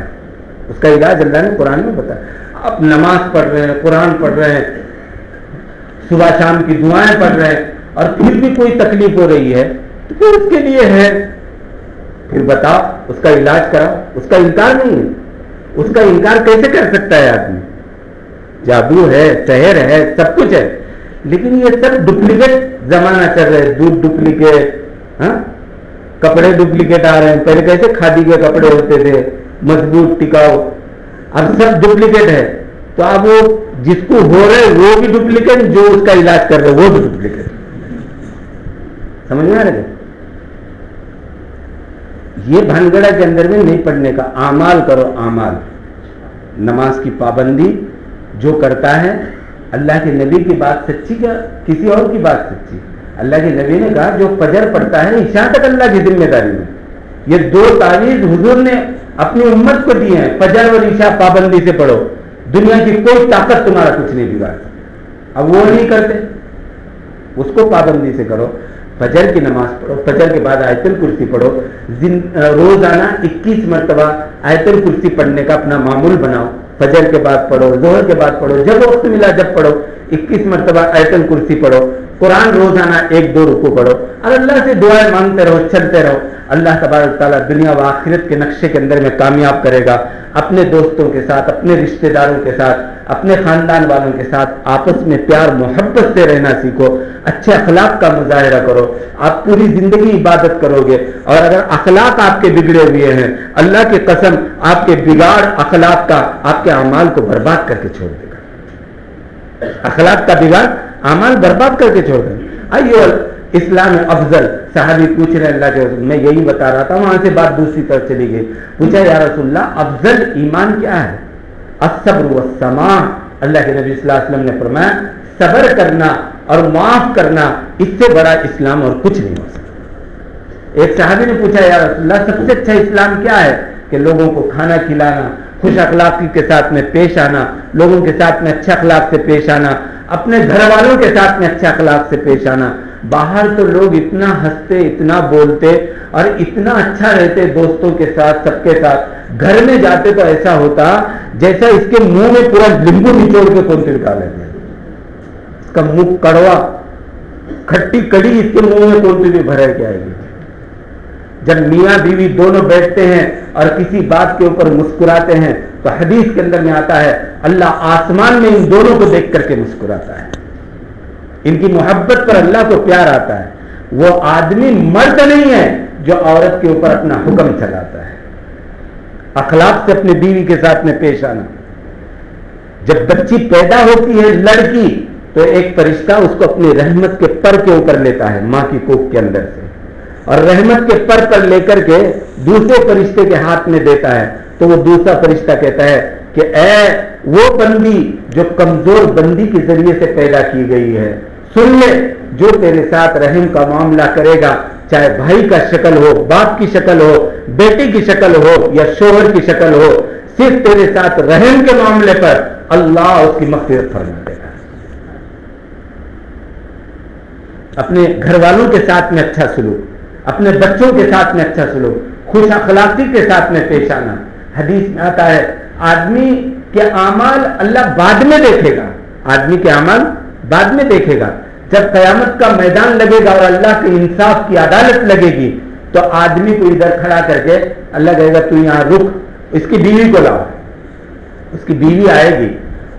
آپ نماز پڑھ رہے ہیں, قرآن پڑھ رہے ہیں, صبح شام کی دعائیں پڑھ رہے ہیں, اور پھر بھی کوئی تکلیف ہو رہی ہے تو پھر اس کے لیے ہے, پھر بتاؤ اس کا علاج کراؤ. اس کا انکار نہیں ہے. اس کا انکار کیسے کر سکتا ہے آدمی؟ جادو ہے, سحر ہے, سب کچھ ہے, لیکن یہ سب ڈپلیکیٹ زمانہ چل رہا ہے. دودھ ڈپلیکیٹ, کپڑے ڈپلیکیٹ آ رہے ہیں. پہلے کیسے کھادی کے کپڑے ہوتے تھے, مضبوط ٹکاؤ, اب سب ڈپلیکیٹ ہے. تو اب وہ جس کو ہو رہے وہ بھی ڈپلیکیٹ, جو اس کا علاج کر رہے وہ بھی ڈپلیکیٹ. سمجھ میں آ رہے؟ یہ بھنگڑا کے اندر میں نہیں پڑھنے کا. اعمال کرو, اعمال. نماز کی پابندی جو کرتا ہے, اللہ کے نبی کی بات سچی کیا کسی اور کی بات سچی؟ اللہ کے نبی نے کہا جو فجر پڑھتا ہے عشاء تک اللہ کی ذمہ داری میں. یہ 2 تعویذ حضور نے اپنی امت کو دیے ہیں, فجر اور عشاء پابندی سے پڑھو, دنیا کی کوئی طاقت تمہارا کچھ نہیں بگاڑ. اب وہ نہیں کرتے, اس کو پابندی سے کرو. فجر کی نماز پڑھو, فجر کے بعد آیت الکرسی پڑھو, روزانہ 21 مرتبہ آیت الکرسی پڑھنے کا اپنا معمول بناؤ. فجر کے بعد پڑھو, ظہر کے بعد پڑھو, جب وقت ملا جب پڑھو. 21 مرتبہ آیت الکرسی پڑھو. قرآن روزانہ 1-2 رکوع پڑھو, اور اللہ سے دعائیں مانگتے رہو, چلتے رہو. اللہ تبارک تعالیٰ دنیا و آخرت کے نقشے کے اندر میں کامیاب کرے گا. اپنے دوستوں کے ساتھ, اپنے رشتہ داروں کے ساتھ, اپنے خاندان والوں کے ساتھ آپس میں پیار محبت سے رہنا سیکھو. اچھے اخلاق کا مظاہرہ کرو. آپ پوری زندگی عبادت کرو گے, اور اگر اخلاق آپ کے بگڑے ہوئے ہیں, اللہ کی قسم آپ کے بگاڑ اخلاق کا آپ کے اعمال کو برباد کر کے چھوڑ دے گا. اخلاق کا بگاڑ اعمال برباد کر کے چھوڑ دے گا. آئیے اسلام افضل. صحابی پوچھ رہے اللہ کے رسول, میں یہی بتا رہا تھا, وہاں سے بات دوسری طرف چلی گئی. پوچھا یا رسول اللہ افضل ایمان کیا ہے؟ الصبر والسماع. اللہ کے نبی صلی اللہ علیہ وسلم نے فرمایا صبر کرنا اور معاف کرنا, اس سے بڑا اسلام اور کچھ نہیں ہو سکتا. ایک صحابی نے پوچھا یا رسول اللہ سب سے اچھا اسلام کیا ہے؟ کہ لوگوں کو کھانا کھلانا, خوش اخلاقی کے ساتھ میں پیش آنا, لوگوں کے ساتھ میں اچھا اخلاق سے پیش آنا, اپنے گھر والوں کے ساتھ میں اچھا اخلاق سے پیش آنا. باہر تو لوگ اتنا ہنستے, اتنا بولتے اور اتنا اچھا رہتے دوستوں کے ساتھ, سب کے ساتھ. گھر میں جاتے تو ایسا ہوتا جیسا اس کے منہ میں پورا لیمبو نچوڑ کے کون تلکا لیتے ہیں. اس کا منہ کڑوا, کھٹی کڑی اس کے منہ میں کون سی بھی بھرے کے آئے گی. جب میاں بیوی دونوں بیٹھتے ہیں اور کسی بات کے اوپر مسکراتے ہیں تو حدیث کے اندر میں آتا ہے اللہ آسمان میں ان دونوں کو دیکھ کر کے مسکراتا ہے. ان کی محبت پر اللہ کو پیار آتا ہے. وہ آدمی مرد نہیں ہے جو عورت کے اوپر اپنا حکم چلاتا ہے. اخلاق سے اپنی بیوی کے ساتھ میں پیش آنا. جب بچی پیدا ہوتی ہے لڑکی تو ایک فرشتہ اس کو اپنی رحمت کے پر کے اوپر لیتا ہے ماں کی کوکھ کے اندر سے, اور رحمت کے پر پر لے کر کے دوسرے فرشتے کے ہاتھ میں دیتا ہے. تو وہ دوسرا فرشتہ کہتا ہے کہ اے وہ بندی جو کمزور بندی کے ذریعے سے پیدا کی گئی ہے, سن لے جو تیرے ساتھ رحم کا معاملہ کرے گا, چاہے بھائی کا شکل ہو, باپ کی شکل ہو, بیٹی کی شکل ہو یا شوہر کی شکل ہو, صرف تیرے ساتھ رحم کے معاملے پر اللہ اس کی مغفرت فرما دے گا. اپنے گھر والوں کے ساتھ میں اچھا سلوک, اپنے بچوں کے ساتھ میں اچھا سلوک, خوش اخلاقی کے ساتھ میں پیش آنا. حدیث میں آتا ہے آدمی کے اعمال اللہ بعد میں دیکھے گا. آدمی کے اعمال بعد میں دیکھے گا. جب قیامت کا میدان لگے گا اور اللہ کے انصاف کی عدالت لگے گی تو آدمی کو ادھر کھڑا کر کے اللہ کہے گا تو یہاں رک, اس کی بیوی کو لاؤ. اس کی بیوی آئے گی,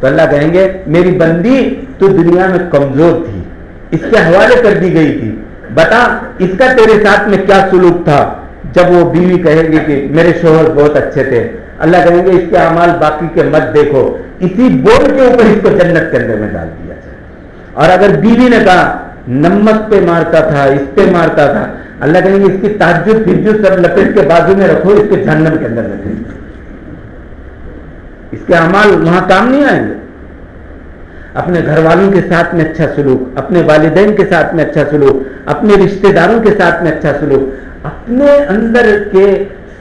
تو اللہ کہیں گے میری بندی تو دنیا میں کمزور تھی، اس کے حوالے کر دی گئی تھی، بتا اس کا تیرے ساتھ میں کیا سلوک تھا. جب وہ بیوی کہے گی کہ میرے شوہر بہت اچھے تھے، اللہ کہیں گے اس کے اعمال باقی کے مت دیکھو، اسی بول کے اوپر اس کو جنت کے اندر میں ڈال دیا جائے. اور اگر بیوی نے کہا نمک پہ مارتا تھا، اس پہ مارتا تھا، اللہ کہیں گے اس کی تہجد فجد سب لپیٹ کے بازو میں رکھو، اس کو جہنم کے اندر رکھو. اس کے اعمال وہاں کام نہیں آئیں گے. اپنے گھر والوں کے ساتھ میں اچھا سلوک، اپنے والدین کے ساتھ میں اچھا سلوک، اپنے رشتہ داروں کے ساتھ میں اچھا سلوک، اپنے اندر کے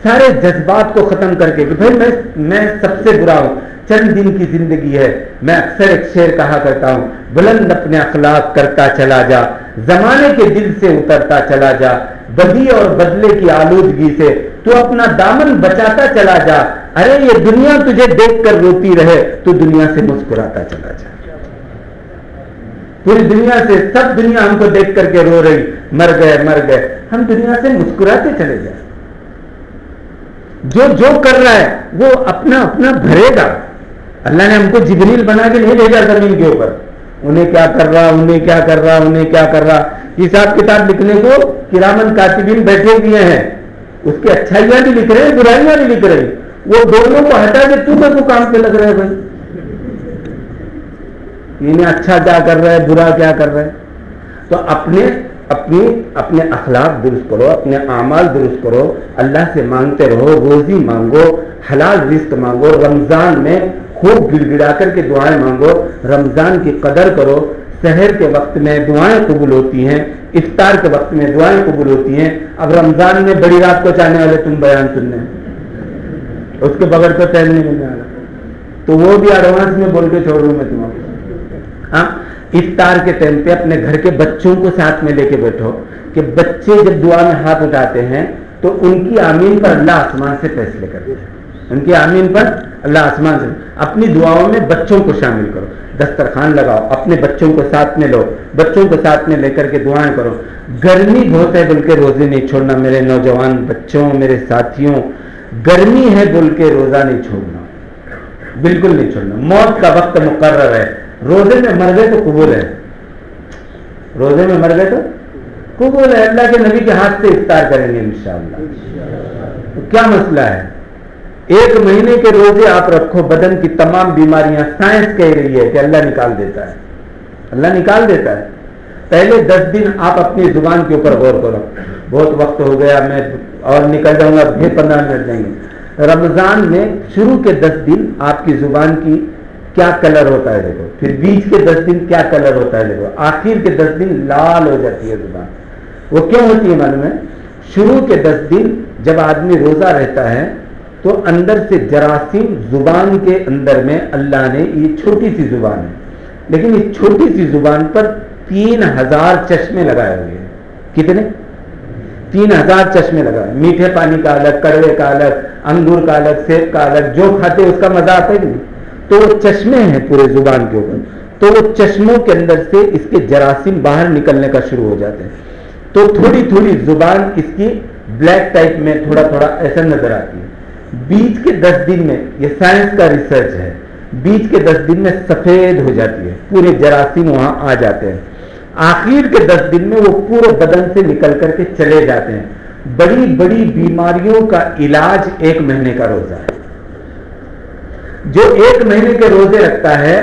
سارے جذبات کو ختم کر کے کہ بھائی میں سب سے برا ہوں، چند دن کی زندگی ہے. میں اکثر ایک شعر کہا کرتا ہوں، بلند اپنے اخلاق کرتا چلا جا، زمانے کے دل سے اترتا چلا جا، بدی اور بدلے کی آلودگی سے تو اپنا دامن بچاتا چلا جا. ارے یہ دنیا تجھے دیکھ کر روتی رہے، تو دنیا سے مسکراتا چلا جا. پوری دنیا سے سب دنیا ہم کو دیکھ کر کے رو رہی، مر گئے، ہم دنیا سے مسکراتے چلے جائیں. جو کر رہا ہے وہ اپنا بھرے گا. اللہ نے ہم کو جبریل بنا کے نہیں بھیجا زمین کے اوپر انہیں کیا کر رہا. حساب کتاب لکھنے کو کرامن کاتبین بیٹھے ہوئے ہیں، اس کی اچھائیاں بھی لکھ رہے ہیں، برائیاں بھی لکھ رہے ہیں. وہ دونوں کو ہٹا کے تو کام پہ لگ رہے ہیں. بھائی انہیں اچھا کیا کر رہا ہے، برا کیا کر رہا ہے. تو اپنے اخلاق درست کرو، اپنے اعمال درست کرو، اللہ سے مانگتے رہو، روزی مانگو، حلال رزق مانگو، رمضان میں خوب گڑ گڑا کر کے دعائیں مانگو، رمضان کی قدر کرو. سحر کے وقت میں دعائیں قبول ہوتی ہیں، افطار کے وقت میں دعائیں قبول ہوتی ہیں. اب رمضان میں بڑی رات کو چاہنے والے تم بیان سننے، اس کے بغیر تو چین نہیں ملنے والا، تو وہ بھی ایڈوانس میں بول کے چھوڑ دوں میں تمہیں. ہاں افطار کے ٹائم پہ اپنے گھر کے بچوں کو ساتھ میں لے کے بیٹھو کہ بچے جب دعا میں ہاتھ اٹھاتے ہیں تو ان کی آمین پر اللہ آسمان سے فیصلے کرتے ہیں. ان کی آمین پر اللہ آسمان سے. اپنی دعاؤں میں بچوں کو شامل کرو، دسترخوان لگاؤ، اپنے بچوں کو ساتھ میں لو، بچوں کو ساتھ میں لے کر کے دعائیں کرو. گرمی بہت ہے بول کے روزے نہیں چھوڑنا میرے نوجوان بچوں، میرے ساتھیوں. گرمی ہے بول کے روزہ نہیں چھوڑنا، بالکل نہیں چھوڑنا. موت کا وقت مقرر ہے. روزے میں مر گئے تو قبول ہے، روزے میں مر گئے تو قبول ہے. اللہ کے نبی کے ہاتھ سے افطار کریں گے انشاءاللہ. تو کیا مسئلہ ہے؟ 1 مہینے کے روزے آپ رکھو، بدن کی تمام بیماریاں سائنس کہہ رہی ہے کہ اللہ نکال دیتا ہے، اللہ نکال دیتا ہے. پہلے 10 دن آپ اپنی زبان کے اوپر غور کرو. بہت وقت ہو گیا، میں اور نکل جاؤں گا، پھر 15 منٹ لیں گے. رمضان میں شروع کے 10 دن آپ کی زبان کی کیا کلر ہوتا ہے دیکھو، پھر بیچ کے 10 دن کیا کلر ہوتا ہے دیکھو، آخر کے 10 دن لال ہو جاتی ہے زبان. وہ کیوں ہوتی ہے معلوم ہے؟ شروع کے 10 دن جب آدمی روزہ رہتا ہے تو اندر سے جراثیم زبان کے اندر میں، اللہ نے یہ چھوٹی سی زبان ہے لیکن اس چھوٹی سی زبان پر 3000 چشمے لگائے ہوئے ہیں. کتنے؟ 3000 چشمے لگائے. میٹھے پانی کا الگ، کڑوے کا الگ، انگور کا الگ، سیب کا الگ. جو کھاتے اس کا مزہ آتا ہے نہیں. تو وہ چشمے ہیں پورے زبان کے اوپر، تو وہ چشموں کے اندر سے اس کے جراثیم باہر نکلنے کا شروع ہو جاتے ہیں. تو تھوڑی تھوڑی زبان اس کی بلیک ٹائپ میں تھوڑا تھوڑا ایسا نظر آتی ہے. بیچ کے 10 دن میں، یہ سائنس کا ریسرچ ہے، بیچ کے 10 دن میں سفید ہو جاتی ہے، پورے جراثیم وہاں آ جاتے ہیں. آخر کے 10 دن میں وہ پورے بدن سے نکل کر کے چلے جاتے ہیں. بڑی بڑی بیماریوں کا علاج 1 مہینے کا روزہ ہے. جو 1 مہینے کے روزے رکھتا ہے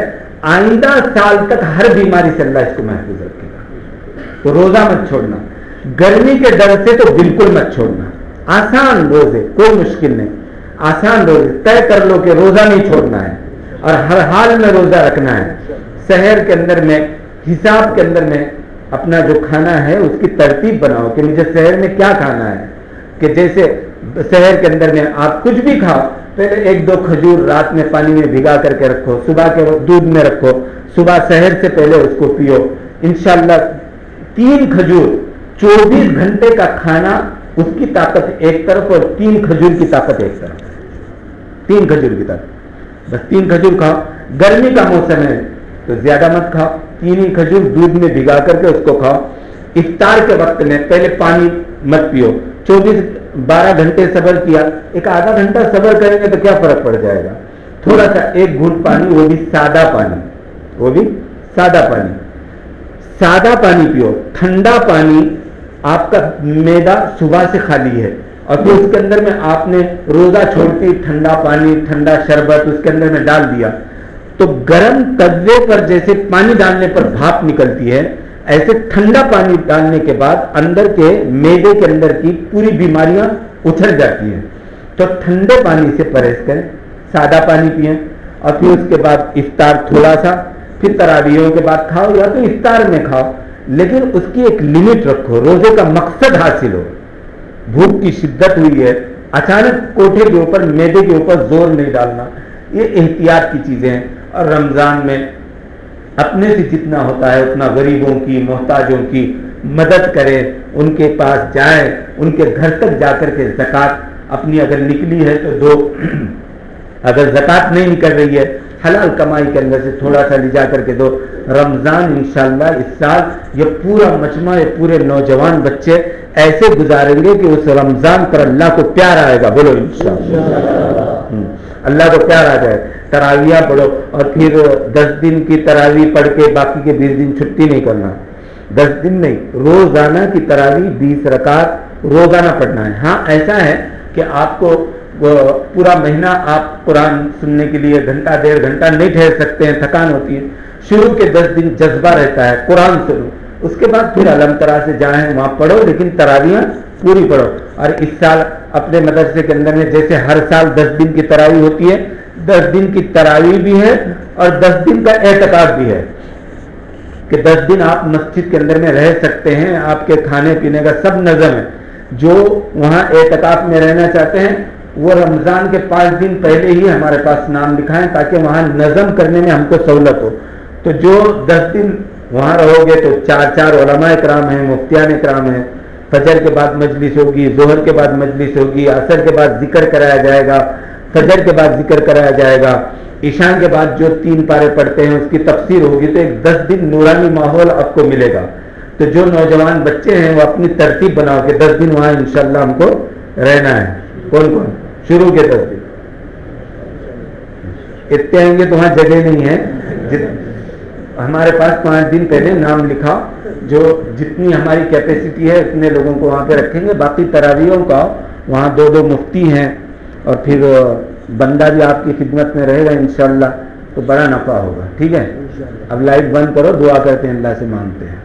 آئندہ سال تک ہر بیماری سے اللہ اس کو محفوظ رکھے گا. تو روزہ مت چھوڑنا. گرمی کے ڈر سے تو بالکل مت چھوڑنا. آسان روزے، کوئی مشکل نہیں، آسان روزے طے کر لو کہ روزہ نہیں چھوڑنا ہے اور ہر حال میں روزہ رکھنا ہے. سحر کے اندر میں، حساب کے اندر میں اپنا جو کھانا ہے اس کی ترتیب بناؤ کہ مجھے سحر میں کیا کھانا ہے. کہ جیسے سحر کے اندر میں آپ کچھ بھی کھاؤ، پہلے 1-2 کھجور رات میں پانی میں بھگا کر کے رکھو، صبح کے دودھ میں رکھو، صبح سحر سے پہلے اس کو پیو. انشاءاللہ 3 کھجور 24 گھنٹے کا کھانا، اس کی طاقت ایک طرف اور 3 کھجور کی طاقت ایک طرف. 3 کھجور کی طاقت، بس 3 کھجور کھاؤ. گرمی کا موسم ہے تو زیادہ مت کھاؤ، 3 ہی کھجور دودھ میں بھگا کر کے اس کو کھاؤ. افطار کے وقت میں پہلے پانی مت پیو. 12 گھنٹے صبر کیا، ایک آدھا گھنٹہ صبر کریں گے تو کیا فرق پڑ جائے گا. تھوڑا سا 1 گھونٹ پانی, وہ بھی سادہ پانی, وہ بھی سادہ پانی. سادہ پانی پیو. ٹھنڈا پانی آپ کا معدہ صبح سے خالی ہے اور پھر اس کے اندر میں آپ نے روزہ چھوڑتی ٹھنڈا پانی, ٹھنڈا شربت اس کے اندر میں ڈال دیا, تو گرم توے پر جیسے پانی ڈالنے پر بھاپ نکلتی ہے, ایسے ٹھنڈا پانی ڈالنے کے بعد اندر کے معدے کے اندر کی پوری بیماریاں اچھل جاتی ہیں. تو ٹھنڈے پانی سے پرہیز کریں, سادہ پانی پئیں, اور پھر اس کے بعد افطار تھوڑا سا, پھر تراویحوں کے بعد کھاؤ یا تو افطار میں کھاؤ, لیکن اس کی ایک لمٹ رکھو. روزے کا مقصد حاصل ہو. بھوک کی شدت ہوئی ہے, اچانک کوٹھے کے اوپر معدے کے اوپر زور نہیں ڈالنا, یہ احتیاط کی چیزیں ہیں. اور رمضان میں اپنے سے جتنا ہوتا ہے اتنا غریبوں کی, محتاجوں کی مدد کریں, ان کے پاس جائیں, ان کے گھر تک جا کر کے زکوٰۃ اپنی اگر نکلی ہے تو دو, اگر زکوٰۃ نہیں نکل رہی ہے حلال کمائی کے اندر سے تھوڑا سا لے جا کر کے دو. رمضان انشاءاللہ اس سال یہ پورا مجمع, یہ پورے نوجوان بچے ایسے گزاریں گے کہ اس رمضان پر اللہ کو پیار آئے گا. بولو انشاءاللہ, اللہ کو پیار آ جائے. تراویح پڑھو اور پھر 10 دن کی تراویح پڑھ کے باقی کے 20 دن چھٹی نہیں کرنا. 10 دن نہیں, روزانہ کی تراویح 20 رکعت روزانہ پڑھنا ہے. ہاں ایسا ہے کہ آپ کو پورا مہینہ آپ قرآن سننے کے لیے گھنٹہ 1.5 گھنٹہ نہیں ٹھہر سکتے ہیں, تھکان ہوتی ہے. شروع کے 10 دن جذبہ رہتا ہے قرآن سنو, اس کے بعد پھر علم طرح سے جائیں وہاں پڑھو, لیکن تراویح پوری پڑھو. اور اس سال اپنے مدرسے کے اندر میں جیسے ہر سال 10 دن کی تراویح ہوتی ہے, 10 دن کی تراویح بھی ہے اور 10 دن کا اعتکاف بھی ہے, کہ 10 دن آپ مسجد کے اندر میں رہ سکتے ہیں, آپ کے کھانے پینے کا سب نظم ہے. جو وہاں اعتکاف میں رہنا چاہتے ہیں وہ رمضان کے 5 دن پہلے ہی ہمارے پاس نام لکھائیں تاکہ وہاں نظم کرنے میں ہم کو سہولت ہو. تو جو 10 دن وہاں رہو گے تو 4 علماء کرام ہیں, مفتیان کرام ہیں, فجر کے بعد مجلس ہوگی, ظہر کے بعد مجلس ہوگی, عصر کے بعد ذکر کرایا جائے گا, فجر کے بعد ذکر کرایا جائے گا, عشاء کے بعد جو 3 پارے پڑھتے ہیں اس کی تفسیر ہوگی. تو ایک 10 دن نورانی ماحول آپ کو ملے گا. تو جو نوجوان بچے ہیں وہ اپنی ترتیب بناؤ کہ 10 دن وہاں انشاءاللہ ہم کو رہنا ہے. کون کون شروع کے 10 دن اتنے آئیں گے تو وہاں جگہ نہیں ہے. ہمارے پاس 5 دن پہلے نام لکھا, جو جتنی ہماری کیپیسٹی ہے اتنے لوگوں کو وہاں پہ رکھیں گے. باقی تراویحوں کا وہاں 2 مفتی ہیں اور پھر بندہ بھی آپ کی خدمت میں رہے گا انشاءاللہ, تو بڑا نفع ہوگا. ٹھیک ہے, اب لائٹ بند کرو, دعا کرتے ہیں, اللہ سے مانگتے ہیں.